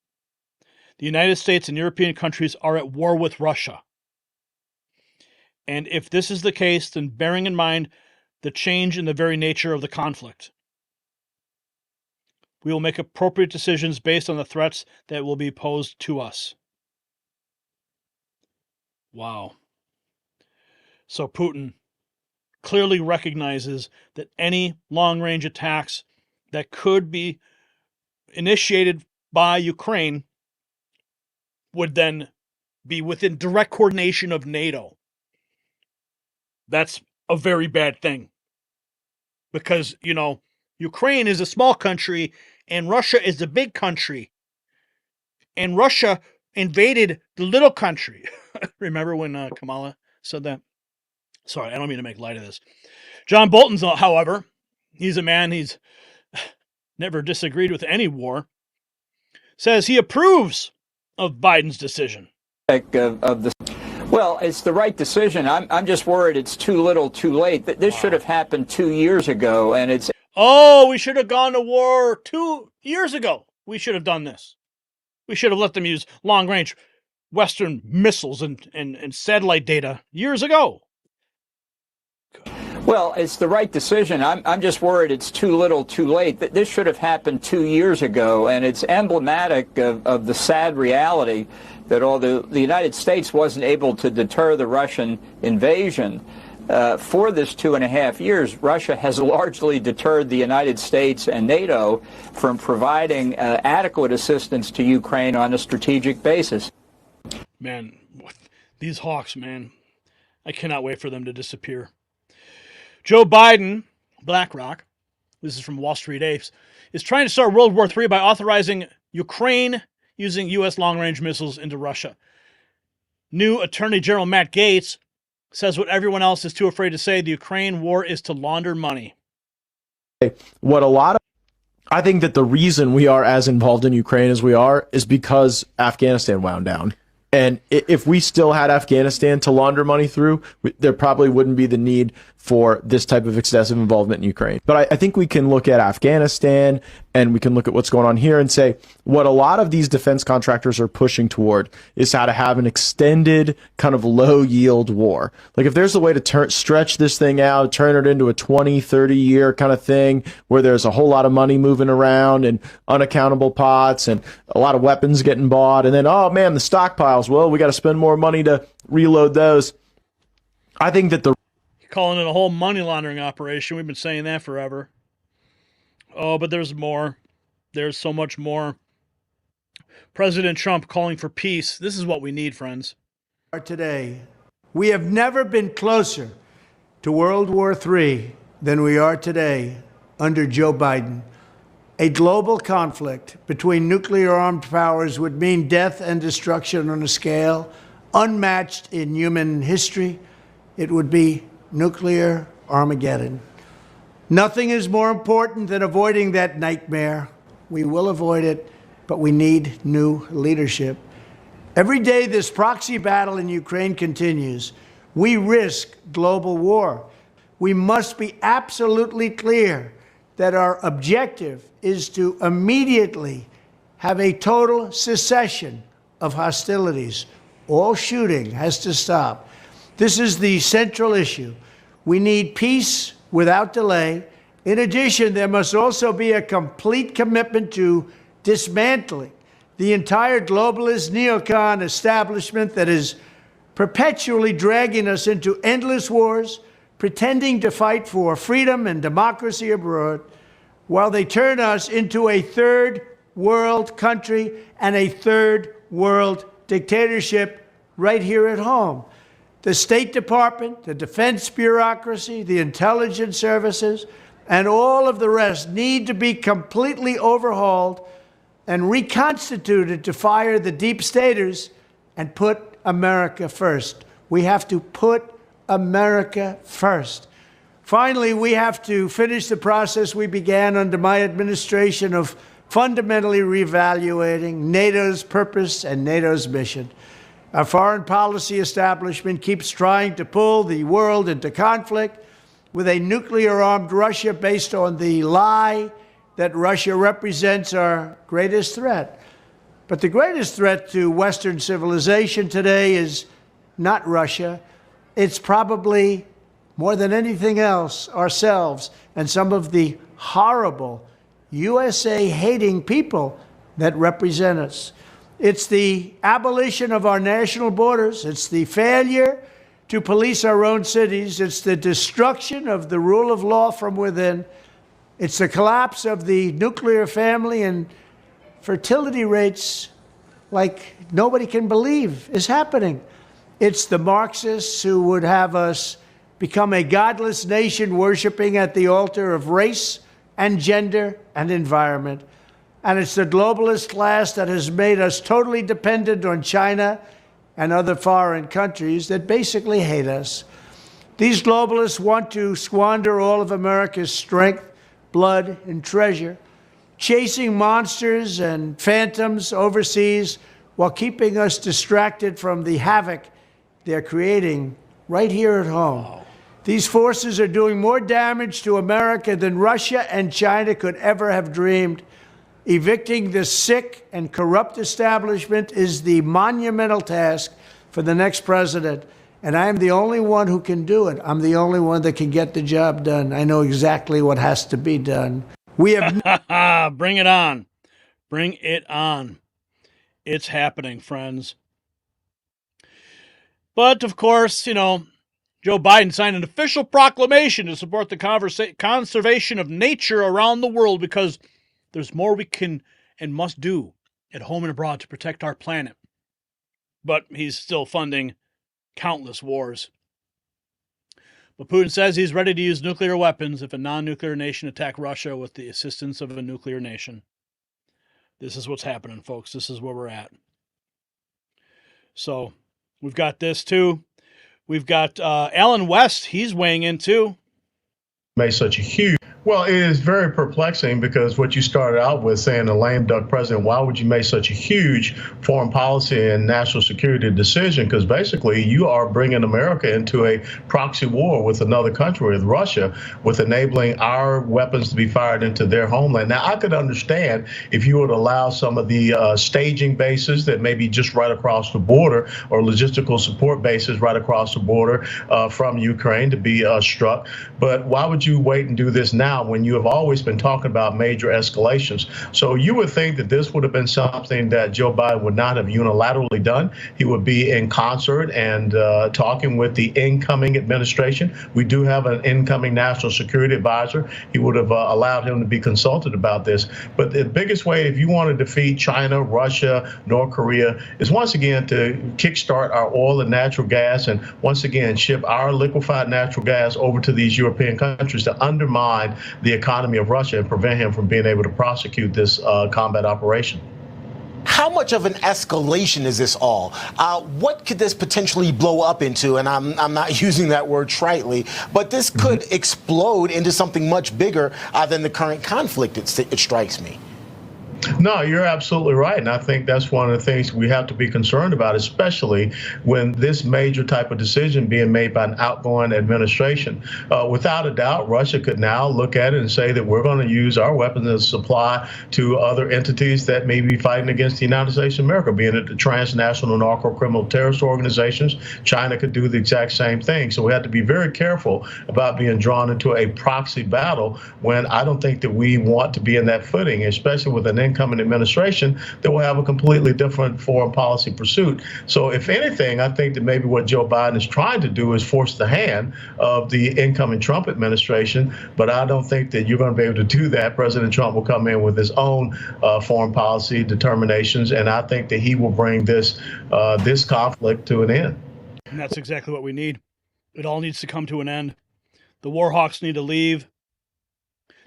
the United States and European countries, are at war with Russia. And if this is the case, then bearing in mind the change in the very nature of the conflict, we will make appropriate decisions based on the threats that will be posed to us. Wow. So Putin clearly recognizes that any long-range attacks that could be initiated by Ukraine would then be within direct coordination of NATO. That's a very bad thing. Because, Ukraine is a small country and Russia is a big country. And Russia invaded the little country. Remember when Kamala said that? Sorry, I don't mean to make light of this. John Bolton's, however, he's a man, he's never disagreed with any war, says he approves of Biden's decision. Well, it's the right decision. I'm just worried it's too little, too late. This should have happened 2 years ago, and it's... Oh, we should have gone to war 2 years ago. We should have done this. We should have let them use long-range Western missiles and satellite data years ago. Well, it's the right decision. I'm just worried it's too little, too late. This should have happened 2 years ago, and it's emblematic of the sad reality that although the United States wasn't able to deter the Russian invasion, for this 2.5 years, Russia has largely deterred the United States and NATO from providing adequate assistance to Ukraine on a strategic basis. Man, these hawks, man, I cannot wait for them to disappear. Joe Biden, BlackRock, this is from Wall Street Apes, is trying to start World War III by authorizing Ukraine using U.S. long-range missiles into Russia. New Attorney General Matt Gaetz says what everyone else is too afraid to say: the Ukraine war is to launder money. I think that the reason we are as involved in Ukraine as we are is because Afghanistan wound down. And if we still had Afghanistan to launder money through, there probably wouldn't be the need for this type of excessive involvement in Ukraine. But I think we can look at Afghanistan and we can look at what's going on here and say what a lot of these defense contractors are pushing toward is how to have an extended kind of low yield war. Like if there's a way to stretch this thing out, turn it into a 20, 30 year kind of thing where there's a whole lot of money moving around and unaccountable pots and a lot of weapons getting bought. And then, oh man, the stockpiles, well, we got to spend more money to reload those. I think that calling it a whole money laundering operation. We've been saying that forever. Oh, but there's more. There's so much more. President Trump calling for peace. This is what we need, friends. Today, we have never been closer to World War III than we are today under Joe Biden. A global conflict between nuclear-armed powers would mean death and destruction on a scale unmatched in human history. It would be nuclear Armageddon. Nothing is more important than avoiding that nightmare. We will avoid it, but we need new leadership. Every day this proxy battle in Ukraine continues, we risk global war. We must be absolutely clear that our objective is to immediately have a total cessation of hostilities. All shooting has to stop. This is the central issue. We need peace without delay. In addition, there must also be a complete commitment to dismantling the entire globalist neocon establishment that is perpetually dragging us into endless wars, pretending to fight for freedom and democracy abroad, while they turn us into a third world country and a third world dictatorship right here at home. The State Department, the defense bureaucracy, the intelligence services, and all of the rest need to be completely overhauled and reconstituted to fire the deep staters and put America first. We have to put America first. Finally, we have to finish the process we began under my administration of fundamentally reevaluating NATO's purpose and NATO's mission. Our foreign policy establishment keeps trying to pull the world into conflict with a nuclear-armed Russia based on the lie that Russia represents our greatest threat. But the greatest threat to Western civilization today is not Russia. It's probably, more than anything else, ourselves and some of the horrible USA-hating people that represent us. It's the abolition of our national borders. It's the failure to police our own cities. It's the destruction of the rule of law from within. It's the collapse of the nuclear family and fertility rates like nobody can believe is happening. It's the Marxists who would have us become a godless nation worshiping at the altar of race and gender and environment. And it's the globalist class that has made us totally dependent on China and other foreign countries that basically hate us. These globalists want to squander all of America's strength, blood, and treasure, chasing monsters and phantoms overseas while keeping us distracted from the havoc they're creating right here at home. These forces are doing more damage to America than Russia and China could ever have dreamed. Evicting this sick and corrupt establishment is the monumental task for the next president. And I am the only one who can do it. I'm the only one that can get the job done. I know exactly what has to be done. We have... Bring it on. Bring it on. It's happening, friends. But, of course, you know, Joe Biden signed an official proclamation to support the conservation of nature around the world because there's more we can and must do at home and abroad to protect our planet. But he's still funding countless wars. But Putin says he's ready to use nuclear weapons if a non-nuclear nation attack Russia with the assistance of a nuclear nation. This is what's happening, folks. This is where we're at. So we've got this too. We've got Alan West. He's weighing in too. Made such a huge... Well, it is very perplexing because what you started out with saying a lame duck president, why would you make such a huge foreign policy and national security decision? Because basically you are bringing America into a proxy war with another country, with Russia, with enabling our weapons to be fired into their homeland. Now, I could understand if you would allow some of the staging bases that may be just right across the border or logistical support bases right across the border from Ukraine to be struck. But why would you wait and do this now when you have always been talking about major escalations? So you would think that this would have been something that Joe Biden would not have unilaterally done. He would be in concert and talking with the incoming administration. We do have an incoming national security advisor. He would have allowed him to be consulted about this. But the biggest way, if you want to defeat China, Russia, North Korea, is once again to kickstart our oil and natural gas and once again ship our liquefied natural gas over to these European countries to undermine the economy of Russia and prevent him from being able to prosecute this combat operation. How much of an escalation is this all? What could this potentially blow up into? And I'm not using that word tritely, but this could explode into something much bigger than the current conflict, it strikes me. No, you're absolutely right. And I think that's one of the things we have to be concerned about, especially when this major type of decision being made by an outgoing administration. Without a doubt, Russia could now look at it and say that we're going to use our weapons as supply to other entities that may be fighting against the United States of America, being it the transnational narco-criminal terrorist organizations. China could do the exact same thing. So we have to be very careful about being drawn into a proxy battle when I don't think that we want to be in that footing, especially with an incoming incoming administration that will have a completely different foreign policy pursuit. So if anything, I think that maybe what Joe Biden is trying to do is force the hand of the incoming Trump administration, but I don't think that you're going to be able to do that. President Trump will come in with his own foreign policy determinations, and I think that he will bring this conflict to an end. And that's exactly what we need. It all needs to come to an end. The war hawks need to leave.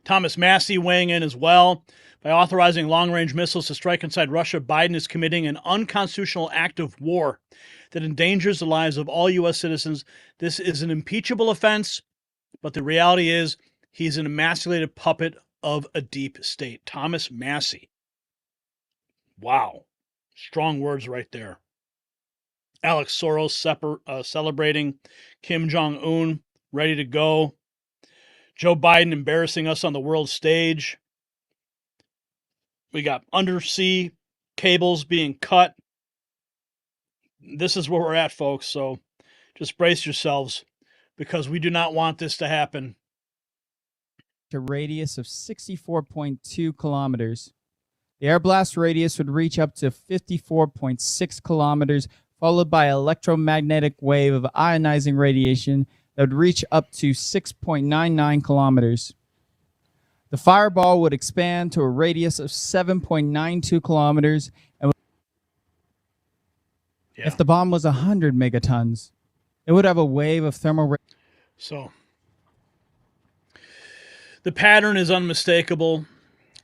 Thomas Massey weighing in as well. By authorizing long-range missiles to strike inside Russia, Biden is committing an unconstitutional act of war that endangers the lives of all U.S. citizens. This is an impeachable offense, but the reality is he's an emasculated puppet of a deep state. Thomas Massey. Wow. Strong words right there. Alex Soros celebrating. Kim Jong-un ready to go. Joe Biden embarrassing us on the world stage. We got undersea cables being cut. This is where we're at, folks. So just brace yourselves because we do not want this to happen. A radius of 64.2 kilometers. The air blast radius would reach up to 54.6 kilometers, followed by an electromagnetic wave of ionizing radiation that would reach up to 6.99 kilometers. The fireball would expand to a radius of 7.92 kilometers. And if the bomb was 100 megatons, it would have a wave of thermal. So the pattern is unmistakable.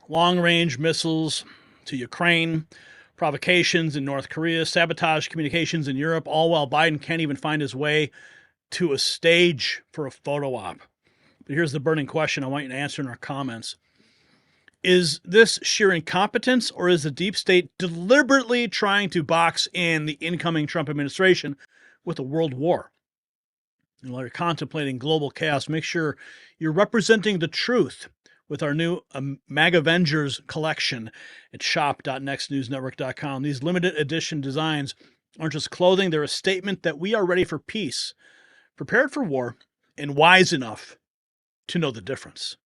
Long-range missiles to Ukraine, provocations in North Korea, sabotage communications in Europe, all while Biden can't even find his way to a stage for a photo op. But here's the burning question I want you to answer in our comments. Is this sheer incompetence, or is the deep state deliberately trying to box in the incoming Trump administration with a world war? And while you're contemplating global chaos, make sure you're representing the truth with our new MAGAvengers collection at shop.nextnewsnetwork.com. These limited edition designs aren't just clothing, they're a statement that we are ready for peace, prepared for war, and wise enough to know the difference.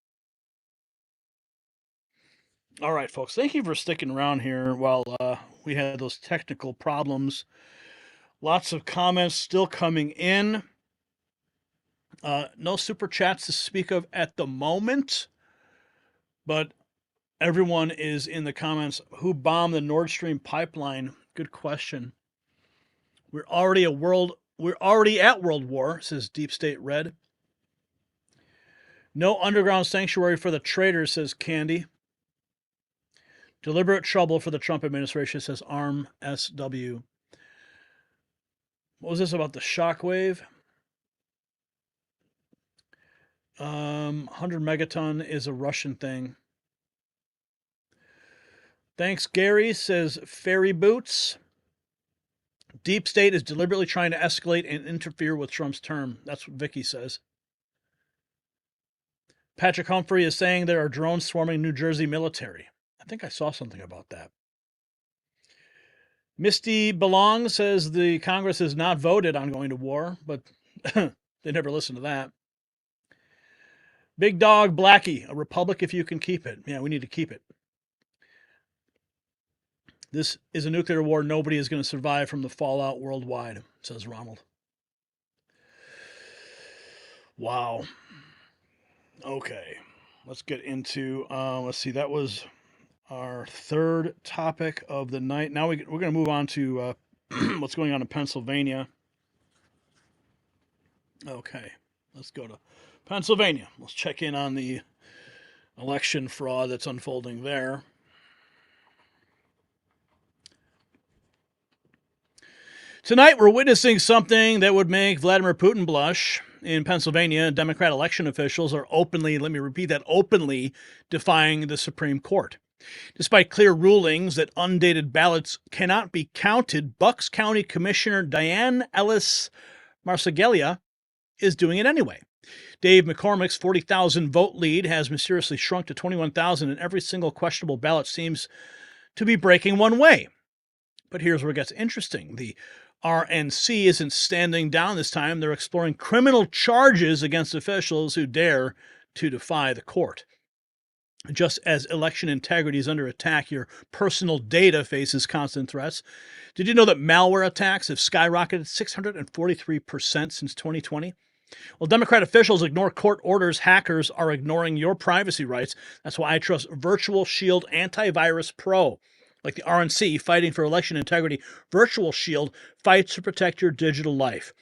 All right, folks, thank you for sticking around here while we had those technical problems. Lots of comments still coming in. No super chats to speak of at the moment, but everyone is in the comments. Who bombed the Nord Stream pipeline? Good question. We're already at world war, says Deep State Red. No underground sanctuary for the traitors, says Candy. Deliberate trouble for the Trump administration, says Arm SW. What was this about the shockwave? 100 megaton is a Russian thing. Thanks, Gary, says Fairy Boots. Deep state is deliberately trying to escalate and interfere with Trump's term. That's what Vicky says. Patrick Humphrey is saying there are drones swarming New Jersey military. I think I saw something about that. Misty Belong says the Congress has not voted on going to war, but they never listen to that. Big Dog Blackie, a republic if you can keep it. Yeah, we need to keep it. This is a nuclear war. Nobody is going to survive from the fallout worldwide, says Ronald. Wow. Okay. Let's get into, let's see, that was our third topic of the night. Now we're going to move on to what's going on in Pennsylvania. Okay. Let's go to Pennsylvania. Let's check in on the election fraud that's unfolding there. Tonight, we're witnessing something that would make Vladimir Putin blush. In Pennsylvania, Democrat election officials are openly, let me repeat that, openly defying the Supreme Court. Despite clear rulings that undated ballots cannot be counted, Bucks County Commissioner Diane Ellis Marseglia is doing it anyway. Dave McCormick's 40,000 vote lead has mysteriously shrunk to 21,000, and every single questionable ballot seems to be breaking one way. But here's where it gets interesting. The RNC isn't standing down this time. They're exploring criminal charges against officials who dare to defy the court. Just as election integrity is under attack, your personal data faces constant threats. Did you know that malware attacks have skyrocketed 643% since 2020? Well, Democrat officials ignore court orders. Hackers are ignoring your privacy rights. That's why I trust Virtual Shield Antivirus Pro. Like the RNC fighting for election integrity, Virtual Shield fights to protect your digital life.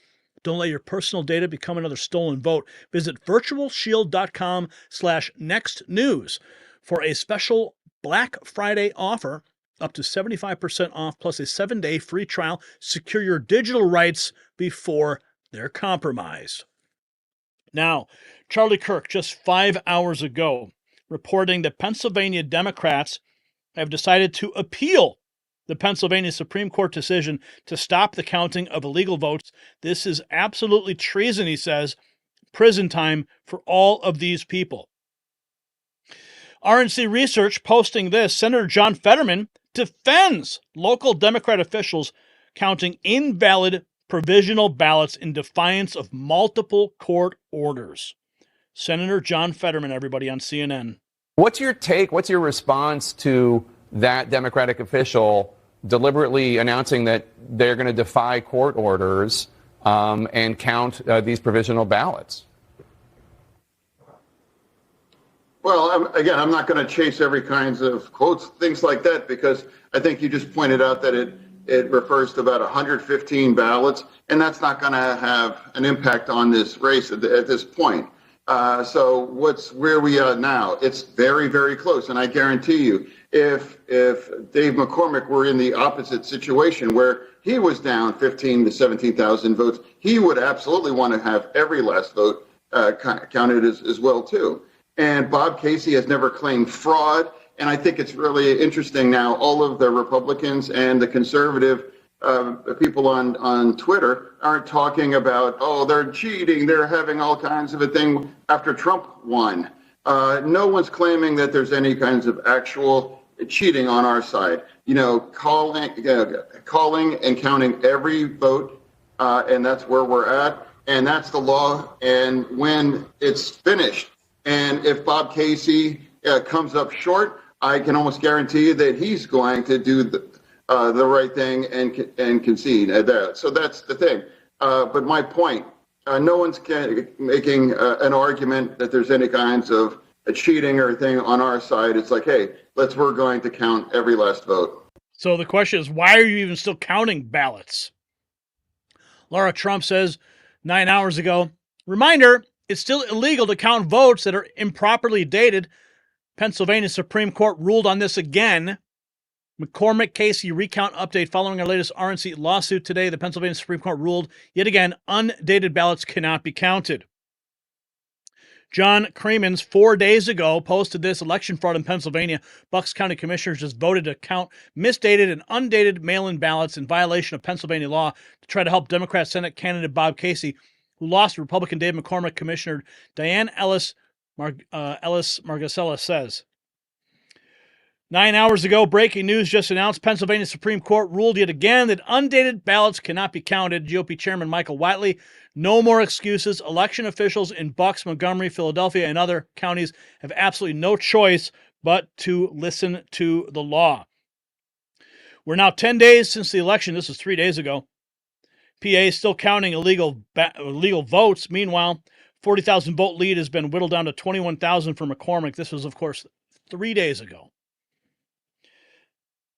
Don't let your personal data become another stolen vote. Visit virtualshield.com/nextnews for a special Black Friday offer, up to 75% off, plus a 7-day free trial. Secure your digital rights before they're compromised. Now, Charlie Kirk, just 5 hours ago, reporting that Pennsylvania Democrats have decided to appeal the Pennsylvania Supreme Court decision to stop the counting of illegal votes. This is absolutely treason, he says. Prison time for all of these people. RNC Research posting this: Senator John Fetterman defends local Democrat officials counting invalid provisional ballots in defiance of multiple court orders. Senator John Fetterman, everybody, on CNN. What's your take? What's your response to that Democratic official deliberately announcing that they're going to defy court orders and count these provisional ballots? Well, again, I'm not going to chase every kinds of quotes, things like that, because I think you just pointed out that it refers to about 115 ballots, and that's not going to have an impact on this race at this point. So where we are now? It's very, very close, and I guarantee you, if Dave McCormick were in the opposite situation where he was down 15 to 17,000 votes, he would absolutely want to have every last vote counted as well too. And Bob Casey has never claimed fraud. And I think it's really interesting now, all of the Republicans and the conservative people on Twitter aren't talking about, oh, they're cheating, they're having all kinds of a thing after Trump won. No one's claiming that there's any kinds of actual cheating on our side. You know, calling and counting every vote, and that's where we're at. And that's the law. And when it's finished, and if Bob Casey comes up short, I can almost guarantee you that he's going to do the right thing and concede at that. So that's the thing. But my point, no one's making an argument that there's any kinds of cheating or thing on our side. It's like, hey, we're going to count every last vote. So the question is, why are you even still counting ballots? Laura Trump says 9 hours ago, reminder, it's still illegal to count votes that are improperly dated. Pennsylvania Supreme Court ruled on this again. McCormick Casey recount update following our latest RNC lawsuit today. The Pennsylvania Supreme Court ruled yet again undated ballots cannot be counted. John Cremins 4 days ago posted this: election fraud in Pennsylvania. Bucks County commissioners just voted to count misdated and undated mail-in ballots in violation of Pennsylvania law to try to help Democrat Senate candidate Bob Casey, who lost Republican Dave McCormick. Commissioner Diane Ellis Margasella says. 9 hours ago, breaking news just announced: Pennsylvania Supreme Court ruled yet again that undated ballots cannot be counted. GOP Chairman Michael Whatley: no more excuses. Election officials in Bucks, Montgomery, Philadelphia, and other counties have absolutely no choice but to listen to the law. We're now 10 days since the election. This was 3 days ago. PA is still counting illegal votes. Meanwhile, 40,000 vote lead has been whittled down to 21,000 for McCormick. This was, of course, 3 days ago.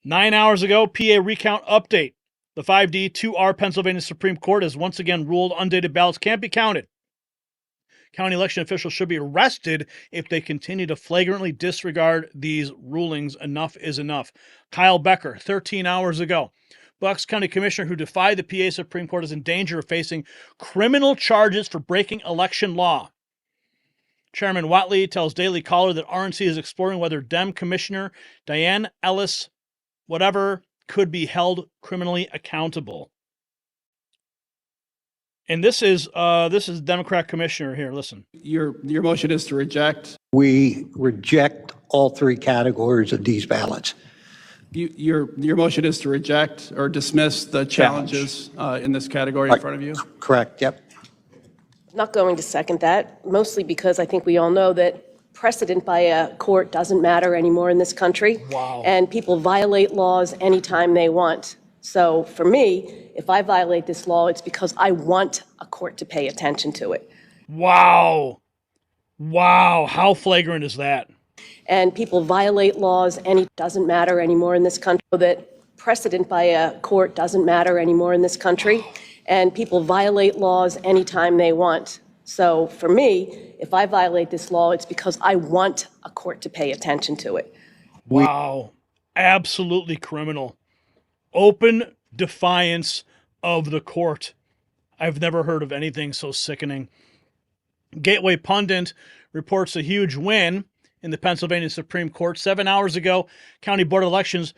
9 hours ago, PA recount update. The 5D 2R Pennsylvania Supreme Court has once again ruled undated ballots can't be counted. County election officials should be arrested if they continue to flagrantly disregard these rulings. Enough is enough. Kyle Becker, 13 hours ago. Bucks County Commissioner who defied the PA Supreme Court is in danger of facing criminal charges for breaking election law. Chairman Whatley tells Daily Caller that RNC is exploring whether Dem Commissioner Diane Ellis could be held criminally accountable. And this is Democrat Commissioner here. Listen. Your motion is to reject. We reject all three categories of these ballots. Your motion is to reject or dismiss the challenges in this category in front of you? Correct, yep. I'm not going to second that, mostly because I think we all know that precedent by a court doesn't matter anymore in this country. Wow. And people violate laws anytime they want. So for me, if I violate this law, it's because I want a court to pay attention to it. Wow. Wow. How flagrant is that? And people violate laws doesn't matter anymore in this country. So that precedent by a court doesn't matter anymore in this country. And people violate laws anytime they want. So for me, if I violate this law, it's because I want a court to pay attention to it. Wow. Absolutely criminal. Open defiance of the court. I've never heard of anything so sickening. Gateway Pundit reports a huge win in the Pennsylvania Supreme Court. 7 hours ago, County Board of Elections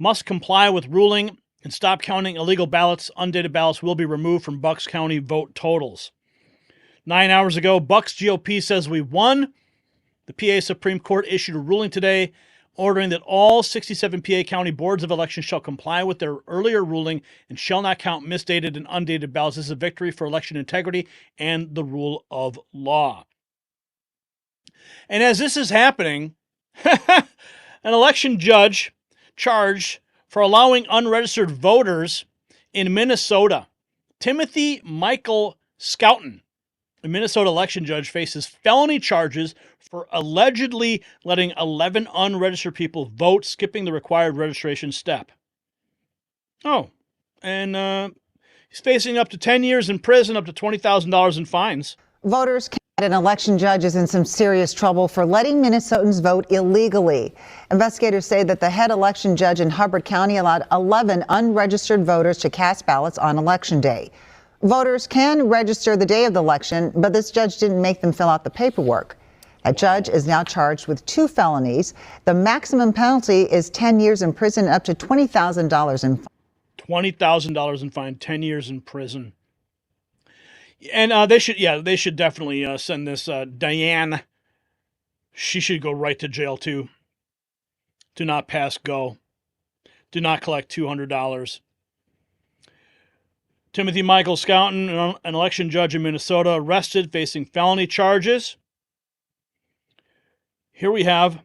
must comply with ruling and stop counting illegal ballots. Undated ballots will be removed from Bucks County vote totals. 9 hours ago, Bucks GOP says we won. The PA Supreme Court issued a ruling today ordering that all 67 PA County Boards of Elections shall comply with their earlier ruling and shall not count misdated and undated ballots. This is a victory for election integrity and the rule of law. And as this is happening, an election judge charged for allowing unregistered voters in Minnesota, Timothy Michael Schouten, a Minnesota election judge, faces felony charges for allegedly letting 11 unregistered people vote, skipping the required registration step. Oh, and he's facing up to 10 years in prison, up to $20,000 in fines. Voters an election judge is in some serious trouble for letting Minnesotans vote illegally. Investigators say that the head election judge in Hubbard County allowed 11 unregistered voters to cast ballots on Election Day. Voters can register the day of the election, but this judge didn't make them fill out the paperwork. That judge is now charged with 2 felonies. The maximum penalty is 10 years in prison, up to $20,000 in fine. $20,000 in fine, 10 years in prison. And they should definitely send this Diane. She should go right to jail too. Do not pass go. Do not collect $200. Timothy Michael Schouten, an election judge in Minnesota, arrested, facing felony charges. Here we have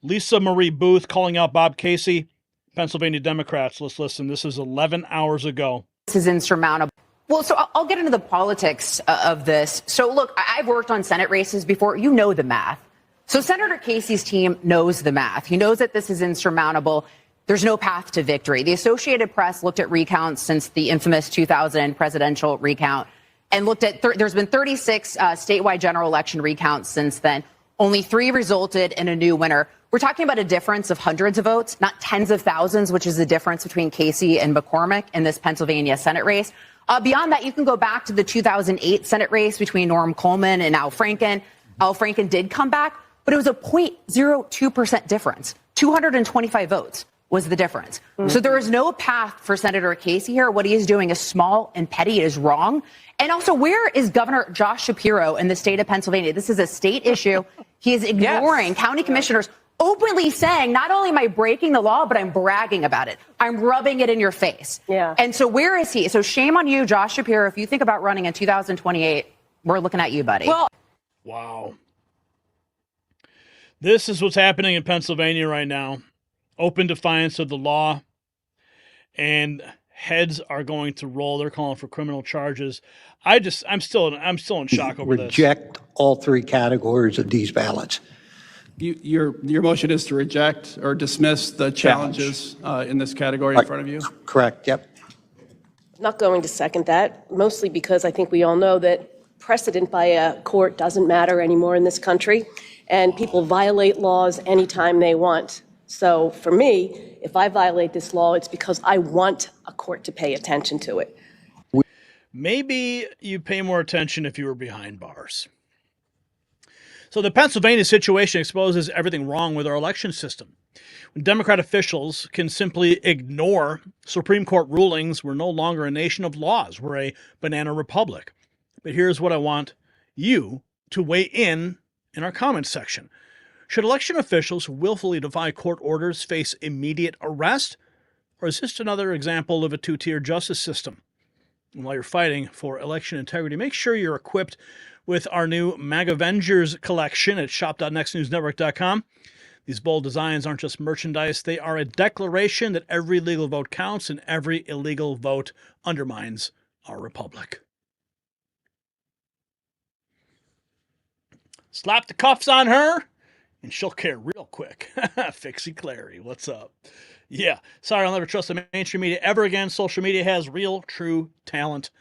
Lisa Marie Booth calling out Bob Casey, Pennsylvania Democrats. Let's listen. This is 11 hours ago. This is insurmountable. Well, so I'll get into the politics of this. So look, I've worked on Senate races before. You know the math. So Senator Casey's team knows the math. He knows that this is insurmountable. There's no path to victory. The Associated Press looked at recounts since the infamous 2000 presidential recount and looked at there's been 36 statewide general election recounts since then. Only 3 resulted in a new winner. We're talking about a difference of hundreds of votes, not tens of thousands, which is the difference between Casey and McCormick in this Pennsylvania Senate race. Beyond that, you can go back to the 2008 Senate race between Norm Coleman and Al Franken. Al Franken did come back, but it was a 0.02% difference. 225 votes was the difference. Mm-hmm. So there is no path for Senator Casey here. What he is doing is small and petty. It is wrong. And also, where is Governor Josh Shapiro in the state of Pennsylvania? This is a state issue. He is ignoring county commissioners openly saying, not only am I breaking the law, but I'm bragging about it. I'm rubbing it in your face. Yeah. And so where is he? So shame on you, Josh Shapiro. If you think about running in 2028, we're looking at you, buddy. Well, wow. This is what's happening in Pennsylvania right now. Open defiance of the law. And heads are going to roll. They're calling for criminal charges. I'm still in shock over this. Reject all 3 categories of these ballots. Your motion is to reject or dismiss the challenges in this category in front of you? Correct, yep. I'm not going to second that, mostly because I think we all know that precedent by a court doesn't matter anymore in this country, and people violate laws anytime they want. So for me, if I violate this law, it's because I want a court to pay attention to it. Maybe you pay more attention if you were behind bars. So the Pennsylvania situation exposes everything wrong with our election system. When Democrat officials can simply ignore Supreme Court rulings, we're no longer a nation of laws. We're a banana republic. But here's what I want you to weigh in our comments section. Should election officials who willfully defy court orders face immediate arrest? Or is this another example of a 2-tier justice system? And while you're fighting for election integrity, make sure you're equipped with our new MAGAvengers collection at shop.nextnewsnetwork.com. These bold designs aren't just merchandise. They are a declaration that every legal vote counts and every illegal vote undermines our republic. Slap the cuffs on her, and she'll care real quick. Fixie Clary, what's up? Yeah, sorry, I'll never trust the mainstream media ever again. Social media has real, true talent.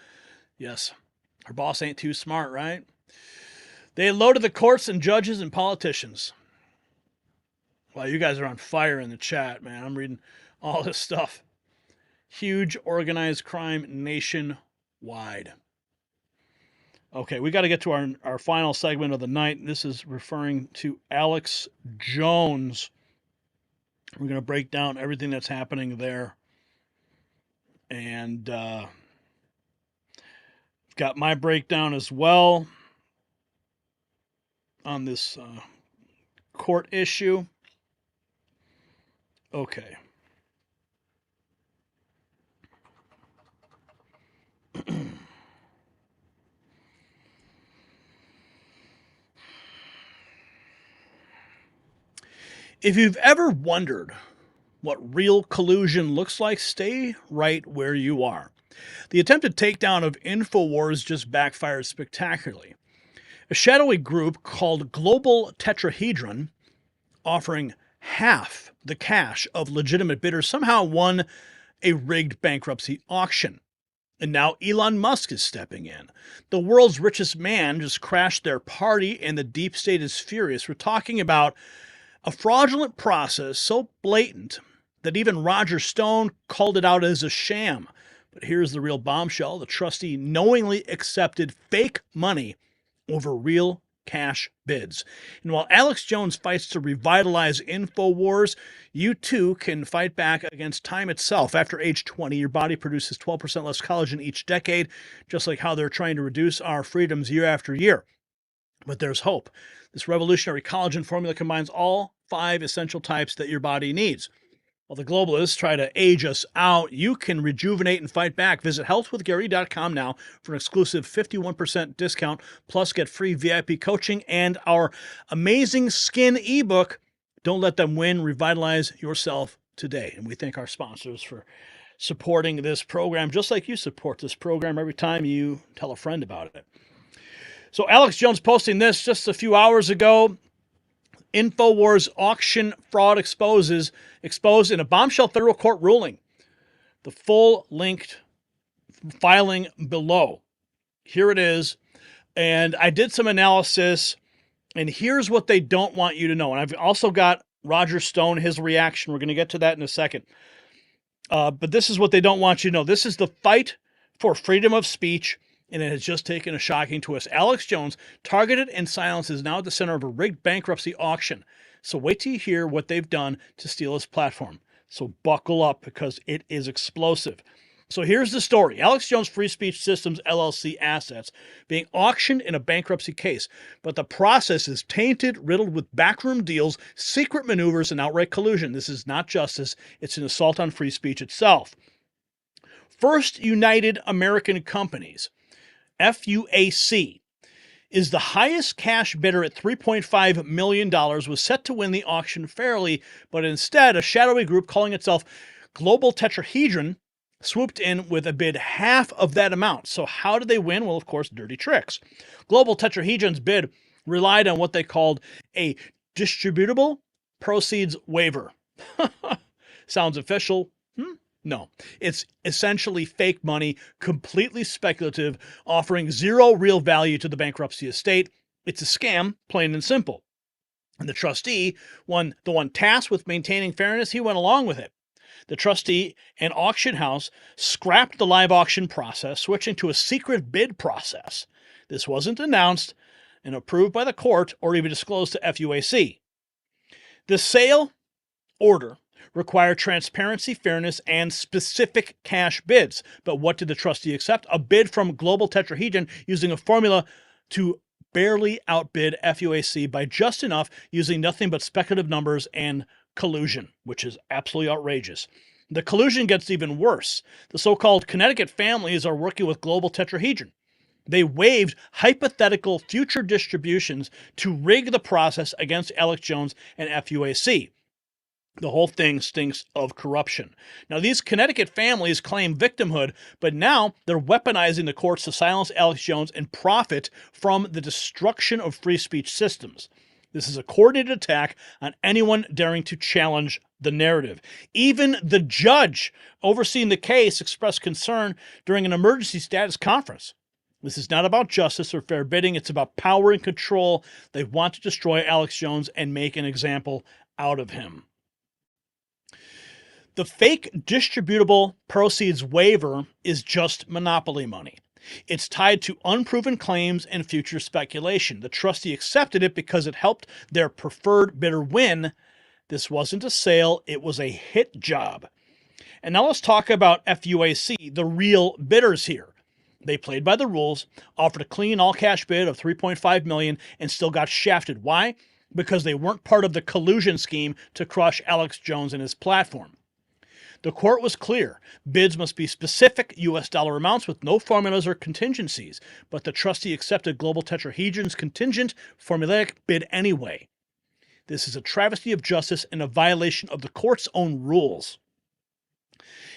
Yes, her boss ain't too smart, right? They loaded the courts and judges and politicians. Wow, you guys are on fire in the chat, man. I'm reading all this stuff. Huge organized crime nationwide. Okay, we got to get to our final segment of the night. This is referring to Alex Jones. We're going to break down everything that's happening there. And I've got my breakdown as well on this court issue. Okay. If you've ever wondered what real collusion looks like, stay right where you are. The attempted takedown of InfoWars just backfired spectacularly. A shadowy group called Global Tetrahedron, offering half the cash of legitimate bidders, somehow won a rigged bankruptcy auction. And now Elon Musk is stepping in. The world's richest man just crashed their party, and the deep state is furious. We're talking about a fraudulent process so blatant that even Roger Stone called it out as a sham. But here's the real bombshell. The trustee knowingly accepted fake money over real cash bids. And while Alex Jones fights to revitalize InfoWars, you too can fight back against time itself. After age 20, your body produces 12% less collagen each decade, just like how they're trying to reduce our freedoms year after year. But there's hope. This revolutionary collagen formula combines all 5 essential types that your body needs. While the globalists try to age us out, you can rejuvenate and fight back. Visit healthwithgary.com now for an exclusive 51% discount, plus get free VIP coaching and our amazing skin ebook, Don't Let Them Win, Revitalize Yourself Today. And we thank our sponsors for supporting this program, just like you support this program every time you tell a friend about it. So Alex Jones posting this just a few hours ago. InfoWars auction fraud exposed in a bombshell federal court ruling. The full linked filing below. Here it is. And I did some analysis, and here's what they don't want you to know. And I've also got Roger Stone, his reaction. We're going to get to that in a second. But this is what they don't want you to know. This is the fight for freedom of speech, and it has just taken a shocking twist. Alex Jones, targeted and silenced, is now at the center of a rigged bankruptcy auction. So wait till you hear what they've done to steal his platform. So buckle up, because it is explosive. So here's the story. Alex Jones Free Speech Systems LLC assets being auctioned in a bankruptcy case. But the process is tainted, riddled with backroom deals, secret maneuvers, and outright collusion. This is not justice. It's an assault on free speech itself. First United American Companies, FUAC, is the highest cash bidder at $3.5 million, was set to win the auction fairly, but instead a shadowy group calling itself Global Tetrahedron swooped in with a bid half of that amount. So how did they win? Well, of course, dirty tricks. Global Tetrahedron's bid relied on what they called a distributable proceeds waiver. Sounds official. No, it's essentially fake money, completely speculative, offering zero real value to the bankruptcy estate. It's a scam, plain and simple. And the trustee, the one tasked with maintaining fairness, he went along with it. The trustee and auction house scrapped the live auction process, switching to a secret bid process. This wasn't announced and approved by the court or even disclosed to FUAC. The sale order require transparency, fairness, and specific cash bids. But what did the trustee accept? A bid from Global Tetrahedron using a formula to barely outbid FUAC by just enough, using nothing but speculative numbers and collusion, which is absolutely outrageous. The collusion gets even worse. The so-called Connecticut families are working with Global Tetrahedron. They waived hypothetical future distributions to rig the process against Alex Jones and FUAC. The whole thing stinks of corruption. Now, these Connecticut families claim victimhood, but now they're weaponizing the courts to silence Alex Jones and profit from the destruction of free speech systems. This is a coordinated attack on anyone daring to challenge the narrative. Even the judge overseeing the case expressed concern during an emergency status conference. This is not about justice or fair bidding. It's about power and control. They want to destroy Alex Jones and make an example out of him. The fake distributable proceeds waiver is just monopoly money. It's tied to unproven claims and future speculation. The trustee accepted it because it helped their preferred bidder win. This wasn't a sale, it was a hit job. And now let's talk about FUAC, the real bidders here. They played by the rules, offered a clean all-cash bid of $3.5 million, and still got shafted. Why? Because they weren't part of the collusion scheme to crush Alex Jones and his platform. The court was clear. Bids must be specific U.S. dollar amounts with no formulas or contingencies, but the trustee accepted global tetrahedron's contingent formulaic bid anyway. This is a travesty of justice and a violation of the court's own rules.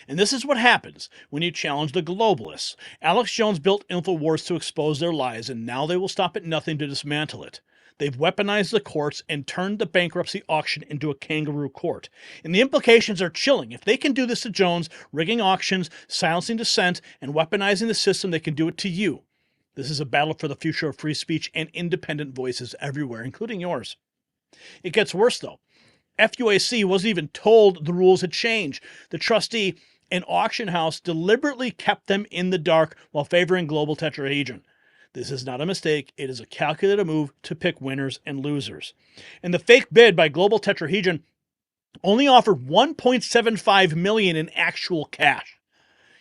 And this is what happens when you challenge the globalists. Alex Jones built InfoWars to expose their lies, and now they will stop at nothing to dismantle it. They've weaponized the courts and turned the bankruptcy auction into a kangaroo court. And the implications are chilling. If they can do this to Jones, rigging auctions, silencing dissent, and weaponizing the system, they can do it to you. This is a battle for the future of free speech and independent voices everywhere, including yours. It gets worse, though. FUAC wasn't even told the rules had changed. The trustee and auction house deliberately kept them in the dark while favoring global tetrahedron. This is not a mistake. It is a calculated move to pick winners and losers. And the fake bid by global tetrahedron only offered $1.75 million in actual cash.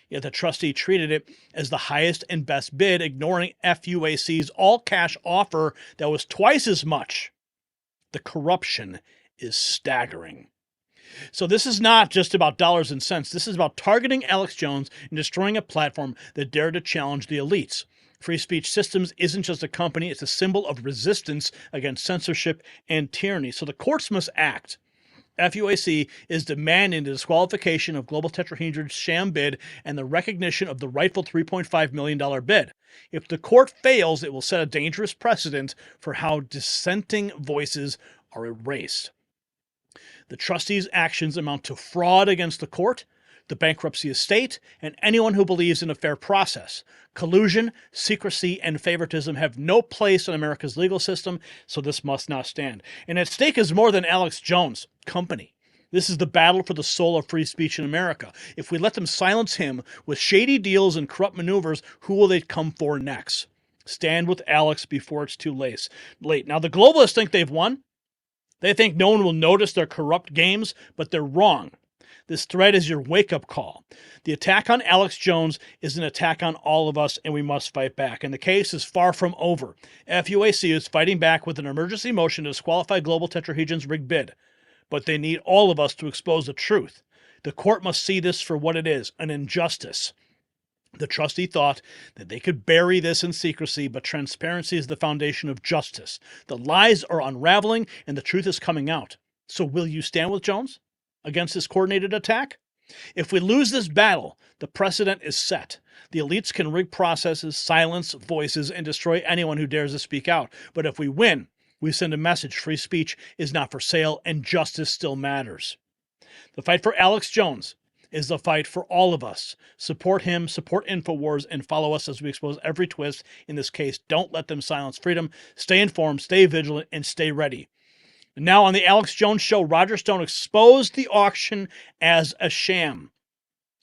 Yet the trustee treated it as the highest and best bid, ignoring FUAC's all-cash offer that was twice as much. The corruption is staggering. So this is not just about dollars and cents. This is about targeting Alex Jones and destroying a platform that dared to challenge the elites. Free Speech Systems isn't just a company, it's a symbol of resistance against censorship and tyranny. So the courts must act. FUAC is demanding the disqualification of global tetrahedron's sham bid and the recognition of the rightful $3.5 million bid. If the court fails, it will set a dangerous precedent for how dissenting voices are erased. The trustees' actions amount to fraud against the court, the bankruptcy estate, and anyone who believes in a fair process. Collusion, secrecy, and favoritism have no place in America's legal system, so this must not stand. And at stake is more than Alex Jones' company. This is the battle for the soul of free speech in America. If we let them silence him with shady deals and corrupt maneuvers, who will they come for next? Stand with Alex before it's too late. Now, the globalists think they've won. They think no one will notice their corrupt games, but they're wrong. This threat is your wake-up call. The attack on Alex Jones is an attack on all of us, and we must fight back. And the case is far from over. FUAC is fighting back with an emergency motion to disqualify global tetrahedron's rigged bid. But they need all of us to expose the truth. The court must see this for what it is, an injustice. The trustee thought that they could bury this in secrecy, but transparency is the foundation of justice. The lies are unraveling, and the truth is coming out. So will you stand with Jones against this coordinated attack? If we lose this battle, the precedent is set. The elites can rig processes, silence voices, and destroy anyone who dares to speak out. But if we win, we send a message: free speech is not for sale, and justice still matters. The fight for Alex Jones is the fight for all of us. Support him, support InfoWars, and follow us as we expose every twist in this case. Don't let them silence freedom. Stay informed, stay vigilant, and stay ready. Now on the Alex Jones Show, Roger Stone exposed the auction as a sham.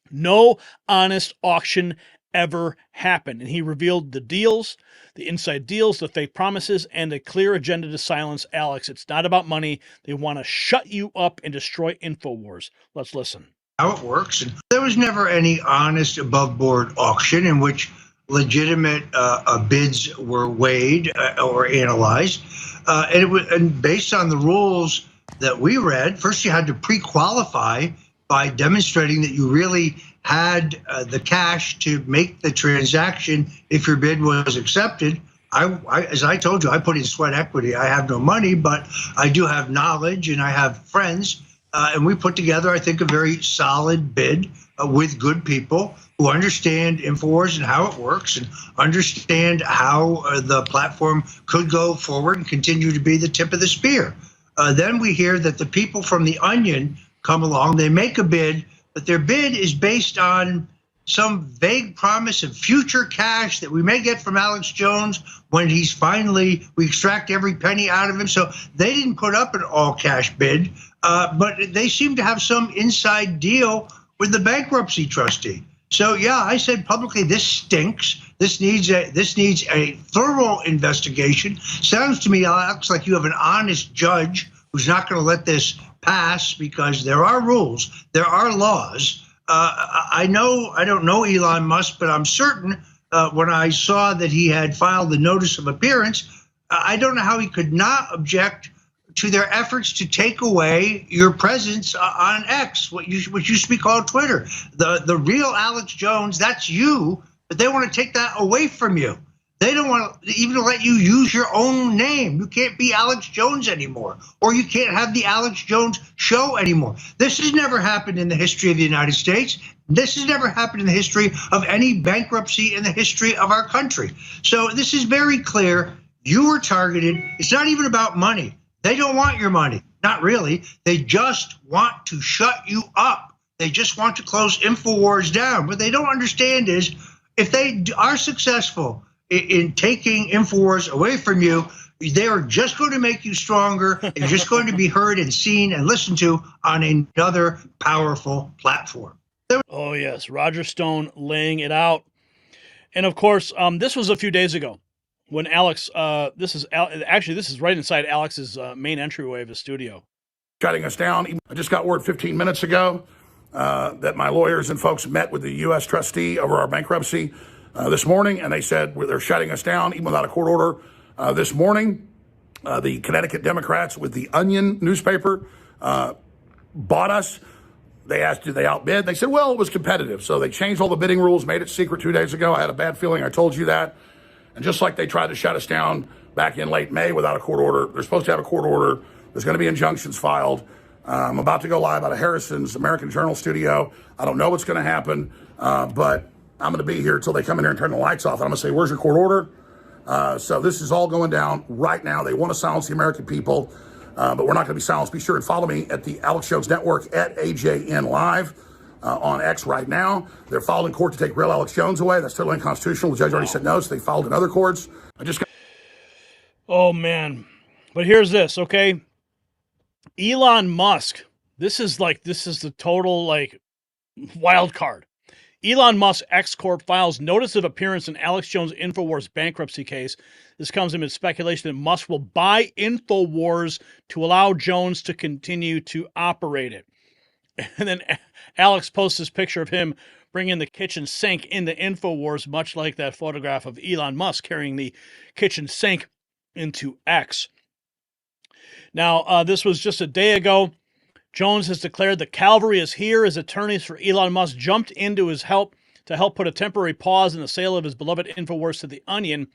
No honest auction ever happened. And he revealed the deals, the inside deals, the fake promises, and a clear agenda to silence Alex. It's not about money. They want to shut you up and destroy InfoWars. Let's listen. How it works. And there was never any honest above-board auction in which legitimate bids were weighed or analyzed. And based on the rules that we read, first you had to pre-qualify by demonstrating that you really had the cash to make the transaction if your bid was accepted. As I told you, I put in sweat equity. I have no money, but I do have knowledge and I have friends. And we put together, I think, a very solid bid with good people who understand InfoWars and how it works and understand how the platform could go forward and continue to be the tip of the spear. Then we hear that the people from the Onion come along, they make a bid, but their bid is based on some vague promise of future cash that we may get from Alex Jones when we extract every penny out of him. So they didn't put up an all cash bid, but they seem to have some inside deal with the bankruptcy trustee. So yeah, I said publicly, this stinks. This needs a thorough investigation. Sounds to me, Alex, like you have an honest judge who's not going to let this pass because there are rules, there are laws. I don't know Elon Musk, but I'm certain when I saw that he had filed the notice of appearance, I don't know how he could not object to their efforts to take away your presence on X, what used to be called Twitter. The real Alex Jones, that's you, but they want to take that away from you. They don't want to even let you use your own name. You can't be Alex Jones anymore, or you can't have the Alex Jones show anymore. This has never happened in the history of the United States. This has never happened in the history of any bankruptcy in the history of our country. So this is very clear. You were targeted. It's not even about money. They don't want your money. Not really. They just want to shut you up. They just want to close InfoWars down. What they don't understand is if they are successful in taking InfoWars away from you, they are just going to make you stronger. And you're just going to be heard and seen and listened to on another powerful platform. Oh, yes. Roger Stone laying it out. And of course, this was a few days ago when Alex, this is right inside Alex's main entryway of the studio. Shutting us down. I just got word 15 minutes ago that my lawyers and folks met with the U.S. trustee over our bankruptcy this morning, and they said they're shutting us down even without a court order. This morning, the Connecticut Democrats with the Onion newspaper bought us. They asked, did they outbid? They said, well, it was competitive. So they changed all the bidding rules, made it secret 2 days ago. I had a bad feeling. I told you that. And just like they tried to shut us down back in late May without a court order, they're supposed to have a court order. There's going to be injunctions filed. I'm about to go live out of Harrison's American Journal studio. I don't know what's going to happen, but I'm going to be here until they come in here and turn the lights off. And I'm going to say, where's your court order? So this is all going down right now. They want to silence the American people, but we're not going to be silenced. Be sure and follow me at the Alex Jones Network at AJN Live on X right now. They're filed in court to take real Alex Jones away. That's totally unconstitutional. The judge already said no, so they filed in other courts. Oh, man. But here's this, okay? Elon Musk. This is the total, wild card. Elon Musk X Corp files notice of appearance in Alex Jones InfoWars bankruptcy case. This comes amid speculation that Musk will buy InfoWars to allow Jones to continue to operate it. And then Alex posts this picture of him bringing the kitchen sink into InfoWars, much like that photograph of Elon Musk carrying the kitchen sink into X. Now, this was just a day ago. Jones has declared the cavalry is here. His attorneys for Elon Musk jumped into his help to help put a temporary pause in the sale of his beloved InfoWars to The Onion.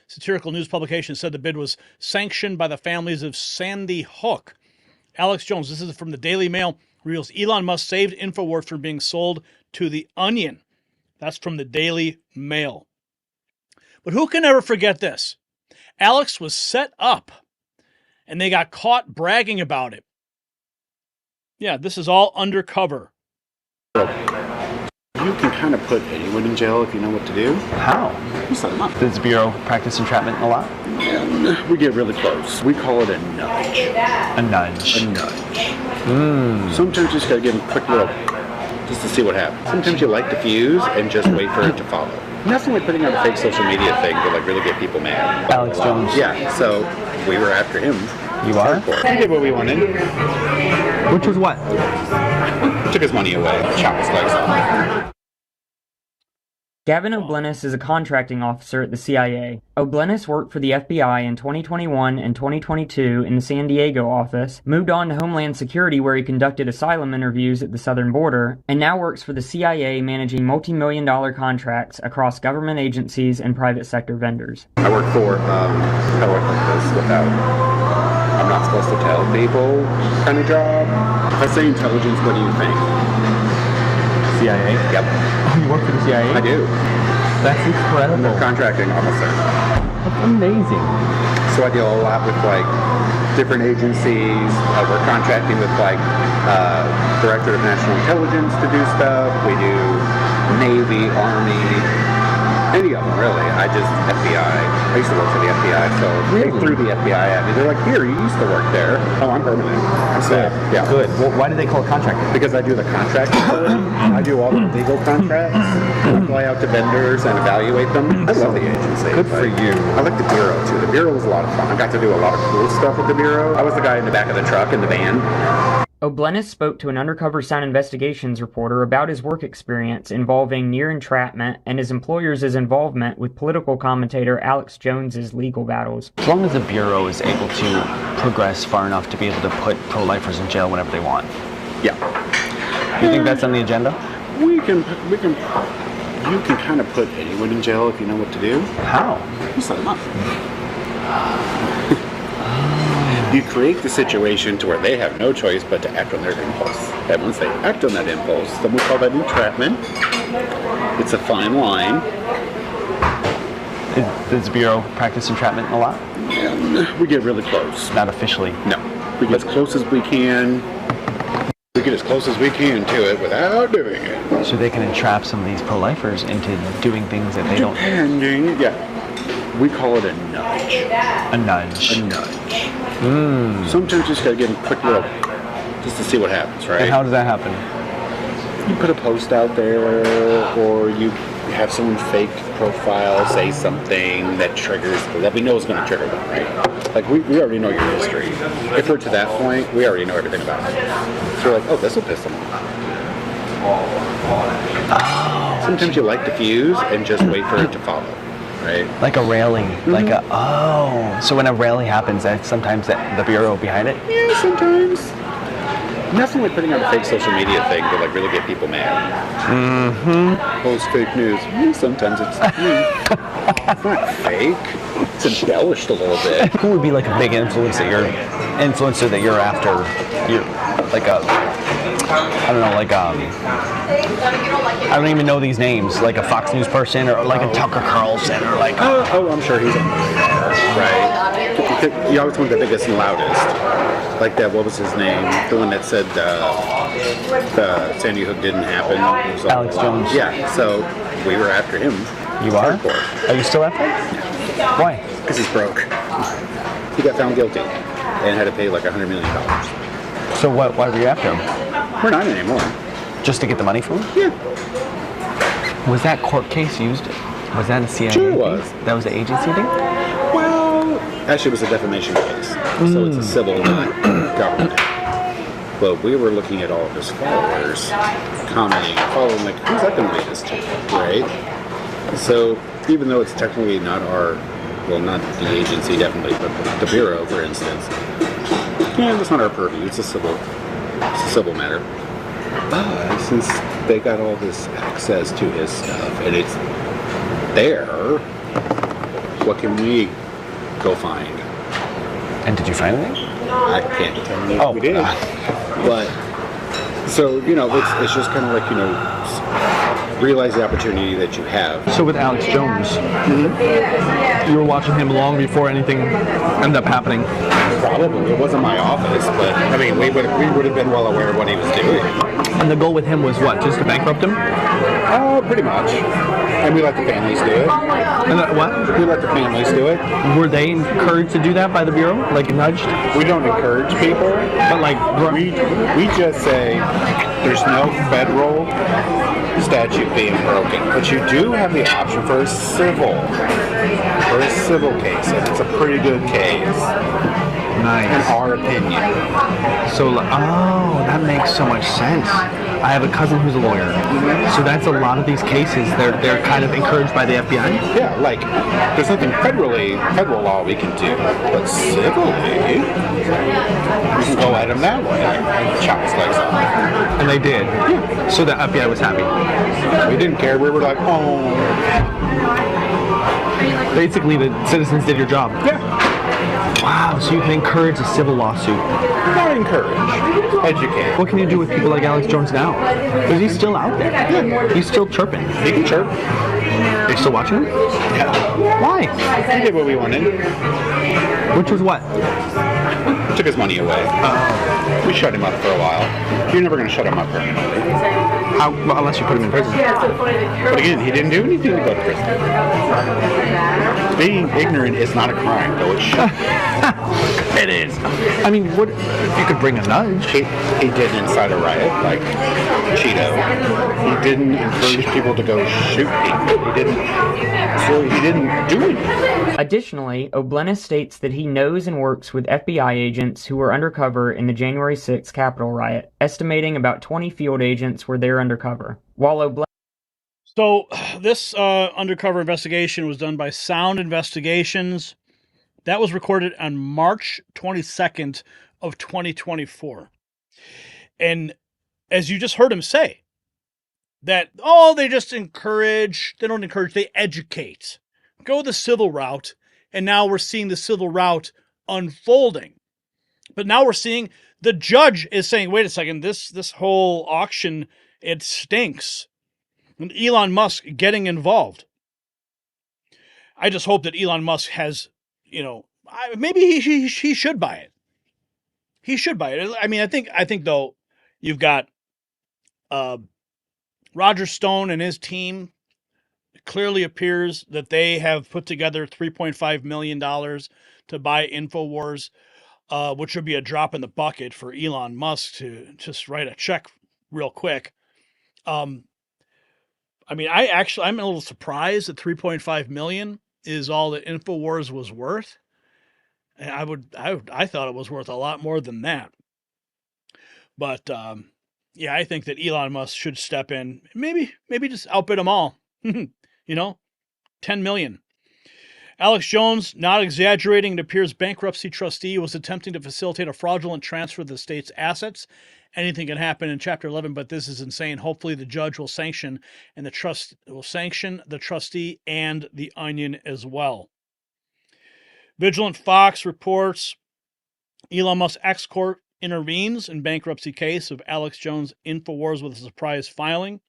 Satirical news publication said the bid was sanctioned by the families of Sandy Hook. Alex Jones, this is from the Daily Mail, reveals Elon Musk saved InfoWars from being sold to The Onion. That's from the Daily Mail. But who can ever forget this? Alex was set up, and they got caught bragging about it. Yeah, this is all undercover. You can kind of put anyone in jail if you know what to do. How? You set them up. Does the Bureau practice entrapment a lot? Yeah, we get really close. We call it a nudge. A nudge? A nudge. Sometimes you just got to give them a quick little, just to see what happens. Sometimes you light the fuse and just wait for it to follow. Nothing like putting out a fake social media thing to really get people mad. Alex Jones. Yeah, so we were after him. You are? We did what we wanted. Which was what? Took his money away, chopped his legs off. Gavin O'Blennis is a contracting officer at the CIA. O'Blennis worked for the FBI in 2021 and 2022 in the San Diego office, moved on to Homeland Security where he conducted asylum interviews at the southern border, and now works for the CIA managing multi-million-dollar contracts across government agencies and private sector vendors. I work for, how do I put this without, I'm not supposed to tell people kind of job. If I say intelligence, what do you think? CIA? Yep. Oh, you work for the CIA? I do. That's incredible. I'm a contracting officer. That's amazing. So I deal a lot with like different agencies. We're contracting with like Director of National Intelligence to do stuff. We do Navy, Army, any of them really. I just FBI. I used to work for the FBI, so they threw the FBI at me. They're like, "Here, you used to work there." Oh, I'm permanent. So yeah, good. Well, why do they call it contracting? Because I do the contracting. I do all the legal contracts. I fly out to vendors and evaluate them. I love the agency. Good for you. I like the Bureau too. The Bureau was a lot of fun. I got to do a lot of cool stuff with the Bureau. I was the guy in the back of the truck in the van. O'Blennis spoke to an undercover Sound Investigations reporter about his work experience involving near entrapment and his employer's involvement with political commentator Alex Jones's legal battles. As long as the Bureau is able to progress far enough to be able to put pro-lifers in jail whenever they want. Yeah. You think that's on the agenda? You can kind of put anyone in jail if you know what to do. How? You set them up. You create the situation to where they have no choice but to act on their impulse. And once they act on that impulse, then we call that entrapment. It's a fine line. Does the Bureau practice entrapment a lot? We get really close. Not officially? No. We get as close as we can. We get as close as we can to it without doing it. So they can entrap some of these pro-lifers into doing things that they don't... Depending, yeah. We call it a nudge. A nudge. A nudge. Sometimes you just gotta give them a quick little, just to see what happens, right? And how does that happen? You put a post out there, or you have someone fake profile say something that triggers, that we know is gonna trigger them, right? Like we already know your history. If we're to that point, we already know everything about it. So we're like, oh, this will piss them off. Sometimes you light the fuse and just wait for it to follow. Right. Like a rally, like a, so when a rally happens, that's sometimes the Bureau behind it? Yeah, sometimes. Nothing like putting out a fake social media thing to like really get people mad. Post fake news. Sometimes it's not fake. It's embellished a little bit. Who would be like a big influencer that you're after? You're like a, I don't know, like I don't even know these names, like a Fox News person or like a Tucker Carlson or like... Oh, I'm sure he's on the radar, right? You always want the biggest and loudest. Like that, what was his name? The one that said the Sandy Hook didn't happen. Alex Jones. Yeah, so we were after him. You are? Are you still after him? Yeah. Why? Because he's broke. He got found guilty and had to pay like $100 million. So why were you after him? We're not anymore. Just to get the money from him? Yeah. Was that court case used? Was that a CIA? Sure it was. That was the agency thing? Well, actually it was a defamation case. So it's a civil, not government. But we were looking at all of his followers, commenting, following, like, who's that going to lead us to, right? So even though it's technically not our, well, not the agency definitely, but the Bureau, for instance, yeah, that's not our purview. It's a civil matter. But since they got all this access to his stuff and it's there, what can we go find? And did you find anything? I can't tell you if we did. But, so, you know, it's just kind of like, you know, realize the opportunity that you have. So with Alex Jones, you were watching him long before anything ended up happening? Probably. It wasn't my office, but, I mean, we would have been well aware of what he was doing. And the goal with him was what, just to bankrupt him? Pretty much. And we let the families do it. And what? We let the families do it. Were they encouraged to do that by the Bureau? Like nudged? We don't encourage people. But like... We just say there's no federal statute being broken. But you do have the option for a civil case. And it's a pretty good case. Nice. In our opinion. So, that makes so much sense. I have a cousin who's a lawyer. So that's a lot of these cases. They're kind of encouraged by the FBI. Yeah, like there's nothing federal law we can do, but civilly, we can go at him that way and chop his legs off. And they did. Yeah. So the FBI was happy. We didn't care. We were like, oh. Basically, the citizens did your job. Yeah. Wow, so you can encourage a civil lawsuit. Not encourage, educate. What can you do with people like Alex Jones now? Because he's still out there. Yeah. He's still chirping. He can chirp. Are you still watching him? Yeah. Why? We did what we wanted. Which was what? Took his money away. We shut him up for a while. You're never going to shut him up permanently. Unless you put him in prison. But again, he didn't do anything to go to prison. Being ignorant is not a crime, though it should. It is. I mean, what if you could bring a nudge? He did incite a riot, like Cheeto. He didn't encourage people to go shoot people. He didn't do anything. Additionally, O'Bleness states that he knows and works with FBI agents who were undercover in the January 6th Capitol riot, estimating about 20 field agents were there undercover. While O'Bleness... So this undercover investigation was done by Sound Investigations. That was recorded on March 22nd of 2024. And as you just heard him say, that, they just encourage, they don't encourage, they educate. Go the civil route, and now we're seeing the civil route unfolding. But now we're seeing the judge is saying, wait a second, this whole auction, it stinks. And Elon Musk getting involved. I just hope that Elon Musk has, maybe he should buy it. He should buy it. I mean, I think though, you've got Roger Stone and his team. It clearly appears that they have put together $3.5 million to buy InfoWars, which would be a drop in the bucket for Elon Musk to just write a check real quick. I'm a little surprised that $3.5 million is all that InfoWars was worth. And I thought it was worth a lot more than that. But I think that Elon Musk should step in, maybe just outbid them all. 10 million. Alex Jones, not exaggerating, it appears bankruptcy trustee was attempting to facilitate a fraudulent transfer of the state's assets. Anything can happen in Chapter 11, but this is insane. Hopefully the judge will sanction the trustee and the Onion as well. Vigilant Fox reports Elon Musk ex-court intervenes in bankruptcy case of Alex Jones InfoWars with a surprise filing.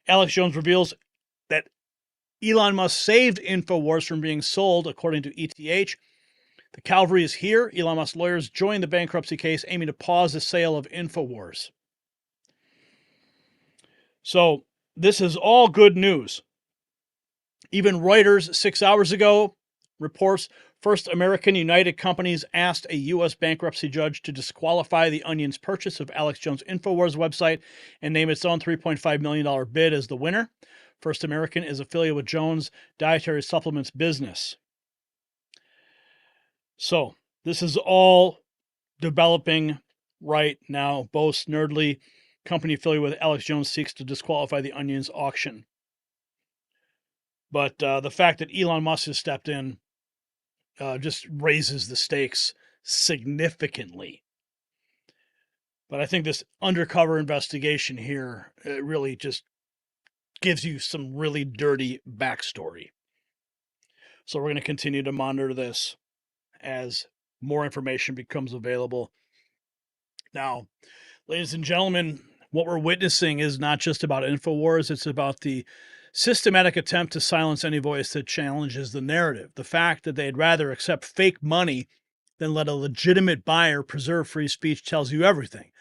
Alex Jones reveals that Elon Musk saved InfoWars from being sold, according to ETH. The cavalry is here. Elon Musk's lawyers joined the bankruptcy case, aiming to pause the sale of InfoWars. So this is all good news. Even Reuters 6 hours ago reports First American United Companies asked a U.S. bankruptcy judge to disqualify the Onion's purchase of Alex Jones' InfoWars website and name its own $3.5 million bid as the winner. First American is affiliated with Jones' dietary supplements business. So this is all developing right now. Bose Nerdly, company affiliated with Alex Jones, seeks to disqualify the Onion's auction. But the fact that Elon Musk has stepped in just raises the stakes significantly. But I think this undercover investigation here really just gives you some really dirty backstory. So we're going to continue to monitor this as more information becomes available. Now, ladies and gentlemen, what we're witnessing is not just about InfoWars, it's about the systematic attempt to silence any voice that challenges the narrative. The fact that they'd rather accept fake money than let a legitimate buyer preserve free speech tells you everything.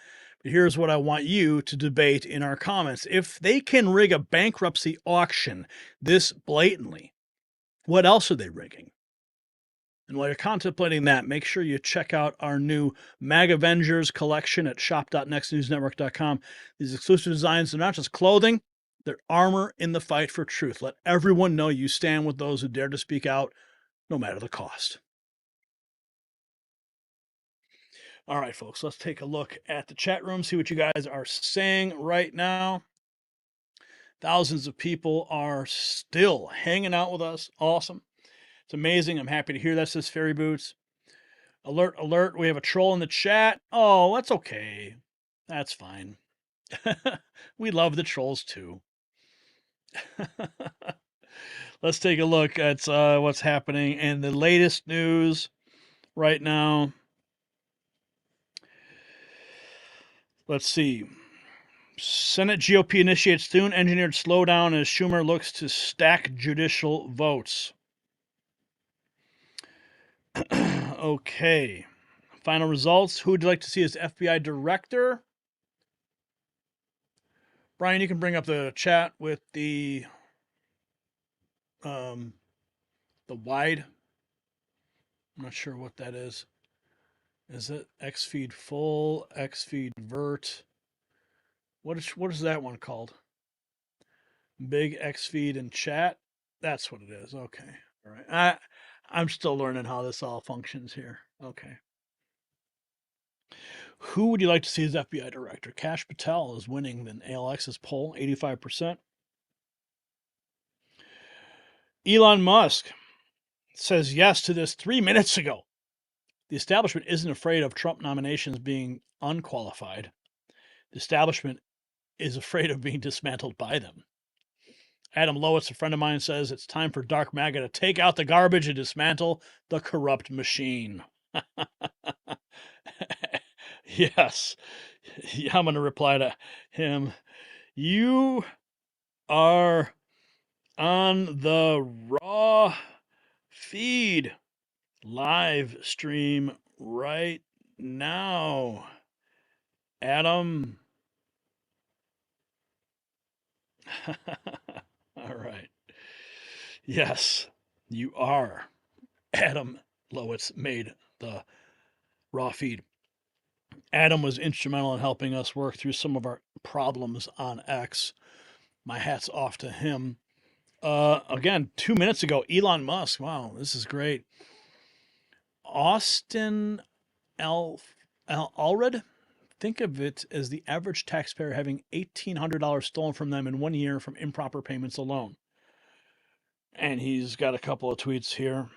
But here's what I want you to debate in our comments. If they can rig a bankruptcy auction this blatantly, what else are they rigging? And while you're contemplating that, make sure you check out our new Mag Avengers collection at shop.nextnewsnetwork.com. These exclusive designs are not just clothing, they're armor in the fight for truth. Let everyone know you stand with those who dare to speak out, no matter the cost. All right, folks, let's take a look at the chat room, see what you guys are saying right now. Thousands of people are still hanging out with us. Awesome. It's amazing. I'm happy to hear that, says Fairy Boots. Alert, alert. We have a troll in the chat. Oh, that's okay. That's fine. We love the trolls too. Let's take a look at what's happening in the latest news right now. Let's see. Senate GOP initiates soon engineered slowdown as Schumer looks to stack judicial votes. Okay. Final results. Who would you like to see as FBI director? Brian, you can bring up the chat with the wide. I'm not sure what that is. Is it Xfeed full, Xfeed vert? What is that one called? Big Xfeed and chat? That's what it is. Okay. All right. I'm still learning how this all functions here. Okay. Who would you like to see as FBI director? Kash Patel is winning the ALX's poll, 85%. Elon Musk says yes to this 3 minutes ago. The establishment isn't afraid of Trump nominations being unqualified. The establishment is afraid of being dismantled by them. Adam Lowitz, a friend of mine, says it's time for Dark MAGA to take out the garbage and dismantle the corrupt machine. Yes. I'm going to reply to him. You are on the raw feed live stream right now, Adam. All right. Yes, you are. Adam Lowitz made the raw feed. Adam was instrumental in helping us work through some of our problems on X. My hat's off to him. Again, 2 minutes ago, Elon Musk. Wow, this is great. Austin Allred. Think of it as the average taxpayer having $1,800 stolen from them in 1 year from improper payments alone. And he's got a couple of tweets here.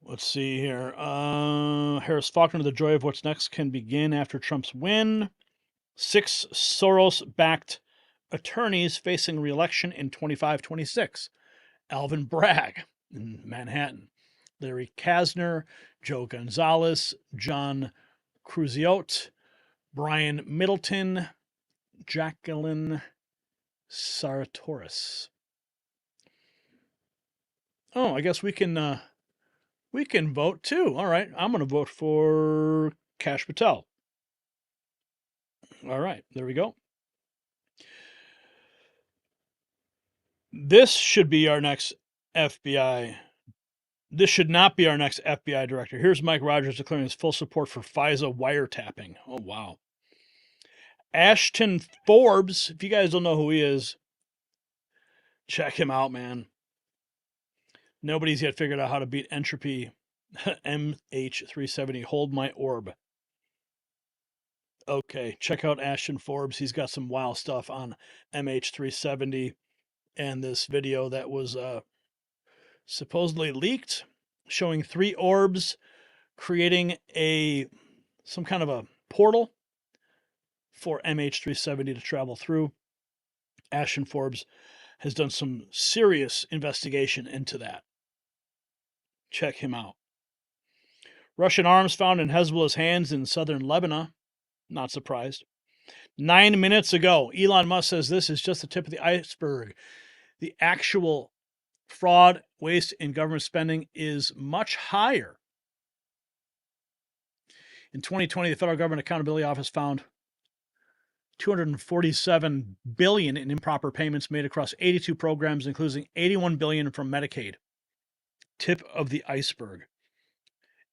Let's see here. Harris Faulkner, the joy of what's next can begin after Trump's win. 6 Soros-backed attorneys facing re-election in 25-26. Alvin Bragg in Manhattan. Larry Kasner, Joe Gonzalez, John Cruziot, Brian Middleton, Jacqueline Sartoris. Oh, I guess we can vote too. All right, I'm going to vote for Kash Patel. All right, there we go. This should be our next FBI. This should not be our next FBI director. Here's Mike Rogers declaring his full support for FISA wiretapping. Oh, wow. Ashton Forbes, if you guys don't know who he is, check him out, man. Nobody's yet figured out how to beat entropy. MH370, hold my orb. Okay, check out Ashton Forbes. He's got some wild stuff on MH370 and this video that was supposedly leaked, showing 3 orbs creating some kind of a portal for MH370 to travel through. Ashton Forbes has done some serious investigation into that. Check him out. Russian arms found in Hezbollah's hands in southern Lebanon. Not surprised. 9 minutes ago, Elon Musk says this is just the tip of the iceberg. The actual fraud, waste in government spending is much higher. In 2020, the Federal Government Accountability Office found $247 billion in improper payments made across 82 programs, including $81 billion from Medicaid. Tip of the iceberg.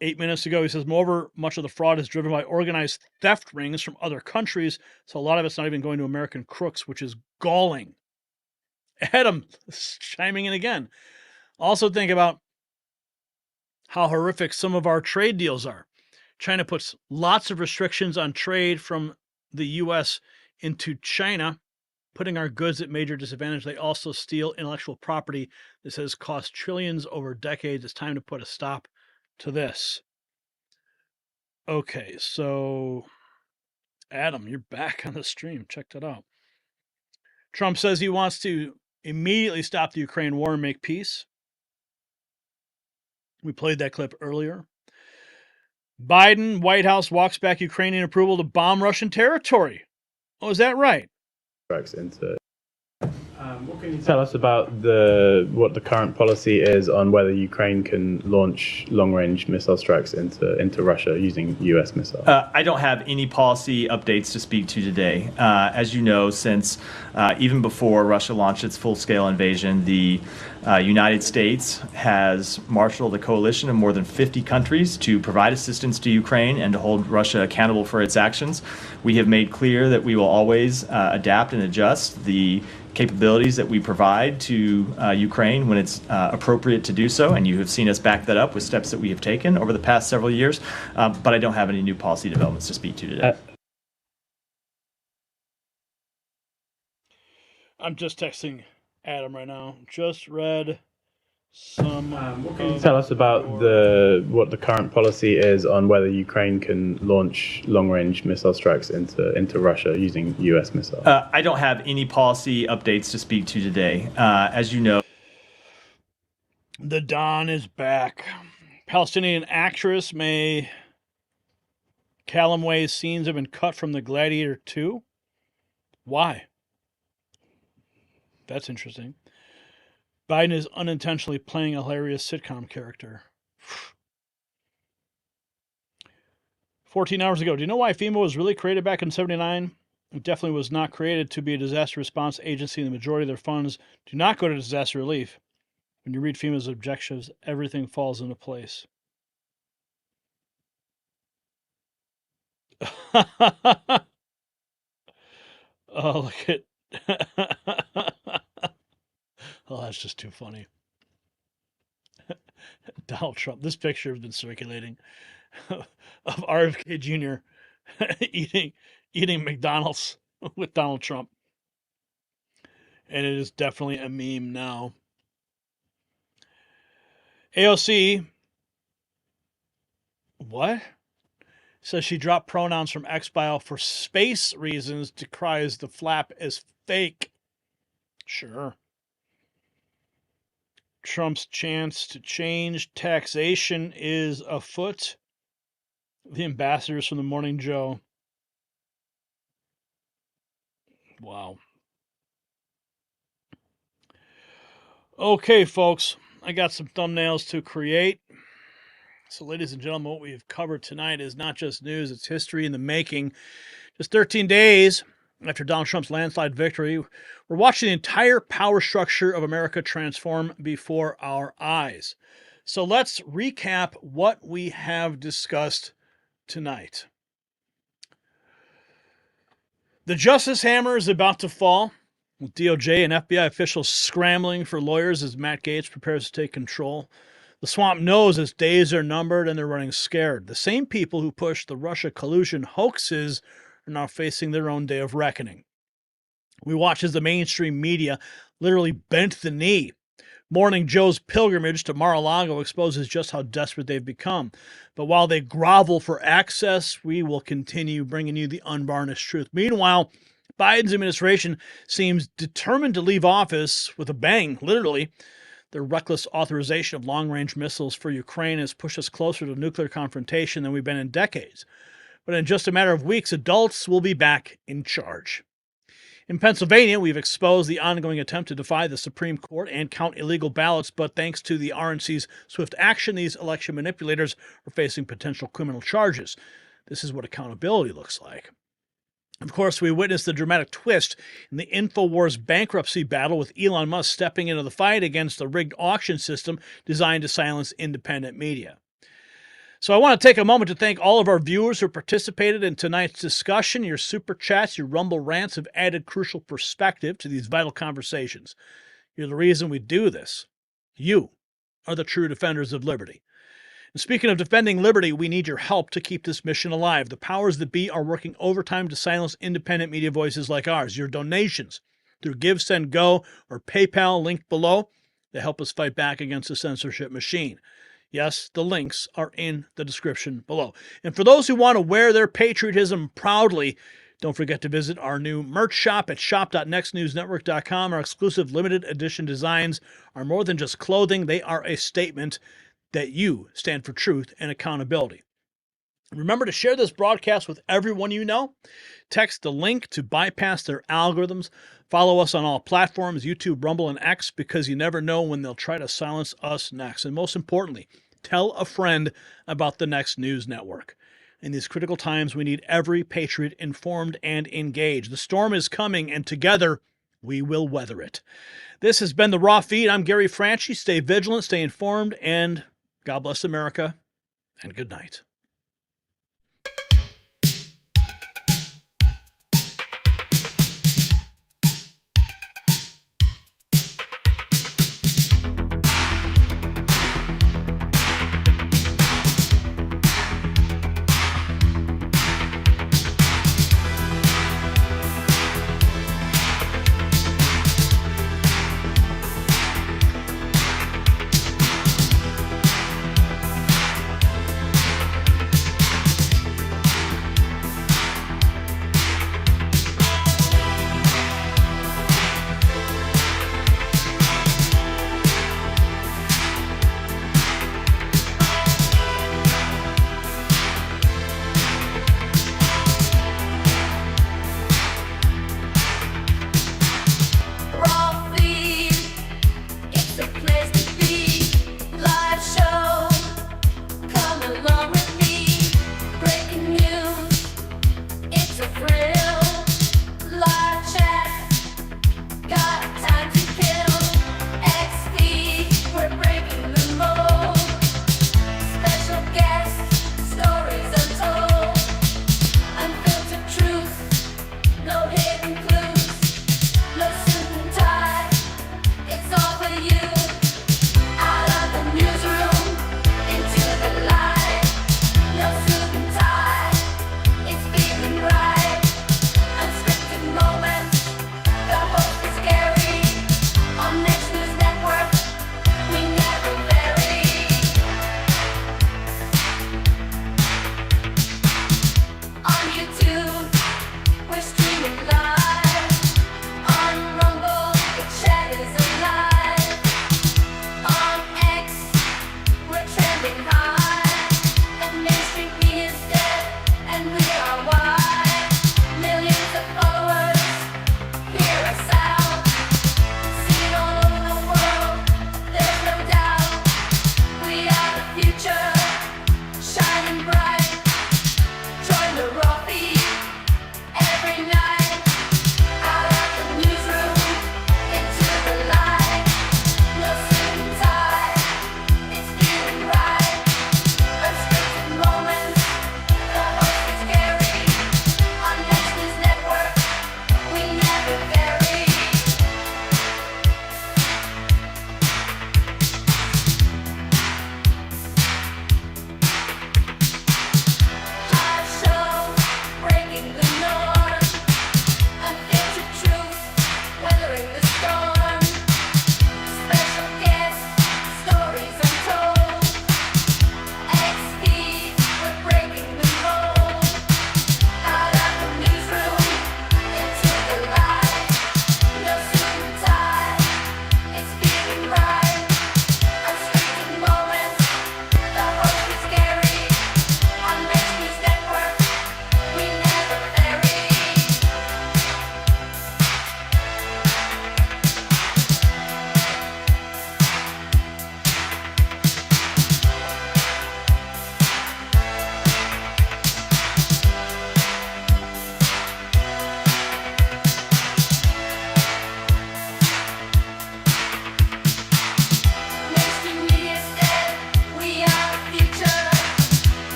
8 minutes ago, he says, moreover, much of the fraud is driven by organized theft rings from other countries, so a lot of it's not even going to American crooks, which is galling. Adam chiming in again. Also think about how horrific some of our trade deals are. China puts lots of restrictions on trade from the U.S. into China, putting our goods at major disadvantage. They also steal intellectual property. This has cost trillions over decades. It's time to put a stop to this. Okay, so Adam, you're back on the stream. Check that out. Trump says he wants to immediately stop the Ukraine war and make peace. We played that clip earlier. Biden, White House walks back Ukrainian approval to bomb Russian territory. Oh, is that right? What can you tell us about what the current policy is on whether Ukraine can launch long-range missile strikes into Russia using U.S. missiles? I don't have any policy updates to speak to today. As you know, since even before Russia launched its full-scale invasion, the United States has marshaled a coalition of more than 50 countries to provide assistance to Ukraine and to hold Russia accountable for its actions. We have made clear that we will always adapt and adjust the capabilities that we provide to Ukraine when it's appropriate to do so, and you have seen us back that up with steps that we have taken over the past several years, but I don't have any new policy developments to speak to today. I'm just texting Adam right now. Just read some. What can you tell us about what the current policy is on whether Ukraine can launch long-range missile strikes into Russia using U.S. missiles? I don't have any policy updates to speak to today. As you know, the Don is back. Palestinian actress May Callumway's scenes have been cut from the Gladiator 2. Why? That's interesting. Biden is unintentionally playing a hilarious sitcom character. 14 hours ago. Do you know why FEMA was really created back in 79? It definitely was not created to be a disaster response agency. The majority of their funds do not go to disaster relief. When you read FEMA's objectives, everything falls into place. Oh, look at... Oh, that's just too funny. Donald Trump. This picture has been circulating of RFK Jr. eating McDonald's with Donald Trump. And it is definitely a meme now. AOC, what? Says she dropped pronouns from X-Bio for space reasons, decries the flap as fake. Sure. Trump's chance to change taxation is afoot. The ambassadors from the Morning Joe. Wow. Okay, folks. I got some thumbnails to create. So, ladies and gentlemen, what we've covered tonight is not just news, it's history in the making. Just 13 days after Donald Trump's landslide victory, we're watching the entire power structure of America transform before our eyes. So let's recap what we have discussed tonight. The justice hammer is about to fall, with DOJ and FBI officials scrambling for lawyers as Matt Gaetz prepares to take control. The swamp knows its days are numbered and they're running scared. The same people who pushed the Russia collusion hoaxes are now facing their own day of reckoning. We watch as the mainstream media literally bent the knee. Morning Joe's pilgrimage to Mar-a-Lago exposes just how desperate they've become. But while they grovel for access, we will continue bringing you the unvarnished truth. Meanwhile, Biden's administration seems determined to leave office with a bang, literally. Their reckless authorization of long-range missiles for Ukraine has pushed us closer to nuclear confrontation than we've been in decades. But in just a matter of weeks, adults will be back in charge. In Pennsylvania, we've exposed the ongoing attempt to defy the Supreme Court and count illegal ballots, but thanks to the RNC's swift action, these election manipulators are facing potential criminal charges. This is what accountability looks like. Of course, we witnessed the dramatic twist in the InfoWars bankruptcy battle, with Elon Musk stepping into the fight against the rigged auction system designed to silence independent media. So I want to take a moment to thank all of our viewers who participated in tonight's discussion. Your super chats, your Rumble rants have added crucial perspective to these vital conversations. You're the reason we do this. You are the true defenders of liberty. And speaking of defending liberty, we need your help to keep this mission alive. The powers that be are working overtime to silence independent media voices like ours. Your donations through Give, Send, Go, or PayPal, link below, they help us fight back against the censorship machine. Yes, the links are in the description below. And for those who want to wear their patriotism proudly, don't forget to visit our new merch shop at shop.nextnewsnetwork.com. Our exclusive limited edition designs are more than just clothing. They are a statement that you stand for truth and accountability. Remember to share this broadcast with everyone you know. Text the link to bypass their algorithms. Follow us on all platforms, YouTube, Rumble, and X, because you never know when they'll try to silence us next. And most importantly, tell a friend about the Next News Network. In these critical times, we need every patriot informed and engaged. The storm is coming, and together we will weather it. This has been the Raw Feed. I'm Gary Franchi. Stay vigilant, stay informed, and God bless America, and good night.